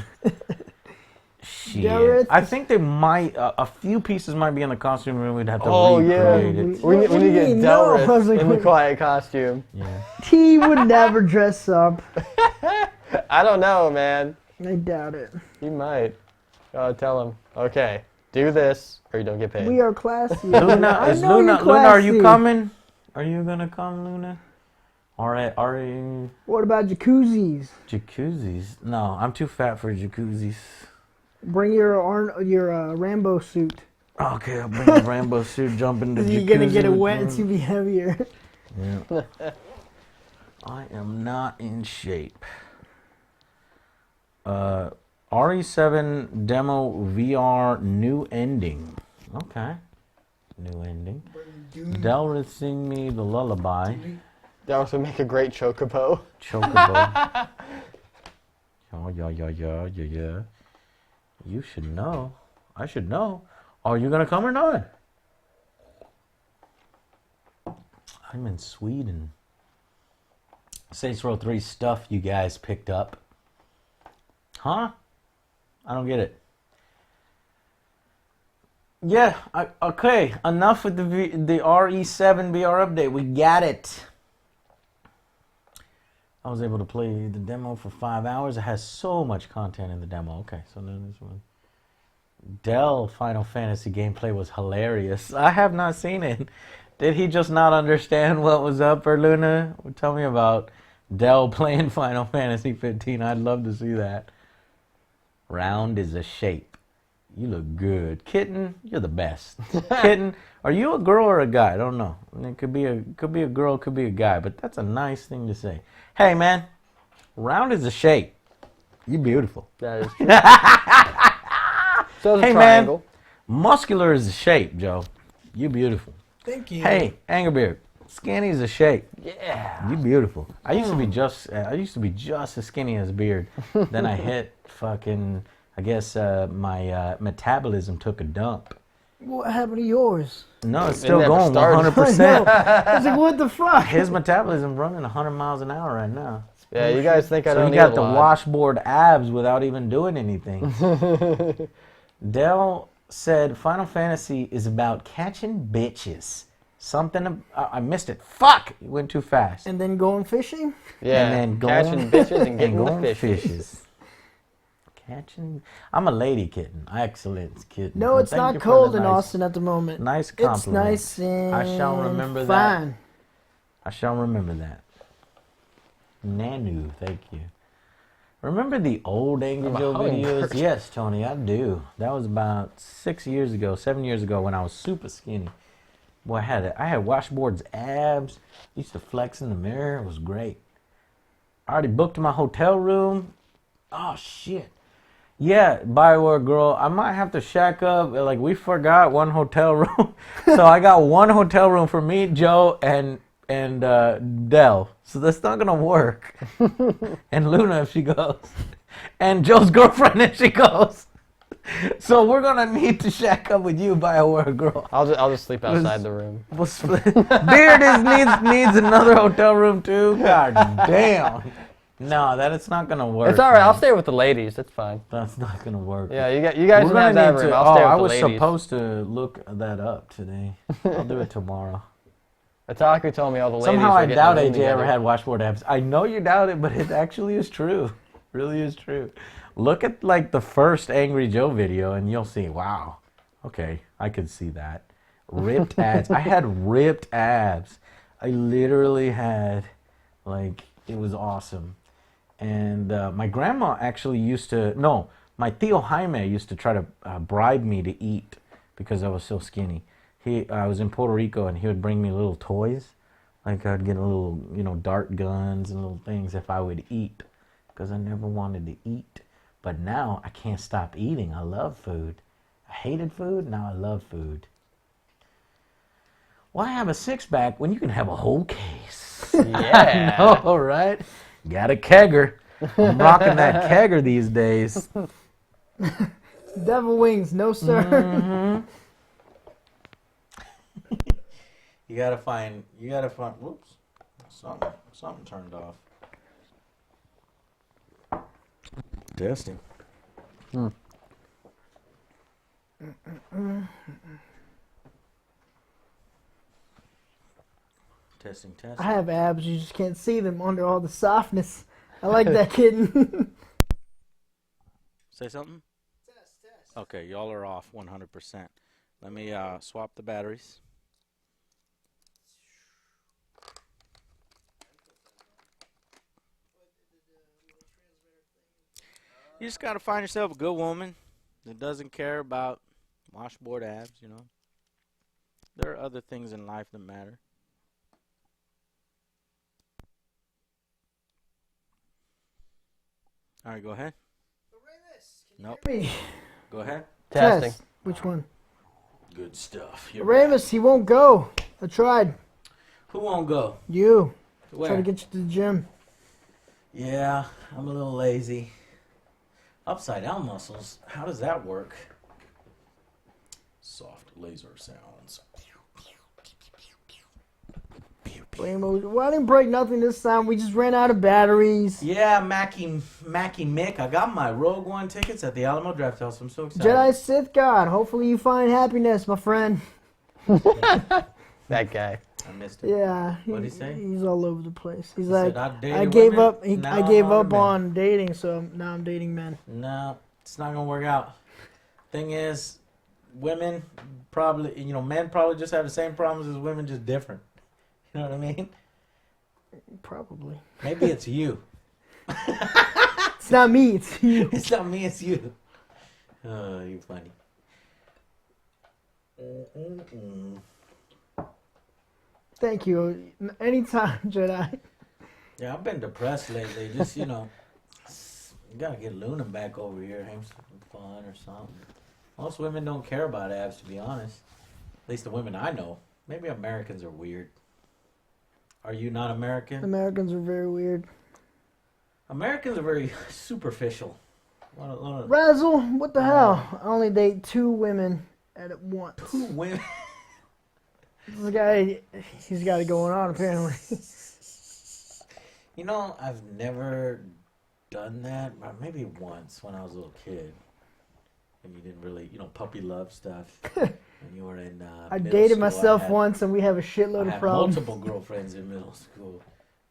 Speaker 5: Shit. I think they might. A few pieces might be in the costume room. We'd have to recreate it.
Speaker 4: We need to get
Speaker 3: No, I was
Speaker 4: Delris
Speaker 3: like,
Speaker 4: in the
Speaker 3: wait.
Speaker 4: quiet costume.
Speaker 5: Yeah.
Speaker 3: He would never dress up.
Speaker 4: I don't know, man.
Speaker 3: I doubt it.
Speaker 4: He might. Tell him. Okay, do this or you don't get paid.
Speaker 3: We are classy.
Speaker 5: Luna,
Speaker 3: I
Speaker 5: is
Speaker 3: know
Speaker 5: Luna?
Speaker 3: you're
Speaker 5: Luna, are you
Speaker 3: classy.
Speaker 5: coming? Are you gonna come, Luna? All right. Are you
Speaker 3: What about jacuzzis?
Speaker 5: jacuzzis? No, I'm too fat for jacuzzis.
Speaker 3: Bring your Rambo suit.
Speaker 5: Okay, I'll bring the Rambo suit. Jump into the
Speaker 3: You're
Speaker 5: jacuzzi.
Speaker 3: gonna get it
Speaker 5: with
Speaker 3: wet.
Speaker 5: me.
Speaker 3: It's gonna be heavier.
Speaker 5: Yeah. I am not in shape. RE7 demo VR new ending. Okay. New ending. Delris sing me the lullaby.
Speaker 4: That also make a great chocobo.
Speaker 5: Chocobo. Oh, yeah. You should know. I should know. Are you gonna come or not? I'm in Sweden. Saints Row 3 stuff you guys picked up. Huh? I don't get it. Yeah, okay. Enough with the RE7 VR update. We got it. I was able to play the demo for 5 hours. It has so much content in the demo. Okay, so then this one. Dell Final Fantasy gameplay was hilarious. I have not seen it. Did he just not understand what was up, or Luna? Tell me about Dell playing Final Fantasy 15. I'd love to see that. Round is a shape. You look good. Kitten, you're the best. Kitten, are you a girl or a guy? I don't know. It could be a girl, could be a guy, but that's a nice thing to say. Hey man, round is a shape. You beautiful.
Speaker 4: That is true. So is a
Speaker 5: Hey
Speaker 4: triangle.
Speaker 5: man, muscular is a shape, Joe. You beautiful.
Speaker 3: Thank you.
Speaker 5: Hey, Angerbeard, skinny is a shape.
Speaker 4: Yeah.
Speaker 5: You beautiful. I used to be just as skinny as Beard. Then I hit fucking. I guess my metabolism took a dump.
Speaker 3: What happened to yours?
Speaker 5: No, it's still
Speaker 4: never
Speaker 5: going
Speaker 4: started.
Speaker 5: 100%.
Speaker 3: I was like, what the fuck?
Speaker 5: His metabolism running 100 miles an hour right now.
Speaker 4: Yeah, you guys think I
Speaker 5: So
Speaker 4: don't
Speaker 5: you
Speaker 4: eat
Speaker 5: got
Speaker 4: a
Speaker 5: the
Speaker 4: lot.
Speaker 5: washboard abs without even doing anything. Dell said Final Fantasy is about catching bitches. Something I missed it. Fuck! It went too fast.
Speaker 3: And then going fishing?
Speaker 4: Yeah,
Speaker 5: and then
Speaker 4: catching bitches and getting the
Speaker 5: going
Speaker 4: fishes.
Speaker 5: fishes. Catching. I'm a lady kitten. Excellent kitten.
Speaker 3: No,
Speaker 5: Well,
Speaker 3: it's
Speaker 5: thank
Speaker 3: not
Speaker 5: you for
Speaker 3: cold
Speaker 5: the
Speaker 3: in
Speaker 5: nice-
Speaker 3: Austin at the moment.
Speaker 5: Nice
Speaker 3: It's
Speaker 5: compliment.
Speaker 3: nice and
Speaker 5: I shall remember that.
Speaker 3: fine.
Speaker 5: I shall remember that. Nanu, thank you. Remember the old Angry
Speaker 4: I'm a
Speaker 5: Joe videos?
Speaker 4: hummingbird.
Speaker 5: Yes, Tony, I do. That was about 7 years ago when I was super skinny. Boy, I had washboards abs. Used to flex in the mirror. It was great. I already booked my hotel room. Oh shit. Yeah, Bioware girl, I might have to shack up. Like, we forgot one hotel room. So I got one hotel room for me, Joe, and Dell. So that's not gonna work. And Luna if she goes. And Joe's girlfriend if she goes. So we're gonna need to shack up with you, Bioware girl.
Speaker 4: I'll just sleep outside the room.
Speaker 5: We'll split. Beard needs another hotel room too. God damn. No, it's not gonna work.
Speaker 4: It's all right. I'll
Speaker 5: man.
Speaker 4: stay with the ladies. That's fine.
Speaker 5: That's not gonna work.
Speaker 4: Yeah, you guys
Speaker 5: We're
Speaker 4: can have
Speaker 5: gonna
Speaker 4: that
Speaker 5: need
Speaker 4: room.
Speaker 5: to.
Speaker 4: I'll stay with
Speaker 5: I
Speaker 4: the
Speaker 5: was
Speaker 4: ladies.
Speaker 5: supposed to look that up today. I'll do it tomorrow.
Speaker 4: Otaku told me all the ladies
Speaker 5: Somehow
Speaker 4: were
Speaker 5: I
Speaker 4: getting
Speaker 5: doubt
Speaker 4: a room
Speaker 5: AJ ever
Speaker 4: together.
Speaker 5: had washboard abs. I know you doubt it, but it actually is true. Really is true. Look at like the first Angry Joe video and you'll see, wow. Okay, I could see that. Ripped abs. I had ripped abs. I literally had, like, it was awesome. And my grandma actually my Tío Jaime used to try to bribe me to eat because I was so skinny. I was in Puerto Rico and he would bring me little toys. Like I'd get a little, dart guns and little things if I would eat because I never wanted to eat. But now I can't stop eating. I love food. I hated food. Now I love food. Why have a six-pack when you can have a whole case?
Speaker 4: Yeah.
Speaker 5: All right. Got a kegger. I'm rocking that kegger these days.
Speaker 3: Devil wings, no sir.
Speaker 5: Mm-hmm.
Speaker 2: You gotta find. Whoops, something turned off. Testing. Testing.
Speaker 3: I have abs, you just can't see them under all the softness. I like that kitten.
Speaker 2: Say something. Test. Okay, y'all are off 100%. Let me swap the batteries. You just gotta find yourself a good woman that doesn't care about washboard abs, you know. There are other things in life that matter. All right, go ahead. Nope. Go ahead.
Speaker 4: Testing.
Speaker 3: Test. Which one?
Speaker 2: Good stuff.
Speaker 3: Ramus, he won't go. I tried.
Speaker 2: Who won't go?
Speaker 3: You.
Speaker 2: Where?
Speaker 3: Try to get you to the gym.
Speaker 2: Yeah, I'm a little lazy. Upside down muscles. How does that work? Soft laser sounds.
Speaker 3: Ramus, well, I didn't break nothing this time. We just ran out of batteries.
Speaker 2: Yeah, Mackie Mick. I got my Rogue One tickets at the Alamo Draft House. I'm so excited.
Speaker 3: Jedi Sith God. Hopefully you find happiness, my friend.
Speaker 4: That guy.
Speaker 2: I missed it.
Speaker 3: Yeah.
Speaker 2: What'd he say?
Speaker 3: He's all over the place. He's
Speaker 2: He
Speaker 3: like,
Speaker 2: said, "I
Speaker 3: I
Speaker 2: dated
Speaker 3: gave
Speaker 2: women,
Speaker 3: up.
Speaker 2: now
Speaker 3: I gave
Speaker 2: I'm
Speaker 3: up
Speaker 2: men."
Speaker 3: on dating, so now I'm dating men.
Speaker 2: No, it's not gonna work out. Thing is, women probably, men probably just have the same problems as women, just different. You know what I mean?
Speaker 3: Probably.
Speaker 2: Maybe it's you.
Speaker 3: It's not me. It's you.
Speaker 2: It's not me, it's you. Oh, you're funny.
Speaker 3: Thank you. Anytime, Jedi.
Speaker 2: Yeah, I've been depressed lately. Just, you gotta get Luna back over here. Have some fun or something. Most women don't care about abs, to be honest. At least the women I know. Maybe Americans are weird. Are you not American?
Speaker 3: Americans are very weird.
Speaker 2: Americans are very superficial.
Speaker 3: Razzle, what the hell? I only date 2 women at once.
Speaker 2: 2 women?
Speaker 3: This guy, he's got it going on apparently.
Speaker 2: I've never done that. Or maybe once when I was a little kid. And you didn't really, puppy love stuff. When you were in
Speaker 3: I
Speaker 2: middle
Speaker 3: dated
Speaker 2: school,
Speaker 3: myself once and we have a shitload
Speaker 2: I
Speaker 3: of
Speaker 2: had
Speaker 3: problems.
Speaker 2: multiple girlfriends in middle school.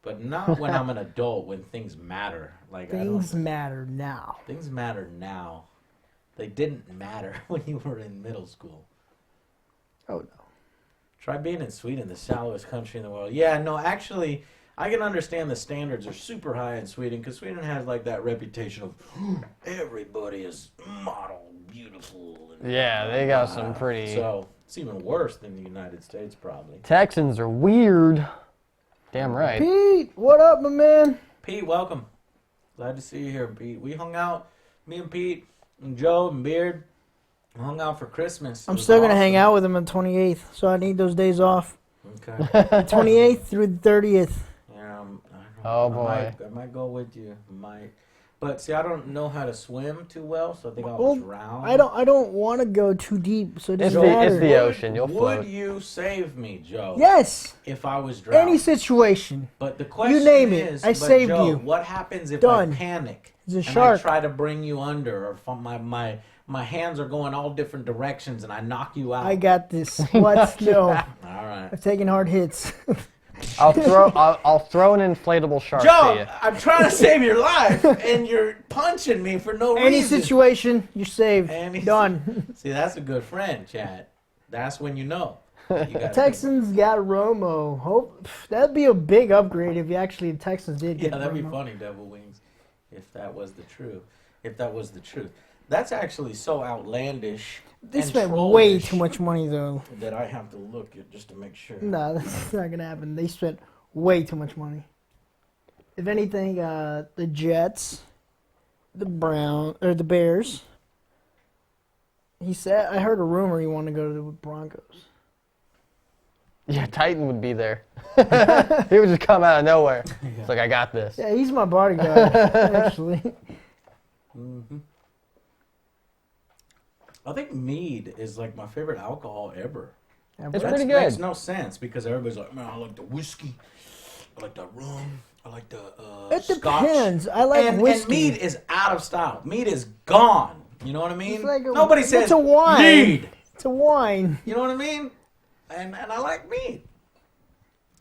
Speaker 2: But not when I'm an adult, when things matter.
Speaker 3: Things matter now.
Speaker 2: Things matter now. They didn't matter when you were in middle school.
Speaker 3: Oh no.
Speaker 2: Try being in Sweden, the shallowest country in the world. Yeah, no, actually, I can understand the standards are super high in Sweden because Sweden has that reputation of everybody is model, beautiful. And
Speaker 4: Yeah, they got some pretty...
Speaker 2: So it's even worse than the United States, probably.
Speaker 4: Texans are weird. Damn right.
Speaker 3: Pete, what up, my man?
Speaker 2: Pete, welcome. Glad to see you here, Pete. We hung out, me and Pete and Joe and Beard, hung out for Christmas.
Speaker 3: I'm still gonna hang out with him on 28th, so I need those days off.
Speaker 2: Okay.
Speaker 3: 28th through the 30th.
Speaker 2: Yeah,
Speaker 4: Oh, boy.
Speaker 2: I might go with you. But see, I don't know how to swim too well, so I think I'll drown.
Speaker 3: I don't want to go too deep, so it
Speaker 4: It's
Speaker 3: doesn't matter.
Speaker 4: the ocean. You'll float.
Speaker 2: Would you save me, Joe?
Speaker 3: Yes.
Speaker 2: If I was drowning?
Speaker 3: Any situation.
Speaker 2: But the question
Speaker 3: You name it.
Speaker 2: is,
Speaker 3: I saved
Speaker 2: Joe,
Speaker 3: you.
Speaker 2: what happens if
Speaker 3: Done.
Speaker 2: I panic
Speaker 3: He's a
Speaker 2: and
Speaker 3: shark.
Speaker 2: I try to bring you under, or if my hands are going all different directions and I knock you out?
Speaker 3: I got this. What? No.
Speaker 2: All right.
Speaker 3: I'm taking hard hits.
Speaker 4: I'll throw an inflatable shark to
Speaker 2: Joe,
Speaker 4: you.
Speaker 2: I'm trying to save your life, and you're punching me for no
Speaker 3: Any
Speaker 2: reason.
Speaker 3: situation, you're saved.
Speaker 2: Any-
Speaker 3: Done.
Speaker 2: See, that's a good friend, Chad. That's when you know. You gotta
Speaker 3: Texans got Romo. Hope that'd be a big upgrade if the Texans did
Speaker 2: Yeah,
Speaker 3: get
Speaker 2: that'd be
Speaker 3: Romo.
Speaker 2: funny, Devil Wings, if that was the truth. If that was the truth. That's actually so outlandish.
Speaker 3: They
Speaker 2: and
Speaker 3: spent way
Speaker 2: trollish
Speaker 3: too much money though.
Speaker 2: that I have to look at just to make sure.
Speaker 3: No, that's not gonna happen. They spent way too much money. If anything, the Jets the Bears. He said, I heard a rumor he wanted to go to the Broncos.
Speaker 4: Yeah, Titan would be there. He would just come out of nowhere. It's like, I got this.
Speaker 3: Yeah, he's my bodyguard, actually.
Speaker 2: Mm-hmm. I think mead is like my favorite alcohol ever.
Speaker 4: It's pretty good.
Speaker 2: Makes no sense because everybody's like, man, I like the whiskey, I like the rum, I like the
Speaker 3: It
Speaker 2: scotch.
Speaker 3: depends. I like whiskey.
Speaker 2: And mead is out of style. Mead is gone. You know what I mean?
Speaker 3: Like
Speaker 2: Nobody says
Speaker 3: it's a wine.
Speaker 2: mead.
Speaker 3: It's a wine.
Speaker 2: You know what I mean? And I like mead.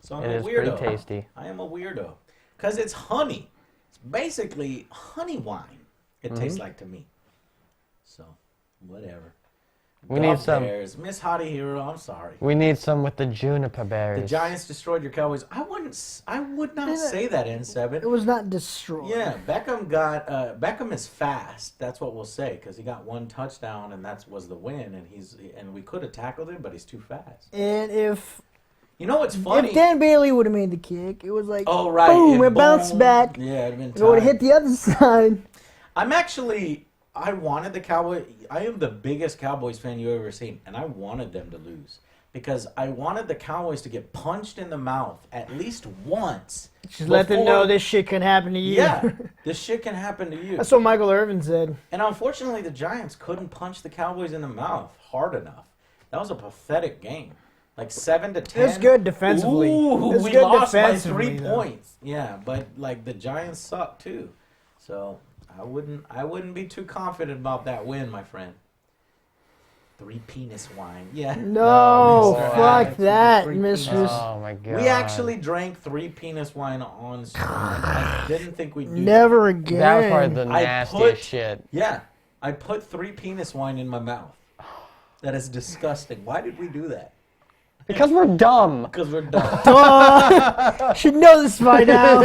Speaker 2: So I'm
Speaker 4: It
Speaker 2: a
Speaker 4: is
Speaker 2: weirdo.
Speaker 4: pretty tasty.
Speaker 2: I am a weirdo. Because it's honey. It's basically honey wine, it tastes like to me. So, whatever.
Speaker 4: We need some.
Speaker 2: Bears. Miss Hottie Hero, I'm sorry.
Speaker 4: We need some with the juniper berries.
Speaker 2: The Giants destroyed your Cowboys. I would not say that, N7.
Speaker 3: It was not destroyed.
Speaker 2: Yeah, Beckham is fast. That's what we'll say because he got one touchdown and that was the win. And we could have tackled him, but he's too fast.
Speaker 3: And if
Speaker 2: You know what's funny?
Speaker 3: If Dan Bailey would have made the kick, it was like,
Speaker 2: Oh right,
Speaker 3: boom, it bounced back.
Speaker 2: Yeah, it'd been
Speaker 3: It would have
Speaker 2: tied.
Speaker 3: hit the other side.
Speaker 2: I wanted the Cowboys. I am the biggest Cowboys fan you've ever seen, and I wanted them to lose because I wanted the Cowboys to get punched in the mouth at least once.
Speaker 3: Just let them know this shit can happen to you.
Speaker 2: Yeah, this shit can happen to you.
Speaker 3: That's what Michael Irvin said.
Speaker 2: And unfortunately, the Giants couldn't punch the Cowboys in the mouth hard enough. That was a pathetic game. Like 7-10.
Speaker 3: It was good defensively.
Speaker 2: Ooh,
Speaker 3: It was
Speaker 2: we
Speaker 3: good
Speaker 2: lost by
Speaker 3: defensively,
Speaker 2: 3
Speaker 3: though.
Speaker 2: points. Yeah, but like the Giants suck too. So I wouldn't be too confident about that win, my friend. 3 penis wine. Yeah.
Speaker 3: No,
Speaker 2: Mr.
Speaker 3: fuck
Speaker 2: Adams,
Speaker 3: that,
Speaker 2: 3
Speaker 3: mistress.
Speaker 4: Oh my god.
Speaker 2: We actually drank 3 penis wine on stream. I didn't think we'd do
Speaker 3: Never
Speaker 2: that.
Speaker 3: again.
Speaker 4: That was probably the
Speaker 2: I
Speaker 4: nastiest
Speaker 2: put-
Speaker 4: shit.
Speaker 2: Yeah. I put 3 penis wine in my mouth. That is disgusting. Why did we do that?
Speaker 4: Because we're dumb.
Speaker 2: Because we're dumb.
Speaker 3: Should know this by now.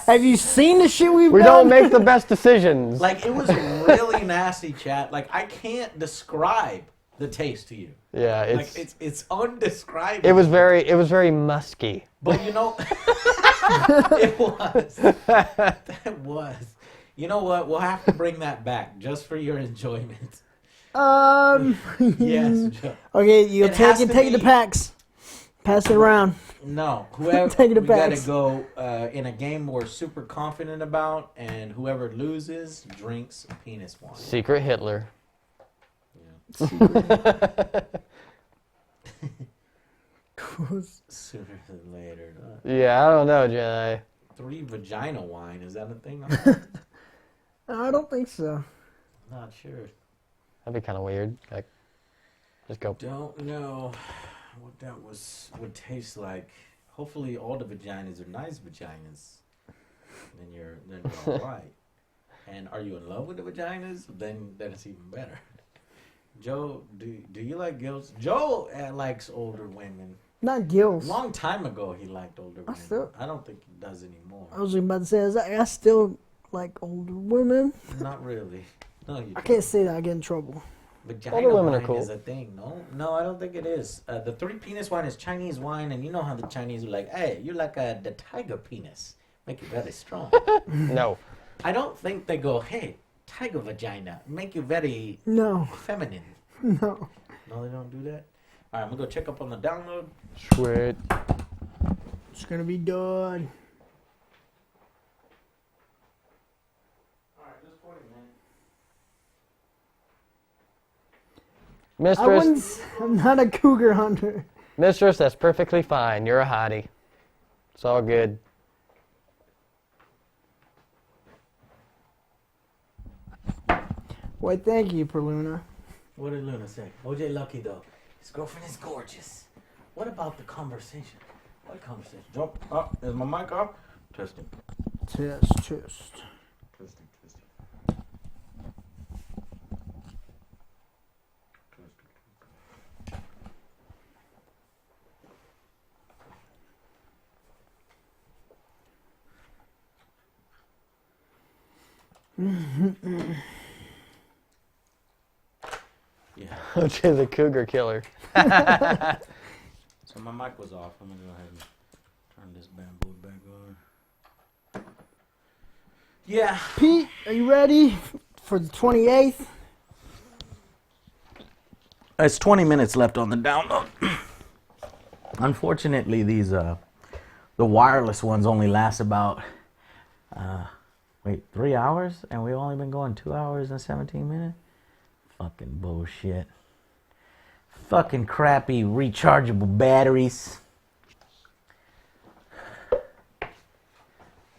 Speaker 3: Have you seen the shit we've
Speaker 4: We
Speaker 3: done?
Speaker 4: don't make the best decisions.
Speaker 2: Like, it was really nasty, chat. Like, I can't describe the taste to you.
Speaker 4: Yeah,
Speaker 2: Like, it's undescribable.
Speaker 4: it was very musky.
Speaker 2: But you know, it was. That was. You know what? We'll have to bring that back just for your enjoyment. Yes, Joe.
Speaker 3: Okay, you'll
Speaker 2: It has
Speaker 3: take
Speaker 2: to
Speaker 3: the
Speaker 2: be-
Speaker 3: packs. Pass it around.
Speaker 2: No, whoever
Speaker 3: Take it
Speaker 2: we got to
Speaker 3: back.
Speaker 2: go in a game we're super confident about, and whoever loses drinks penis wine.
Speaker 4: Secret Hitler.
Speaker 2: Sooner than later.
Speaker 4: Yeah, I don't know, Jedi.
Speaker 2: 3 vagina wine, is that a thing?
Speaker 3: I don't think so.
Speaker 2: I'm not sure.
Speaker 4: That'd be kind of weird. Like, just go.
Speaker 2: Don't know what that would taste like. Hopefully, all the vaginas are nice vaginas. Then you're all right. And are you in love with the vaginas? Then it's even better. Joe, do you like girls? Joe likes older women.
Speaker 3: Not gills.
Speaker 2: Long time ago, he liked older women.
Speaker 3: still-
Speaker 2: I don't think he does anymore.
Speaker 3: I was about to say, I still like older women.
Speaker 2: Not really. No, you
Speaker 3: I can't say that. I get in trouble.
Speaker 2: Vagina
Speaker 4: Older women are
Speaker 2: wine
Speaker 4: cool.
Speaker 2: is a thing. No, I don't think it is. The 3 penis wine is Chinese wine, and you know how the Chinese are like, hey, you're like the tiger penis. Make you very strong.
Speaker 4: No.
Speaker 2: I don't think they go, hey, tiger vagina. Make you very
Speaker 3: No,
Speaker 2: feminine.
Speaker 3: no.
Speaker 2: No, they don't do that? All right, I'm going to go check up on the download.
Speaker 4: Sweet.
Speaker 3: It's gonna be done.
Speaker 2: All right, just 40 minutes.
Speaker 4: Mistress,
Speaker 3: I'm not a cougar hunter.
Speaker 4: Mistress, that's perfectly fine. You're a hottie. It's all good.
Speaker 3: Why, thank you, Perluna.
Speaker 2: What did Luna say? OJ Lucky, though. His girlfriend is gorgeous. What about the conversation? What conversation? Jump up. Is my mic off? Testing.
Speaker 3: Test.
Speaker 2: Testing. Yeah.
Speaker 4: OJ the Cougar Killer.
Speaker 2: So my mic was off. I'm gonna go ahead and turn this bad boy back on. Yeah.
Speaker 3: Pete, are you ready for the 28th?
Speaker 5: It's 20 minutes left on the download. Unfortunately, these the wireless ones only last about 3 hours, and we've only been going 2 hours and 17 minutes. Fucking bullshit. Fucking crappy rechargeable batteries.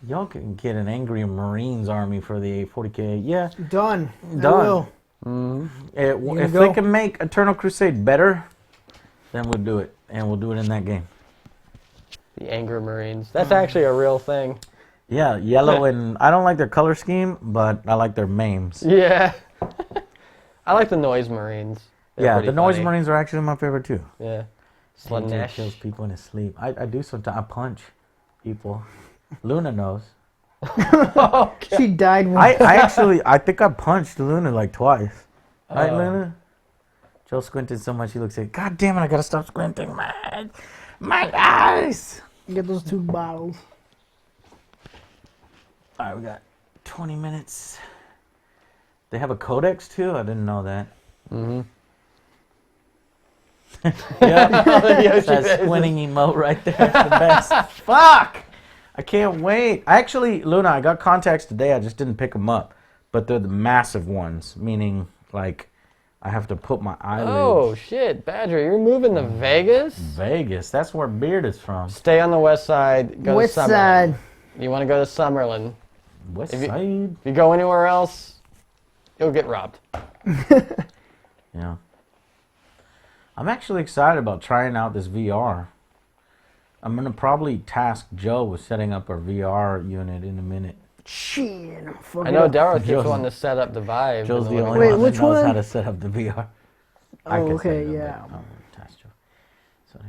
Speaker 5: Y'all can get an angry Marines army for the 40K. Yeah,
Speaker 3: Done.
Speaker 5: Done.
Speaker 3: I will.
Speaker 5: if they can make Eternal Crusade better, then we'll do it, and we'll do it in that game.
Speaker 4: The Angry Marines. That's actually a real thing.
Speaker 5: Yeah, yellow and I don't like their color scheme, but I like their memes.
Speaker 4: Yeah. I like the Noise Marines. They're pretty
Speaker 5: the Noise
Speaker 4: funny.
Speaker 5: Marines are actually my favorite too.
Speaker 4: Yeah.
Speaker 5: AJ
Speaker 4: Slanesh.
Speaker 5: kills people in his sleep. I do sometimes. I punch people. Luna knows.
Speaker 3: She died once.
Speaker 5: I think I punched Luna like twice. Right, Luna? Joe squinted so much he looks like, God damn it, I gotta stop squinting. My eyes!
Speaker 3: Get those 2 bottles.
Speaker 5: Alright, we got 20 minutes. They have a codex too? I didn't know that.
Speaker 4: Mm-hmm.
Speaker 5: Yeah, that squinting emote right there. It's the best. Fuck! I can't wait. Luna, I got contacts today. I just didn't pick them up. But they're the massive ones, meaning, like, I have to put my eyelid.
Speaker 4: Oh, shit. Badger, you're moving to Vegas?
Speaker 5: Vegas. That's where Beard is from.
Speaker 4: Stay on the west side. Go
Speaker 3: West
Speaker 4: to Summerlin.
Speaker 3: side.
Speaker 4: You want to go to Summerlin.
Speaker 5: West
Speaker 4: If you-
Speaker 5: side.
Speaker 4: If you go anywhere else, you'll get robbed.
Speaker 5: Yeah. I'm actually excited about trying out this VR. I'm going to probably task Joe with setting up our VR unit in a minute.
Speaker 3: Shit.
Speaker 4: I know Daryl keeps
Speaker 5: Joe's-
Speaker 4: wanting to set up the Vive.
Speaker 5: Joe's
Speaker 4: in
Speaker 5: the
Speaker 4: living
Speaker 5: only
Speaker 3: Wait,
Speaker 5: one
Speaker 4: room.
Speaker 3: which
Speaker 5: that knows
Speaker 3: one?
Speaker 5: how to set up the VR. I
Speaker 3: Oh,
Speaker 5: can
Speaker 3: okay,
Speaker 5: set it up,
Speaker 3: yeah.
Speaker 5: but I'll task Joe. So,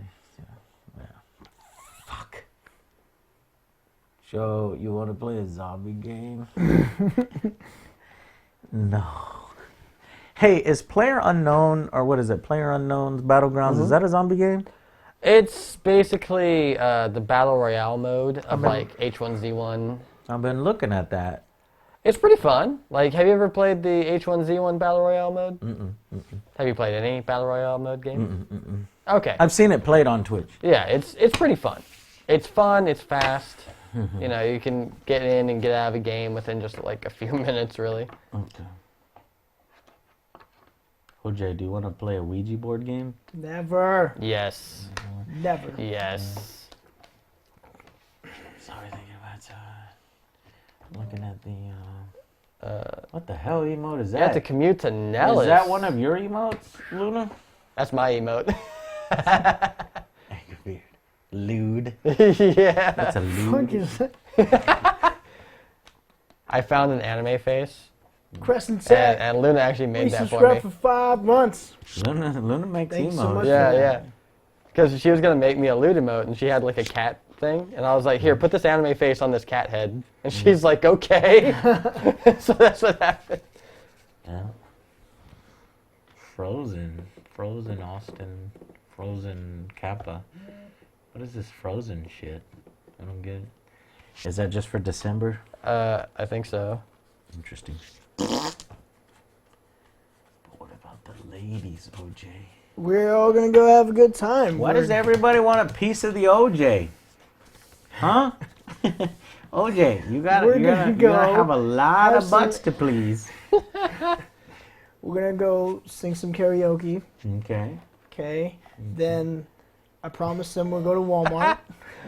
Speaker 5: yeah. Fuck. Joe, you want to play a zombie game? No. Hey, is Player Unknown, or what is it? Player Unknown's Battlegrounds, is that a zombie game?
Speaker 4: It's basically the Battle Royale mode of like H1Z1.
Speaker 5: I've been looking at that.
Speaker 4: It's pretty fun. Like, have you ever played the H1Z1 Battle Royale mode? Have you played any Battle Royale mode game? Okay.
Speaker 5: I've seen it played on Twitch.
Speaker 4: Yeah, it's pretty fun. It's fun, it's fast. You know, you can get in and get out of a game within just like a few minutes, really.
Speaker 5: Okay. OJ, do you want to play a Ouija board game?
Speaker 3: Never.
Speaker 4: Yes.
Speaker 3: Never.
Speaker 4: Yes.
Speaker 5: Sorry, thinking about looking at the what the hell emote is
Speaker 4: You have
Speaker 5: that?
Speaker 4: to commute to Nellis.
Speaker 5: Is that one of your emotes, Luna?
Speaker 4: That's my emote.
Speaker 5: Angry Beard. Lewd.
Speaker 4: Yeah.
Speaker 5: That's a
Speaker 3: Fuck
Speaker 5: lewd.
Speaker 3: is that?
Speaker 4: I found an anime face,
Speaker 3: Crescent set.
Speaker 4: and Luna actually made
Speaker 3: We
Speaker 4: that for
Speaker 3: subscribed
Speaker 4: me.
Speaker 3: for 5 months.
Speaker 5: Luna makes
Speaker 3: Thanks so
Speaker 5: emotes.
Speaker 3: much.
Speaker 4: Yeah, yeah. Because she was gonna make me a lewd emote, and she had like a cat thing, and I was like, "Here, put this anime face on this cat head," and she's like, "Okay." So that's what happened.
Speaker 5: Yeah. Frozen Austin, Frozen Kappa. What is this Frozen shit? I don't get it. Is that just for December?
Speaker 4: I think so.
Speaker 5: Interesting. But what about the ladies, OJ?
Speaker 3: We're all gonna go have a good time.
Speaker 5: Why does everybody want a piece of the OJ? Huh? OJ, you gotta,
Speaker 3: We're
Speaker 5: you're
Speaker 3: gonna
Speaker 5: gonna,
Speaker 3: go
Speaker 5: you're gonna have a lot
Speaker 3: have
Speaker 5: of butts to please.
Speaker 3: We're gonna go sing some karaoke.
Speaker 5: Okay.
Speaker 3: Okay. Then I promised them we'll go to Walmart.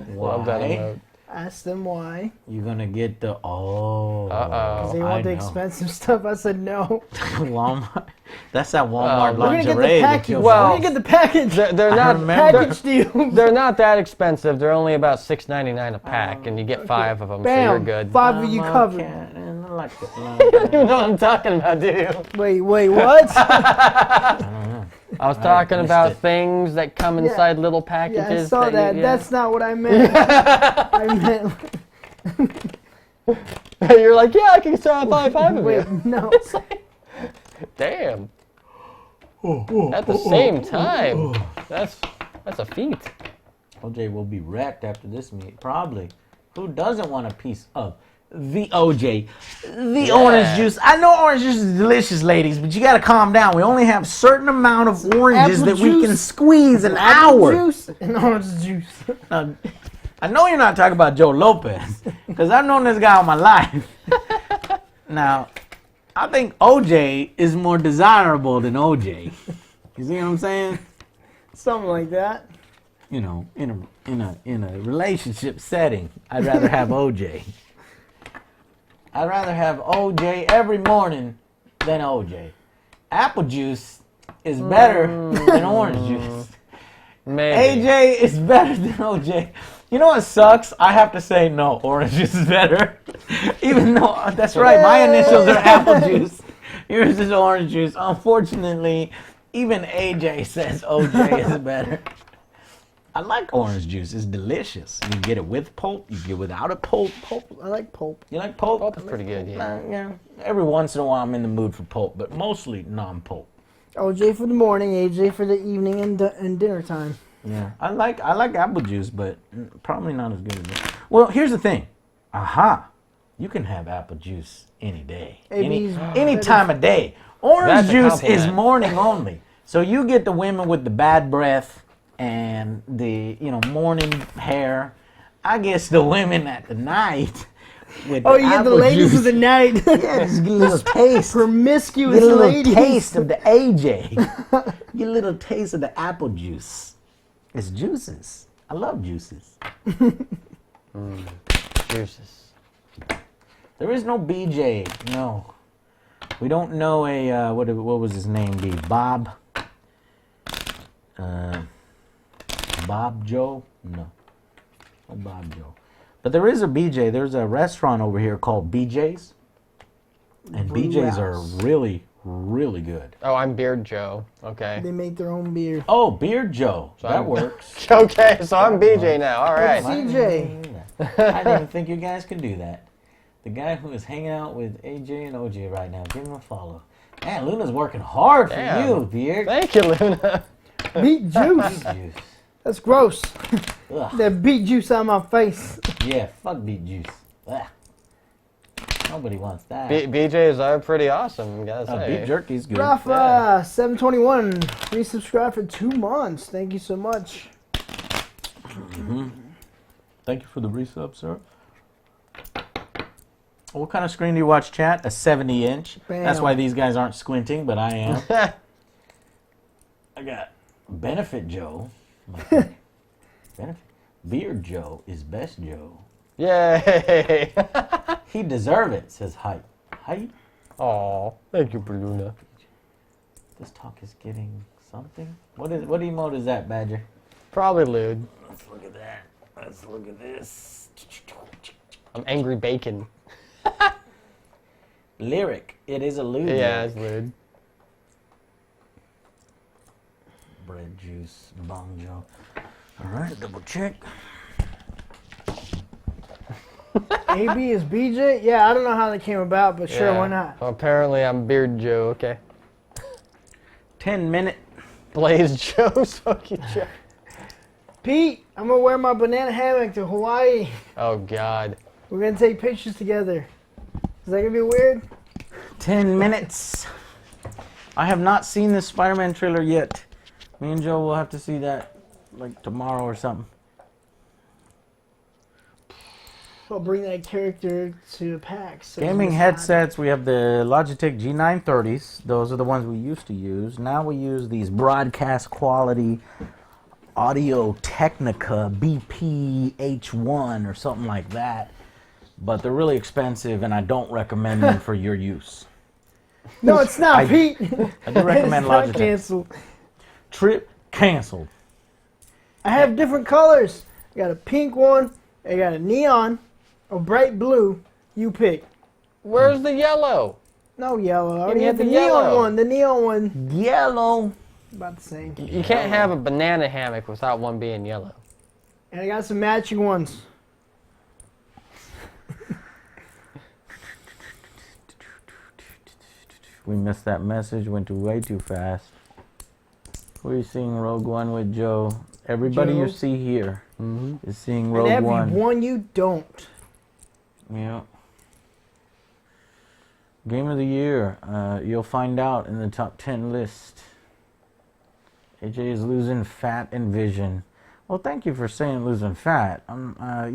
Speaker 4: Love that
Speaker 5: Why?
Speaker 4: emote.
Speaker 3: Asked them why.
Speaker 5: You're gonna get the
Speaker 4: Uh-oh.
Speaker 3: 'Cause they
Speaker 5: I
Speaker 3: want the
Speaker 5: know.
Speaker 3: expensive stuff. I said no.
Speaker 5: Walmart. That's that Walmart
Speaker 4: We're
Speaker 3: We're gonna get the
Speaker 5: lingerie. that
Speaker 3: package.
Speaker 5: kills
Speaker 4: Well-
Speaker 3: We're gonna get the package.
Speaker 4: They're
Speaker 5: I
Speaker 4: not
Speaker 5: remember.
Speaker 3: Package deal.
Speaker 4: they're not that expensive. They're only about $6.99 a pack, and you get 5 of them, so you're
Speaker 3: Bam.
Speaker 4: good.
Speaker 3: 5 of you covered.
Speaker 4: You don't know what I'm talking about, do you?
Speaker 3: Wait, what?
Speaker 4: I was talking
Speaker 5: missed
Speaker 4: about
Speaker 5: it.
Speaker 4: things that come
Speaker 3: Yeah.
Speaker 4: inside little
Speaker 3: Yeah,
Speaker 4: packages.
Speaker 3: I saw that.
Speaker 4: You,
Speaker 3: That's not what I meant. I meant.
Speaker 4: You're like, yeah, I can start buy 5 of
Speaker 3: Wait,
Speaker 4: you.
Speaker 3: no.
Speaker 4: Damn. At the same time. That's a feat.
Speaker 5: OJ will be wrecked after this meet. Probably. Who doesn't want a piece of the OJ, the orange juice. I know orange juice is delicious, ladies, but you got to calm down. We only have a certain amount of oranges
Speaker 3: Apple
Speaker 5: that we can
Speaker 3: juice,
Speaker 5: squeeze an
Speaker 3: apple
Speaker 5: hour.
Speaker 3: juice and orange juice.
Speaker 5: Now, I know you're not talking about Joe Lopez, because I've known this guy all my life. Now, I think OJ is more desirable than OJ. You see what I'm saying?
Speaker 3: Something like that.
Speaker 5: You know, in a relationship setting, I'd rather have OJ. I'd rather have OJ every morning than OJ. Apple juice is better than orange juice.
Speaker 4: Maybe.
Speaker 5: AJ is better than OJ. You know what sucks? I have to say no, orange juice is better. Even though, that's right, my initials are apple juice. Yours is orange juice. Unfortunately, even AJ says OJ is better. I like orange juice. It's delicious. You can get it with pulp. You can get it without a pulp.
Speaker 3: I like pulp.
Speaker 5: You like pulp?
Speaker 4: Pulp is pretty good, yeah.
Speaker 5: Yeah. Every once in a while I'm in the mood for pulp, but mostly non-pulp.
Speaker 3: OJ for the morning, AJ for the evening and dinner time.
Speaker 5: Yeah. I like apple juice, but probably not as good as this. Well, here's the thing. Aha. You can have apple juice any day. Any time of day. Orange
Speaker 4: That's a
Speaker 5: juice is
Speaker 4: compliment.
Speaker 5: morning only. So you get the women with the bad breath and the morning hair. I guess the women at the night with
Speaker 3: Oh, you get the
Speaker 5: apple
Speaker 3: ladies
Speaker 5: juice.
Speaker 3: of the night.
Speaker 5: Yeah, just get a little taste.
Speaker 3: Promiscuous
Speaker 5: Get a little
Speaker 3: ladies.
Speaker 5: taste of the AJ. Get a little taste of the apple juice. It's juices. I love juices.
Speaker 4: Juices.
Speaker 5: There is no BJ. No. We don't know a what was his name be? Bob. Bob Joe? No. No Bob Joe. But there is a BJ. There's a restaurant over here called BJ's. And
Speaker 3: Blue
Speaker 5: BJ's are
Speaker 3: House.
Speaker 5: really, really good.
Speaker 4: Oh, I'm Beard Joe. Okay.
Speaker 3: They make their own beer.
Speaker 5: Oh, Beard Joe. That
Speaker 4: I'm-
Speaker 5: works.
Speaker 4: Okay, so I'm BJ now. All right.
Speaker 3: CJ.
Speaker 5: I didn't even think you guys could do that. The guy who is hanging out with AJ and OJ right now, give him a follow. Man, Luna's working hard for
Speaker 4: Damn.
Speaker 5: you, Beard.
Speaker 4: Thank you, Luna.
Speaker 3: Beet juice.
Speaker 5: Juice.
Speaker 3: That's gross.
Speaker 5: Ugh.
Speaker 3: That beet juice on my face.
Speaker 5: Yeah, fuck beet juice. Ugh. Nobody wants that.
Speaker 4: BJ's are pretty awesome, gotta say.
Speaker 5: Beef jerky's good.
Speaker 3: Rafa 721 resubscribe for 2 months. Thank you so much.
Speaker 5: Thank you for the resub, sir. What kind of screen do you watch, chat? A 70-inch. That's
Speaker 3: Bam.
Speaker 5: why these guys aren't squinting, but I am. I got Benefit Joe. Benefit. Beard Joe is best Joe.
Speaker 4: Yay!
Speaker 5: He deserve it, says Hype. Hype?
Speaker 4: Aw, thank you, Luna.
Speaker 5: This talk is getting something. What emote is that, Badger?
Speaker 4: Probably lewd.
Speaker 5: Let's look at that. Let's look at this.
Speaker 4: I'm Angry Bacon.
Speaker 5: Lyric. It is a lewd.
Speaker 4: Yeah,
Speaker 5: lyric.
Speaker 4: it's lewd.
Speaker 5: Bread juice, Bong Joe. All right, double check.
Speaker 3: AB is BJ? Yeah, I don't know how that came about, but sure,
Speaker 4: Yeah.
Speaker 3: why not?
Speaker 4: Well, apparently I'm Beard Joe, okay.
Speaker 5: 10-minute.
Speaker 4: Blaze Joe, Smoky Joe.
Speaker 3: Pete, I'm gonna wear my banana hammock to Hawaii.
Speaker 4: Oh, God.
Speaker 3: We're gonna take pictures together. Is that gonna be weird?
Speaker 5: 10 minutes. I have not seen this Spider-Man trailer yet. Me and Joe will have to see that like tomorrow or something.
Speaker 3: I'll bring that character to PAX.
Speaker 5: Gaming headsets, we have the Logitech G930s. Those are the ones we used to use. Now we use these broadcast quality Audio Technica BP H1 or something like that. But they're really expensive and I don't recommend them for your use.
Speaker 3: No, it's not, Pete.
Speaker 5: I do recommend
Speaker 3: It's not
Speaker 5: Logitech.
Speaker 3: canceled.
Speaker 5: Trip canceled.
Speaker 3: I have different colors. I got a pink one. I got a neon, a bright blue. You pick.
Speaker 4: Where's the yellow?
Speaker 3: No yellow. I already
Speaker 4: me
Speaker 3: had the
Speaker 4: the
Speaker 3: neon
Speaker 4: yellow.
Speaker 3: one. The neon one.
Speaker 5: Yellow.
Speaker 3: About the same.
Speaker 4: You can't have a banana hammock without one being yellow.
Speaker 3: And I got some matching ones.
Speaker 5: We missed that message. Went way too fast. We're seeing Rogue One with Joe. Everybody you
Speaker 3: Joe.
Speaker 5: see here is seeing
Speaker 3: And
Speaker 5: Rogue
Speaker 3: every
Speaker 5: One.
Speaker 3: one you don't.
Speaker 5: Yeah. Game of the year. You'll find out in the top 10 list. AJ is losing fat and vision. Well, thank you for saying losing fat. I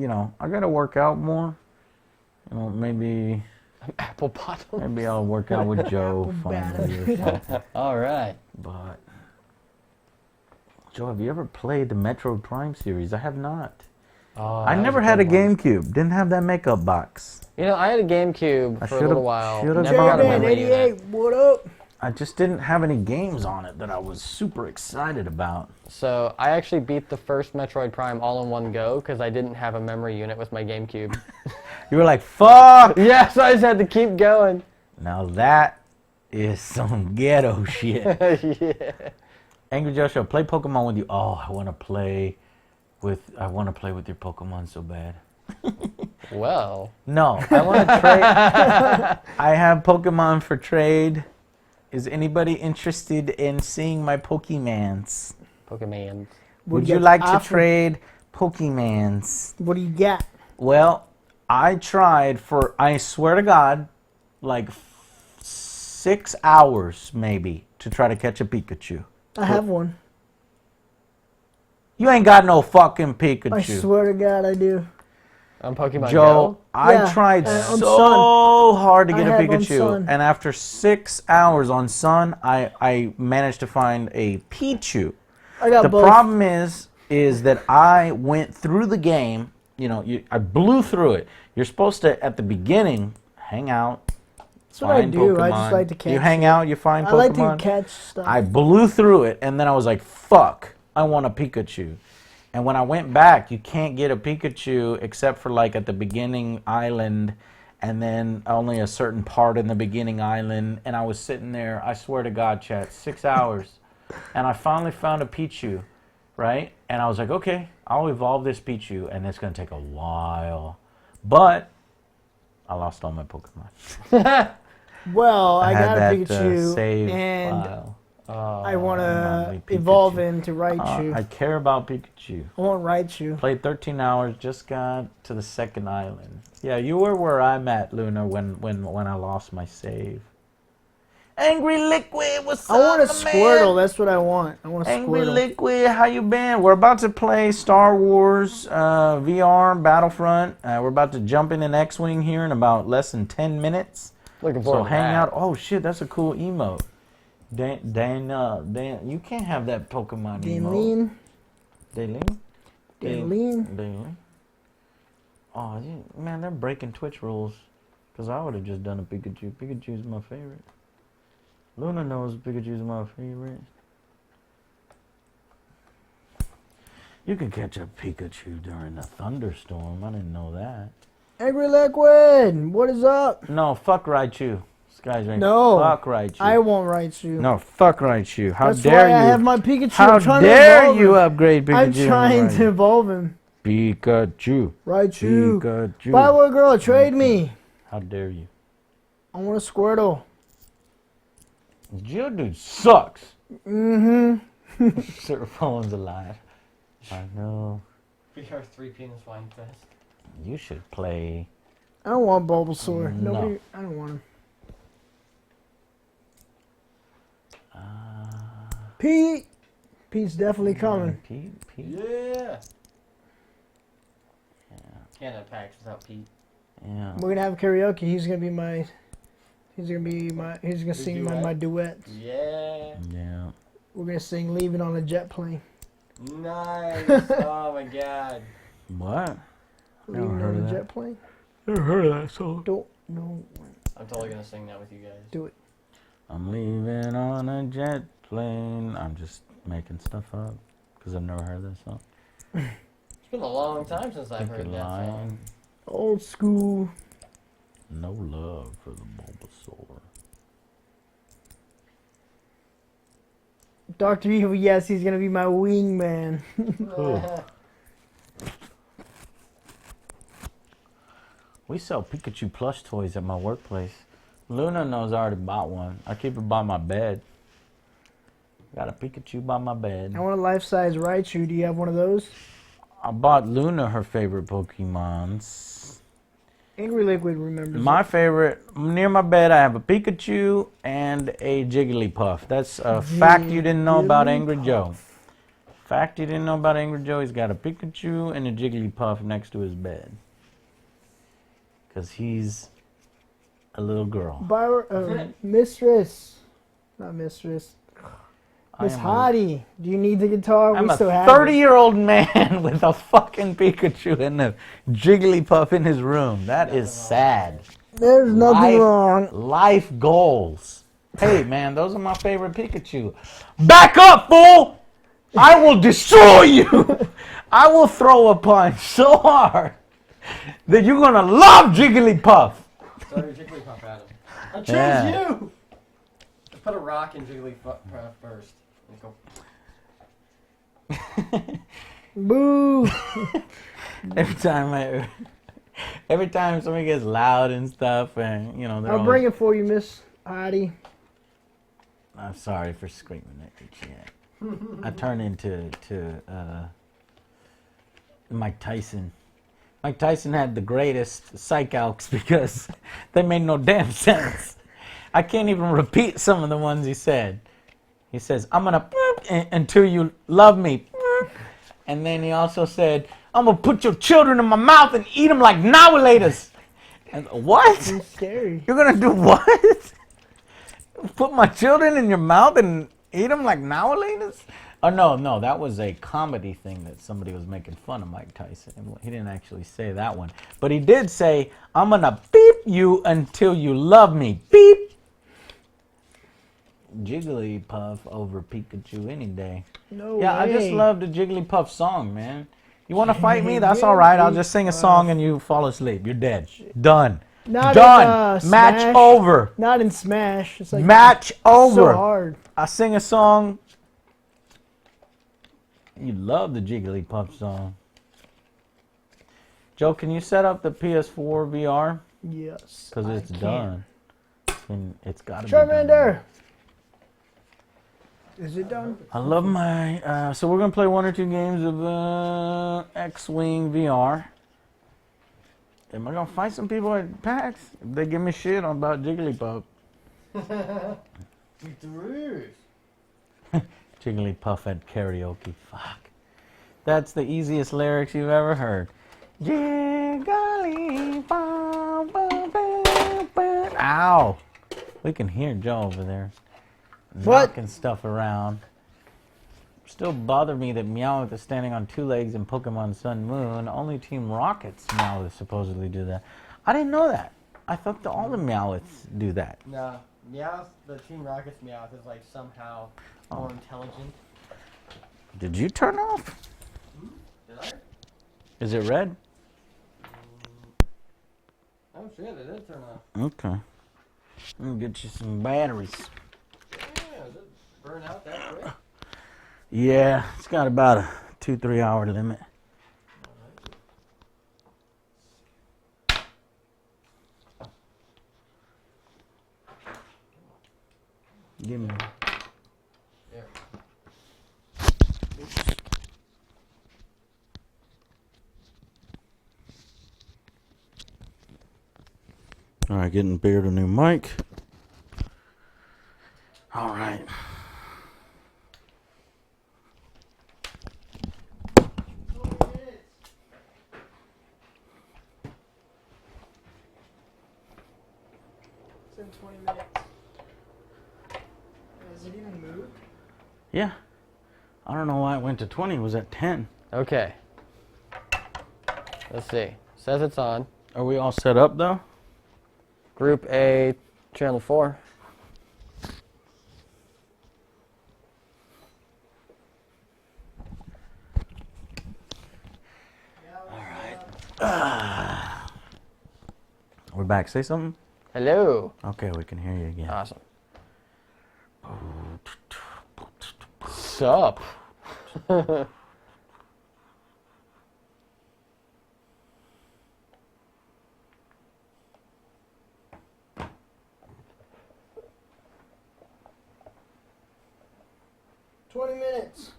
Speaker 5: gotta work out more. Maybe
Speaker 4: Apple bottom.
Speaker 5: maybe I'll work out with Joe finally or something.
Speaker 2: All right.
Speaker 5: But Joe, have you ever played the Metro Prime series? I have not.
Speaker 4: Oh,
Speaker 5: I never had a GameCube. Didn't have that makeup box.
Speaker 4: I had a GameCube for a little while.
Speaker 5: should've
Speaker 4: Never got a
Speaker 5: bought it.
Speaker 4: memory unit.
Speaker 3: 88, what up?
Speaker 5: I just didn't have any games on it that I was super excited about.
Speaker 4: So I actually beat the first Metroid Prime all in one go because I didn't have a memory unit with my GameCube.
Speaker 5: You were like, fuck!
Speaker 4: Yes, I just had to keep going.
Speaker 5: Now that is some ghetto shit.
Speaker 4: Yeah.
Speaker 5: Angry Joshua, play Pokemon with you. Oh, I want to play with your Pokemon so bad.
Speaker 4: Well.
Speaker 5: No, I want to trade. I have Pokemon for trade. Is anybody interested in seeing my Pokemans?
Speaker 4: Pokemans.
Speaker 5: Would you like to trade Pokemans?
Speaker 3: What do you got?
Speaker 5: Well, I tried for, I swear to God, like 6 hours maybe to try to catch a Pikachu.
Speaker 3: I have one.
Speaker 5: You ain't got no fucking Pikachu.
Speaker 3: I swear to God, I do.
Speaker 4: On Pokemon
Speaker 5: Joe,
Speaker 4: Go?
Speaker 5: I tried
Speaker 3: on
Speaker 5: so hard to get a
Speaker 3: I have on
Speaker 5: Pikachu,
Speaker 3: Sun.
Speaker 5: and after 6 hours on Sun, I managed to find a Pichu.
Speaker 3: I got
Speaker 5: The
Speaker 3: both.
Speaker 5: problem is that I went through the game. I blew through it. You're supposed to at the beginning hang out.
Speaker 3: That's what I
Speaker 5: find
Speaker 3: do.
Speaker 5: Pokemon.
Speaker 3: I just like to catch.
Speaker 5: You hang out, you find
Speaker 3: I
Speaker 5: Pokemon.
Speaker 3: like to catch stuff.
Speaker 5: I blew through it, and then I was like, fuck, I want a Pikachu. And when I went back, you can't get a Pikachu except for like at the beginning island, and then only a certain part in the beginning island. And I was sitting there, I swear to God, chat, 6 hours. And I finally found a Pichu, right? And I was like, okay, I'll evolve this Pichu, and it's going to take a while. But I lost all my Pokemon.
Speaker 3: Well, I
Speaker 5: had
Speaker 3: got a
Speaker 5: that,
Speaker 3: Pikachu,
Speaker 5: save
Speaker 3: and
Speaker 5: file.
Speaker 3: I want
Speaker 5: lovely
Speaker 3: to evolve
Speaker 5: Pikachu.
Speaker 3: into Raichu.
Speaker 5: I care about Pikachu.
Speaker 3: I want Raichu.
Speaker 5: Played 13 hours, just got to the second island. Yeah, you were where I'm at, Luna, when I lost my save. Angry Liquid, what's
Speaker 3: I want a
Speaker 5: up,
Speaker 3: Squirtle. That's what I want. I want a
Speaker 5: Angry
Speaker 3: Squirtle.
Speaker 5: Liquid, how you been? We're about to play Star Wars VR Battlefront. We're about to jump in an X-Wing here in about less than 10 minutes.
Speaker 4: Looking forward
Speaker 5: So
Speaker 4: to
Speaker 5: hang
Speaker 4: that.
Speaker 5: out. Oh, shit, that's a cool emote. Dan, you can't have that Pokemon emote.
Speaker 3: Daleen.
Speaker 5: Daleen?
Speaker 3: Daleen.
Speaker 5: Daily. Oh, man, they're breaking Twitch rules. Because I would have just done a Pikachu. Pikachu's my favorite. Luna knows Pikachu's my favorite. You can catch a Pikachu during a thunderstorm. I didn't know that.
Speaker 3: Angry Liquid. What is up?
Speaker 5: No, fuck Raichu. This guy's right.
Speaker 3: No.
Speaker 5: Fuck Raichu.
Speaker 3: I want Raichu.
Speaker 5: No, fuck Raichu. How
Speaker 3: That's
Speaker 5: dare
Speaker 3: why
Speaker 5: you?
Speaker 3: I have my Pikachu.
Speaker 5: How
Speaker 3: I'm trying to
Speaker 5: dare
Speaker 3: evolve
Speaker 5: you
Speaker 3: him.
Speaker 5: upgrade Pikachu?
Speaker 3: I'm trying to evolve him.
Speaker 5: Pikachu.
Speaker 3: Raichu.
Speaker 5: Pikachu.
Speaker 3: Firework Girl, trade me.
Speaker 5: How dare you?
Speaker 3: I want a Squirtle.
Speaker 5: Geodude sucks.
Speaker 3: Mm-hmm.
Speaker 5: Phone's alive. I know.
Speaker 4: VR3 Penis Wine Fest.
Speaker 5: You should play.
Speaker 3: I don't want Bulbasaur.
Speaker 5: No.
Speaker 3: Nobody. I don't want him. Pete. Pete's definitely coming.
Speaker 5: Pete.
Speaker 4: Yeah. Can't have packs without Pete.
Speaker 5: Yeah.
Speaker 3: We're gonna have karaoke. He's gonna be my. He's gonna sing my duets.
Speaker 4: Yeah.
Speaker 5: Yeah.
Speaker 3: We're gonna sing "Leaving on a Jet Plane."
Speaker 4: Nice. Oh my God.
Speaker 5: What? Never
Speaker 3: Leaving
Speaker 5: heard
Speaker 3: on
Speaker 5: of
Speaker 3: a
Speaker 5: that.
Speaker 3: jet plane.
Speaker 5: Never heard of that song.
Speaker 3: Don't no.
Speaker 4: I'm totally gonna sing that with you guys.
Speaker 3: Do it.
Speaker 5: I'm leaving on a jet plane. I'm just making stuff up because I've never heard that song.
Speaker 4: It's been a long time since I've
Speaker 5: Think
Speaker 4: heard
Speaker 5: you're
Speaker 4: that
Speaker 5: lying.
Speaker 4: song.
Speaker 3: Old school.
Speaker 5: No love for the Bulbasaur.
Speaker 3: Dr. Evil, yes, he's gonna be my wingman.
Speaker 5: We sell Pikachu plush toys at my workplace. Luna knows I already bought one. I keep it by my bed. Got a Pikachu by my bed.
Speaker 3: I want a life-size Raichu. Do you have one of those?
Speaker 5: I bought Luna her favorite Pokemons.
Speaker 3: Angry Liquid remembers.
Speaker 2: My favorite, near my bed, I have a Pikachu and a Jigglypuff. That's a fact you didn't know about Angry Joe. Fact you didn't know about Angry Joe, he's got a Pikachu and a Jigglypuff next to his bed. Because he's a little girl.
Speaker 3: Mistress. Not Mistress. Miss Hottie, do you need the guitar?
Speaker 2: I'm a 30-year-old man with a fucking Pikachu and a Jigglypuff in his room. That is sad.
Speaker 3: There's nothing wrong.
Speaker 2: Life goals. Hey, man, those are my favorite Pikachu. Back up, fool! I will destroy you! I will throw a punch so hard that you're gonna love Jigglypuff.
Speaker 4: So your Jigglypuff, Adam. I choose you! Put a rock in Jigglypuff first. Go.
Speaker 3: Boo!
Speaker 2: Every time somebody gets loud and stuff, and you know,
Speaker 3: I'll bring it for you, Miss Hottie.
Speaker 2: I'm sorry for screaming at you, Chad. I turn into Mike Tyson. Mike Tyson had the greatest psych outs because they made no damn sense. I can't even repeat some of the ones he said. He says, I'm going to until you love me. And then he also said, I'm going to put your children in my mouth and eat them like novelators. And what?
Speaker 3: It's scary.
Speaker 2: You're going to do what? Put my children in your mouth and eat them like novelators? Oh, no, that was a comedy thing that somebody was making fun of Mike Tyson. He didn't actually say that one. But he did say, I'm going to beep you until you love me. Beep. Jigglypuff over Pikachu any day.
Speaker 3: No
Speaker 2: yeah,
Speaker 3: way.
Speaker 2: I just love the Jigglypuff song, man. You want to fight me? That's all right. I'll just sing a song and you fall asleep. You're dead. Done.
Speaker 3: Not
Speaker 2: Done.
Speaker 3: in,
Speaker 2: Match
Speaker 3: Smash.
Speaker 2: over.
Speaker 3: Not in Smash. It's like
Speaker 2: Match over.
Speaker 3: So hard.
Speaker 2: I sing a song. You love the Jigglypuff song. Joe, can you set up the PS4 VR?
Speaker 3: Yes.
Speaker 2: Because it's done. And it's got to be
Speaker 3: Charmander.
Speaker 2: done.
Speaker 3: Is it done?
Speaker 2: I love my... so we're going to play 1 or 2 games of X-Wing VR. Am I going to fight some people at PAX? If they give me shit about Jigglypuff. Jigglypuff at karaoke. Fuck. That's the easiest lyrics you've ever heard. Jigglypuff. Ow. We can hear Joe over there. Knocking stuff around. Still bother me that Meowth is standing on 2 legs in Pokemon Sun Moon. Only Team Rocket's Meowth supposedly do that. I didn't know that. I thought all the Meowths do that.
Speaker 4: No, Meowth, the Team Rocket's Meowth is like somehow more intelligent.
Speaker 2: Did you turn off?
Speaker 4: Did I?
Speaker 2: Is it red?
Speaker 4: Oh shit, it did turn off.
Speaker 2: Okay. Let me get you some batteries.
Speaker 4: Yeah, does it burn out that quick?
Speaker 2: Yeah, it's got about a 2-3 hour limit. Give me.
Speaker 4: There.
Speaker 2: All right, getting Beard a new mic. All right.
Speaker 3: It's in 20 minutes. Has it even moved?
Speaker 2: Yeah. I don't know why it went to 20. It was at 10.
Speaker 4: Okay. Let's see. Says it's on.
Speaker 2: Are we all set up, though?
Speaker 4: Group A, channel 4.
Speaker 2: We're back. Say something.
Speaker 4: Hello.
Speaker 2: Okay, we can hear you again.
Speaker 4: Awesome. Sup?
Speaker 3: Minutes.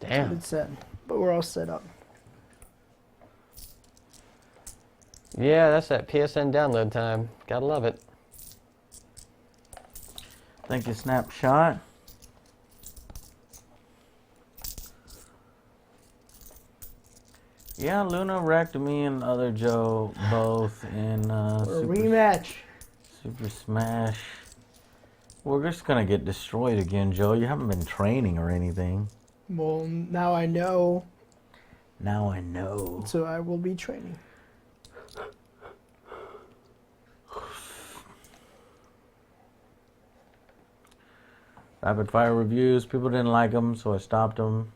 Speaker 4: Damn.
Speaker 3: It's set, but we're all set up.
Speaker 4: Yeah, that's that PSN download time. Gotta love it.
Speaker 5: Thank you, Snapshot. Yeah, Luna wrecked me and other Joe both in
Speaker 3: Rematch.
Speaker 5: Super Smash. We're just gonna get destroyed again, Joe. You haven't been training or anything.
Speaker 3: Well, now I know.
Speaker 5: Now I know.
Speaker 3: So I will be training.
Speaker 5: Rapid fire reviews. People didn't like them, so I stopped them.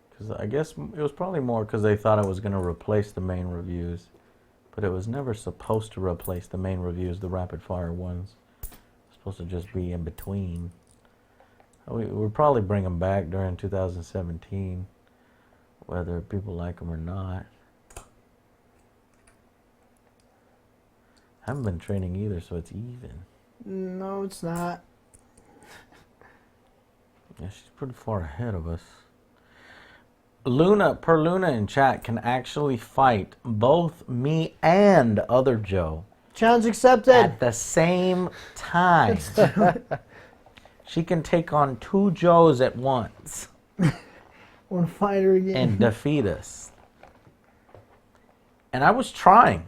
Speaker 5: Because I guess it was probably more because they thought I was going to replace the main reviews. But it was never supposed to replace the main reviews, the rapid fire ones. It's supposed to just be in between. We'll probably bring them back during 2017, whether people like them or not. I haven't been training either, so it's even.
Speaker 3: No, it's not.
Speaker 5: Yeah, she's pretty far ahead of us. Luna in chat can actually fight both me and other Joe
Speaker 3: Challenge accepted.
Speaker 5: at the same time. She can take on two Joes at once
Speaker 3: Want to fight her again?
Speaker 5: and defeat us. And I was trying.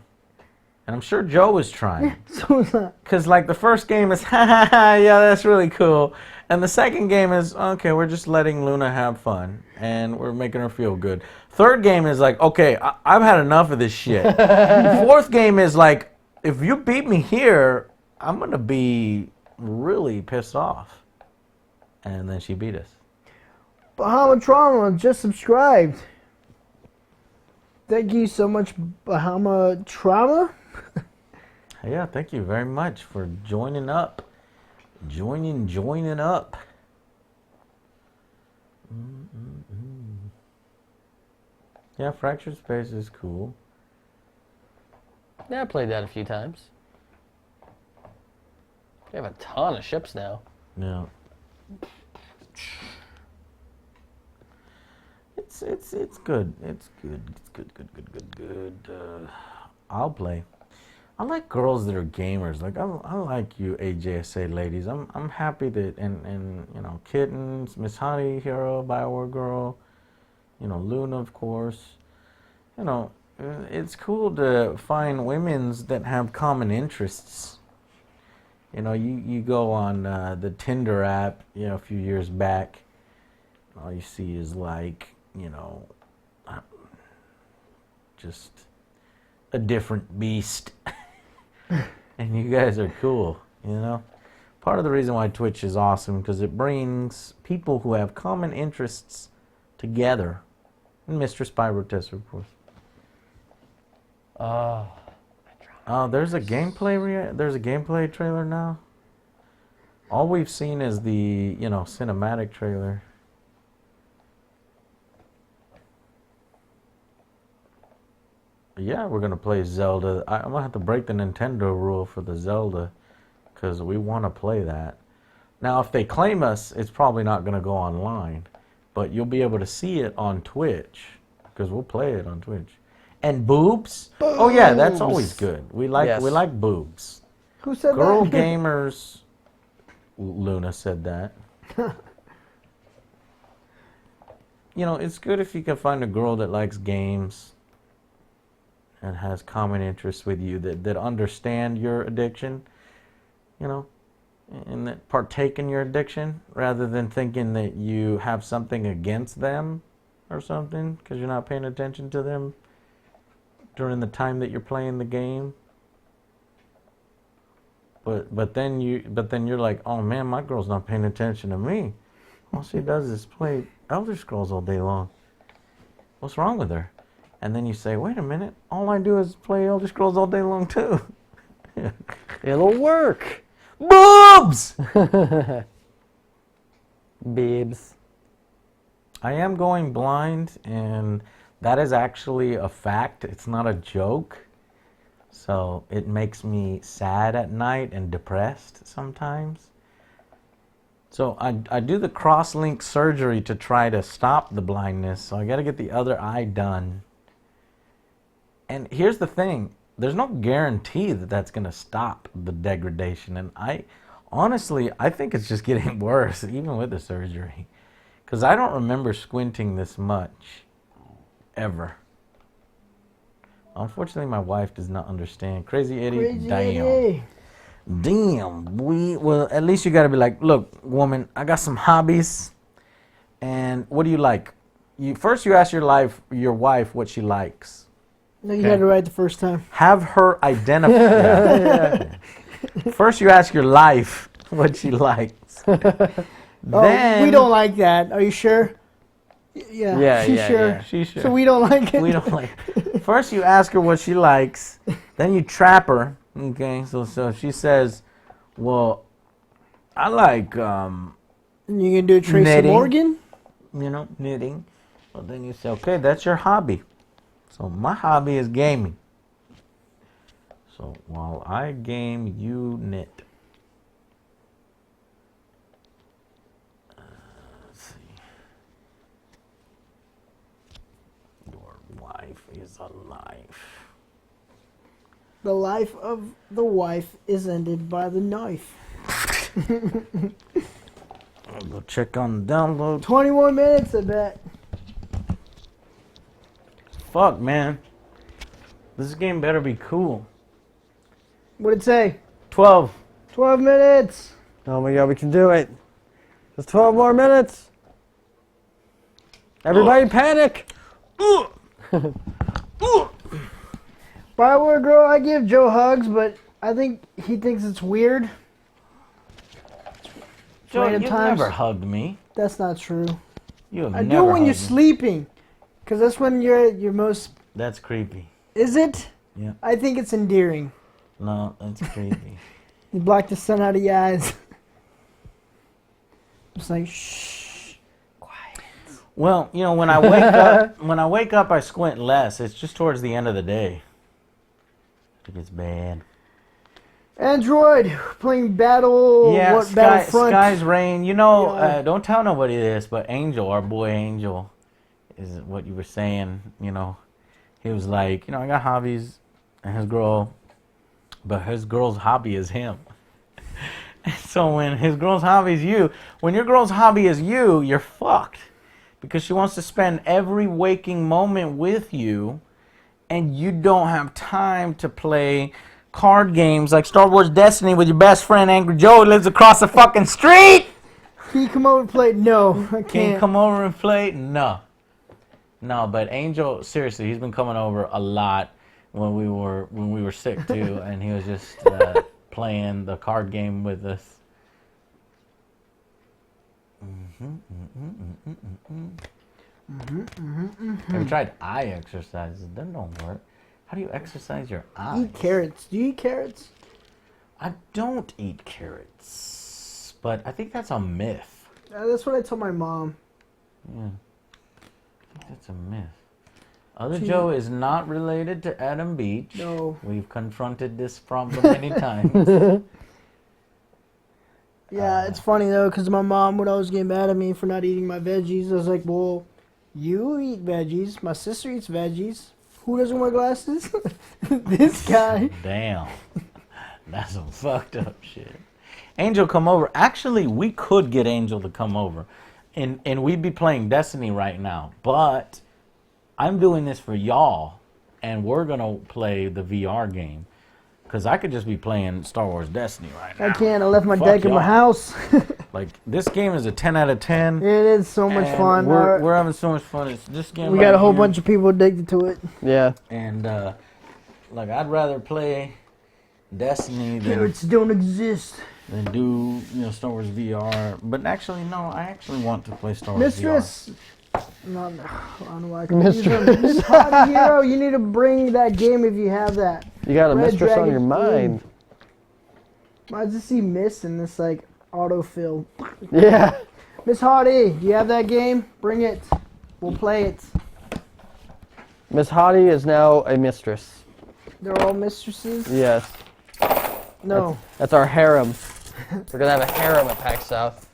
Speaker 5: And I'm sure Joe was trying.
Speaker 3: So is that.
Speaker 5: Because, like, the first game is, ha ha ha, yeah, that's really cool. And the second game is, okay, we're just letting Luna have fun. And we're making her feel good. Third game is like, okay, I've had enough of this shit. Fourth game is like, if you beat me here, I'm going to be really pissed off. And then she beat us.
Speaker 3: Bahama Trauma just subscribed. Thank you so much, Bahama Trauma.
Speaker 5: Yeah, thank you very much for joining up. Joining up. Yeah, Fractured Space is cool.
Speaker 4: Yeah, I played that a few times. We have a ton of ships now.
Speaker 5: Yeah. It's good. It's good. It's good. I'll play. I like girls that are gamers. Like I like you AJSA ladies. I'm happy that and you know, Kittens, Miss Honey, Hero, Bioware Girl, you know, Luna of course. You know, it's cool to find women's that have common interests. You know, you go on the Tinder app, you know, a few years back, all you see is like, you know, just a different beast. And you guys are cool, you know. Part of the reason why Twitch is awesome because it brings people who have common interests together. And Mr. Spyro Tester, of course. There's a gameplay trailer now. All we've seen is the, you know, cinematic trailer. Yeah, we're gonna play Zelda. I'm gonna have to break the Nintendo rule for the Zelda, because we want to play that. Now, if they claim us, it's probably not gonna go online, but you'll be able to see it on Twitch, because we'll play it on Twitch. And boobs? Oh yeah, that's always good. We like boobs.
Speaker 3: Who said
Speaker 5: Girl
Speaker 3: that?
Speaker 5: gamers. Luna said that. You know, it's good if you can find a girl that likes games and has common interests with you, that understand your addiction, you know, and that partake in your addiction rather than thinking that you have something against them or something because you're not paying attention to them during the time that you're playing the game. But then you're like, oh man, my girl's not paying attention to me. All she does is play Elder Scrolls all day long. What's wrong with her? And then you say, wait a minute, all I do is play Elder Scrolls all day long too.
Speaker 4: It'll work.
Speaker 5: Boobs!
Speaker 4: Babes.
Speaker 5: I am going blind, and that is actually a fact. It's not a joke. So it makes me sad at night and depressed sometimes. So I do the cross-link surgery to try to stop the blindness. So I got to get the other eye done. And here's the thing.
Speaker 2: there's no guarantee that that's going to stop the degradation. And honestly, I think it's just getting worse, even with the surgery. Because I don't remember squinting this much, ever. Unfortunately, my wife does not understand. Crazy Eddie,
Speaker 3: Crazy
Speaker 2: damn.
Speaker 3: Eddie.
Speaker 2: Damn. Well, at least you got to be like, look, woman, I got some hobbies. And what do you like? First, you ask your wife what she likes.
Speaker 3: No, you had it right the first time.
Speaker 2: Have her identify. Yeah. First, you ask your life what she likes. Then
Speaker 3: we don't like that. Are you sure? Yeah, she's sure.
Speaker 2: Yeah. She's sure.
Speaker 3: So we don't like it.
Speaker 2: We don't like. First, you ask her what she likes. Then you trap her. Okay, so if she says, "Well, I like
Speaker 3: and you gonna do a Tracy
Speaker 2: knitting.
Speaker 3: Morgan?
Speaker 2: Knitting." Well, then you say, "Okay, that's your hobby." So my hobby is gaming. So while I game, you knit. Let's see. Your wife is a life.
Speaker 3: The life of the wife is ended by the knife.
Speaker 2: I'll go check on the download.
Speaker 3: 21 minutes, I bet.
Speaker 2: Fuck, man. This game better be cool.
Speaker 3: What'd it say?
Speaker 2: 12.
Speaker 3: 12 minutes.
Speaker 4: Oh my god, we can do it. There's 12 more minutes. Everybody panic.
Speaker 3: By the way, girl, I give Joe hugs, but I think he thinks it's weird.
Speaker 2: Joe,
Speaker 3: Random
Speaker 2: you've
Speaker 3: times.
Speaker 2: never hugged me.
Speaker 3: That's not true.
Speaker 2: You have
Speaker 3: I
Speaker 2: never
Speaker 3: do when you're
Speaker 2: hugged me.
Speaker 3: sleeping, because that's when you're most.
Speaker 2: That's creepy.
Speaker 3: Is it?
Speaker 2: Yeah.
Speaker 3: I think it's endearing.
Speaker 2: No, that's creepy.
Speaker 3: You block the sun out of your eyes. Just like shh, quiet.
Speaker 2: Well, when I wake up, I squint less. It's just towards the end of the day. It gets bad.
Speaker 3: Android playing Battle.
Speaker 2: Yeah,
Speaker 3: what Battlefront?
Speaker 2: Sky's Rain.
Speaker 3: Yeah.
Speaker 2: Don't tell nobody this, but Angel, our boy Angel, is what you were saying. He was like, I got hobbies, and his girl, but his girl's hobby is him. So when his girl's hobby is you, when your girl's hobby is you, you're fucked, because she wants to spend every waking moment with you, and you don't have time to play card games like Star Wars Destiny with your best friend Angry Joe who lives across the fucking street.
Speaker 3: Can you come over and play? No, I
Speaker 2: Can you
Speaker 3: can't.
Speaker 2: come over and play? No, but Angel, seriously, he's been coming over a lot when we were sick too, and he was just playing the card game with us. Have you tried eye exercises? That don't work. How do you exercise your eyes?
Speaker 3: Eat carrots. Do you eat carrots?
Speaker 2: I don't eat carrots, but I think that's a myth.
Speaker 3: That's what I told my mom.
Speaker 2: Yeah, I think that's a myth. Other Joe is not related to Adam Beach.
Speaker 3: No.
Speaker 2: We've confronted this problem many times.
Speaker 3: Yeah, it's funny though, because my mom would always get mad at me for not eating my veggies. I was like, well, you eat veggies. My sister eats veggies. Who doesn't wear glasses? This guy.
Speaker 2: Damn. That's some fucked up shit. Angel come over. Actually, we could get Angel to come over. And we'd be playing Destiny right now. But I'm doing this for y'all. And we're going to play the VR game. Because I could just be playing Star Wars Destiny right now.
Speaker 3: I can't. I left my
Speaker 2: Fuck
Speaker 3: deck in my
Speaker 2: y'all.
Speaker 3: house.
Speaker 2: Like, this game is a 10 out of 10.
Speaker 3: It is so much
Speaker 2: and
Speaker 3: fun.
Speaker 2: We're having so much fun. It's this game.
Speaker 3: We got a whole
Speaker 2: here.
Speaker 3: bunch of people addicted to it.
Speaker 4: Yeah.
Speaker 2: And, like, I'd rather play Destiny than
Speaker 3: Carrots don't exist.
Speaker 2: do, Star Wars VR. But actually, no, I actually want to play Star Wars
Speaker 3: Mistress. No, I don't know why I can use them. Miss Hot Hero, you need to bring that game if you have that.
Speaker 4: You got a
Speaker 3: Red
Speaker 4: mistress on
Speaker 3: Dragon
Speaker 4: your mind.
Speaker 3: I just see Miss in this like autofill.
Speaker 4: Yeah.
Speaker 3: Miss Hardy, do you have that game? Bring it. We'll play it.
Speaker 4: Miss Hottie is now a mistress.
Speaker 3: They're all mistresses?
Speaker 4: Yes.
Speaker 3: No.
Speaker 4: That's our harem. We're gonna have a harem at PAX South.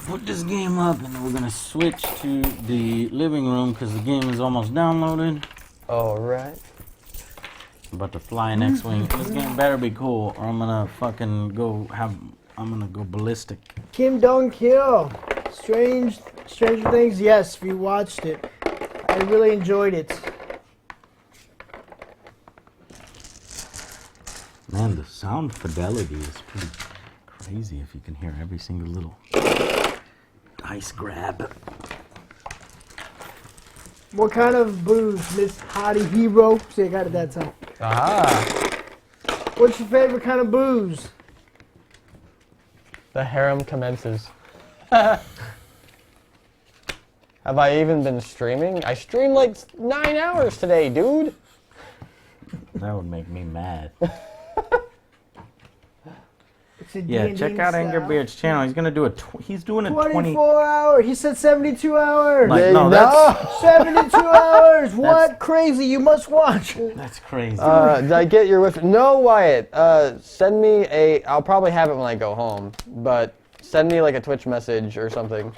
Speaker 5: put this game up, and then we're gonna switch to the living room because the game is almost downloaded.
Speaker 4: All right.
Speaker 5: I'm about to fly an X-wing. This game better be cool, or I'm gonna fucking I'm gonna go ballistic.
Speaker 3: Kim Dong-kil. Stranger Things. Yes, if you watched it, I really enjoyed it.
Speaker 5: Man, the sound fidelity is pretty crazy if you can hear every single little dice grab.
Speaker 3: What kind of booze, Miss Hottie Hero? See, I got it that time.
Speaker 4: Ah.
Speaker 3: What's your favorite kind of booze?
Speaker 4: The harem commences. Have I even been streaming? I streamed like 9 hours today, dude.
Speaker 5: That would make me mad.
Speaker 3: It's a
Speaker 5: Yeah,
Speaker 3: D&D
Speaker 5: check out
Speaker 3: style.
Speaker 5: Anger Beard's channel. He's gonna do he's doing a
Speaker 3: 24 hour. He said 72 hours.
Speaker 5: Like, no, that's
Speaker 3: 72 hours. What? Crazy. You must watch.
Speaker 5: that's crazy.
Speaker 4: Did I get your whiff? No, Wyatt. Send me I'll probably have it when I go home, but send me like a Twitch message or something.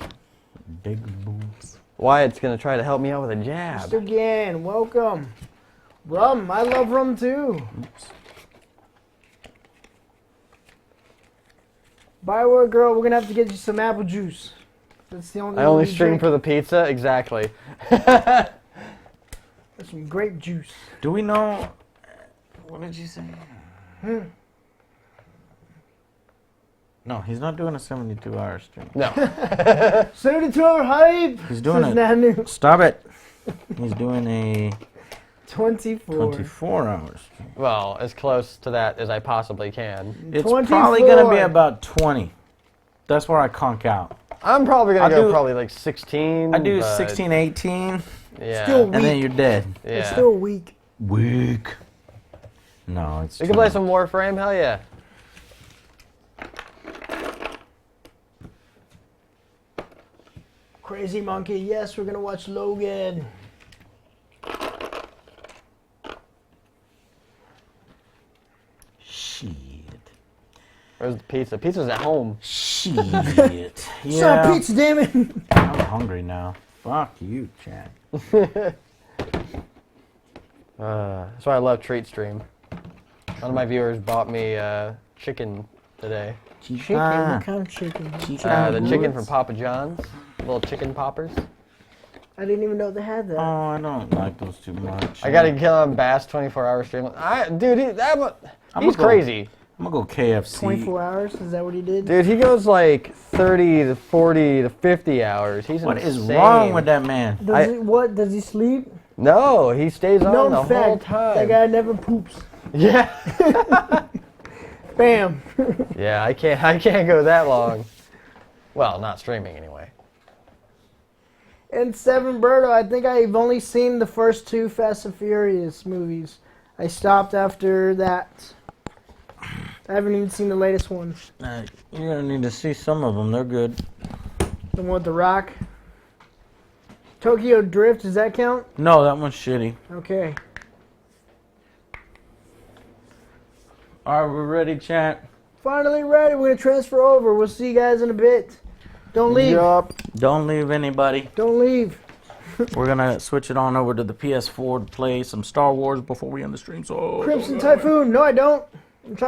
Speaker 5: Big boobs.
Speaker 4: Wyatt's gonna try to help me out with a jab.
Speaker 3: Mr. Gan, welcome. Rum. I love rum too.
Speaker 5: Oops.
Speaker 3: Bioware girl, we're gonna have to get you some apple juice. That's the only.
Speaker 4: I only
Speaker 3: one you
Speaker 4: stream
Speaker 3: drink.
Speaker 4: for the pizza. Exactly.
Speaker 3: That's some grape juice.
Speaker 5: Do we know? What did you say? No, he's not doing a 72-hour stream.
Speaker 4: No.
Speaker 3: 72-hour hype.
Speaker 5: He's doing
Speaker 3: Says
Speaker 5: it.
Speaker 3: Nanu.
Speaker 5: Stop it. He's doing a
Speaker 3: 24.
Speaker 5: 24-hour stream.
Speaker 4: Well, as close to that as I possibly can.
Speaker 5: It's
Speaker 3: 24.
Speaker 5: probably gonna be about 20. That's where I conk out.
Speaker 4: I'm probably gonna
Speaker 5: I'll
Speaker 4: go
Speaker 5: do-
Speaker 4: probably like 16.
Speaker 5: I do
Speaker 4: but
Speaker 5: 16, 18,
Speaker 4: Yeah.
Speaker 3: Still
Speaker 5: and then
Speaker 3: weak.
Speaker 5: you're dead.
Speaker 4: Yeah.
Speaker 3: It's still weak.
Speaker 5: Weak. No, it's.
Speaker 4: We can
Speaker 5: too
Speaker 4: play
Speaker 5: much.
Speaker 4: some Warframe. Hell yeah.
Speaker 3: Crazy Monkey. Yes, we're gonna watch Logan.
Speaker 5: Shit.
Speaker 4: Where's the pizza? Pizza's at home.
Speaker 5: Shit.
Speaker 3: It's not pizza, damn it.
Speaker 5: I'm hungry now. Fuck you, Chad.
Speaker 4: That's why I love Treat Stream. One of my viewers bought me chicken today.
Speaker 3: Chicken? What kind of chicken?
Speaker 4: The chicken from Papa John's. Little chicken poppers.
Speaker 3: I didn't even know they had that.
Speaker 5: Oh, I don't like those too much.
Speaker 4: I gotta kill him Bass 24-hour stream. Dude, he's
Speaker 5: gonna go-
Speaker 4: crazy.
Speaker 5: I'm gonna go KFC.
Speaker 3: 24 hours? Is that what he did?
Speaker 4: Dude, he goes like 30 to 40 to 50 hours. He's
Speaker 5: What is
Speaker 4: insane.
Speaker 5: wrong with that man?
Speaker 3: Does he sleep?
Speaker 4: No, he stays on
Speaker 3: Known
Speaker 4: the
Speaker 3: fact,
Speaker 4: whole time.
Speaker 3: that guy never poops.
Speaker 4: Yeah.
Speaker 3: Bam.
Speaker 4: Yeah, I can't go that long. Well, not streaming anyway.
Speaker 3: And Seven Birdo, I think I've only seen the first 2 Fast and Furious movies. I stopped after that. I haven't even seen the latest one.
Speaker 5: You're gonna need to see some of them. They're good.
Speaker 3: The one with The Rock. Tokyo Drift, does that count?
Speaker 5: No, that one's shitty.
Speaker 3: Okay.
Speaker 5: All right, we're ready, chat.
Speaker 3: Finally ready. We're going to transfer over. We'll see you guys in a bit. Don't leave.
Speaker 4: Yup.
Speaker 5: Don't leave anybody.
Speaker 3: Don't leave.
Speaker 5: We're gonna switch it on over to the PS4 to play some Star Wars before we end the stream. So
Speaker 3: Crimson Typhoon. No, I don't.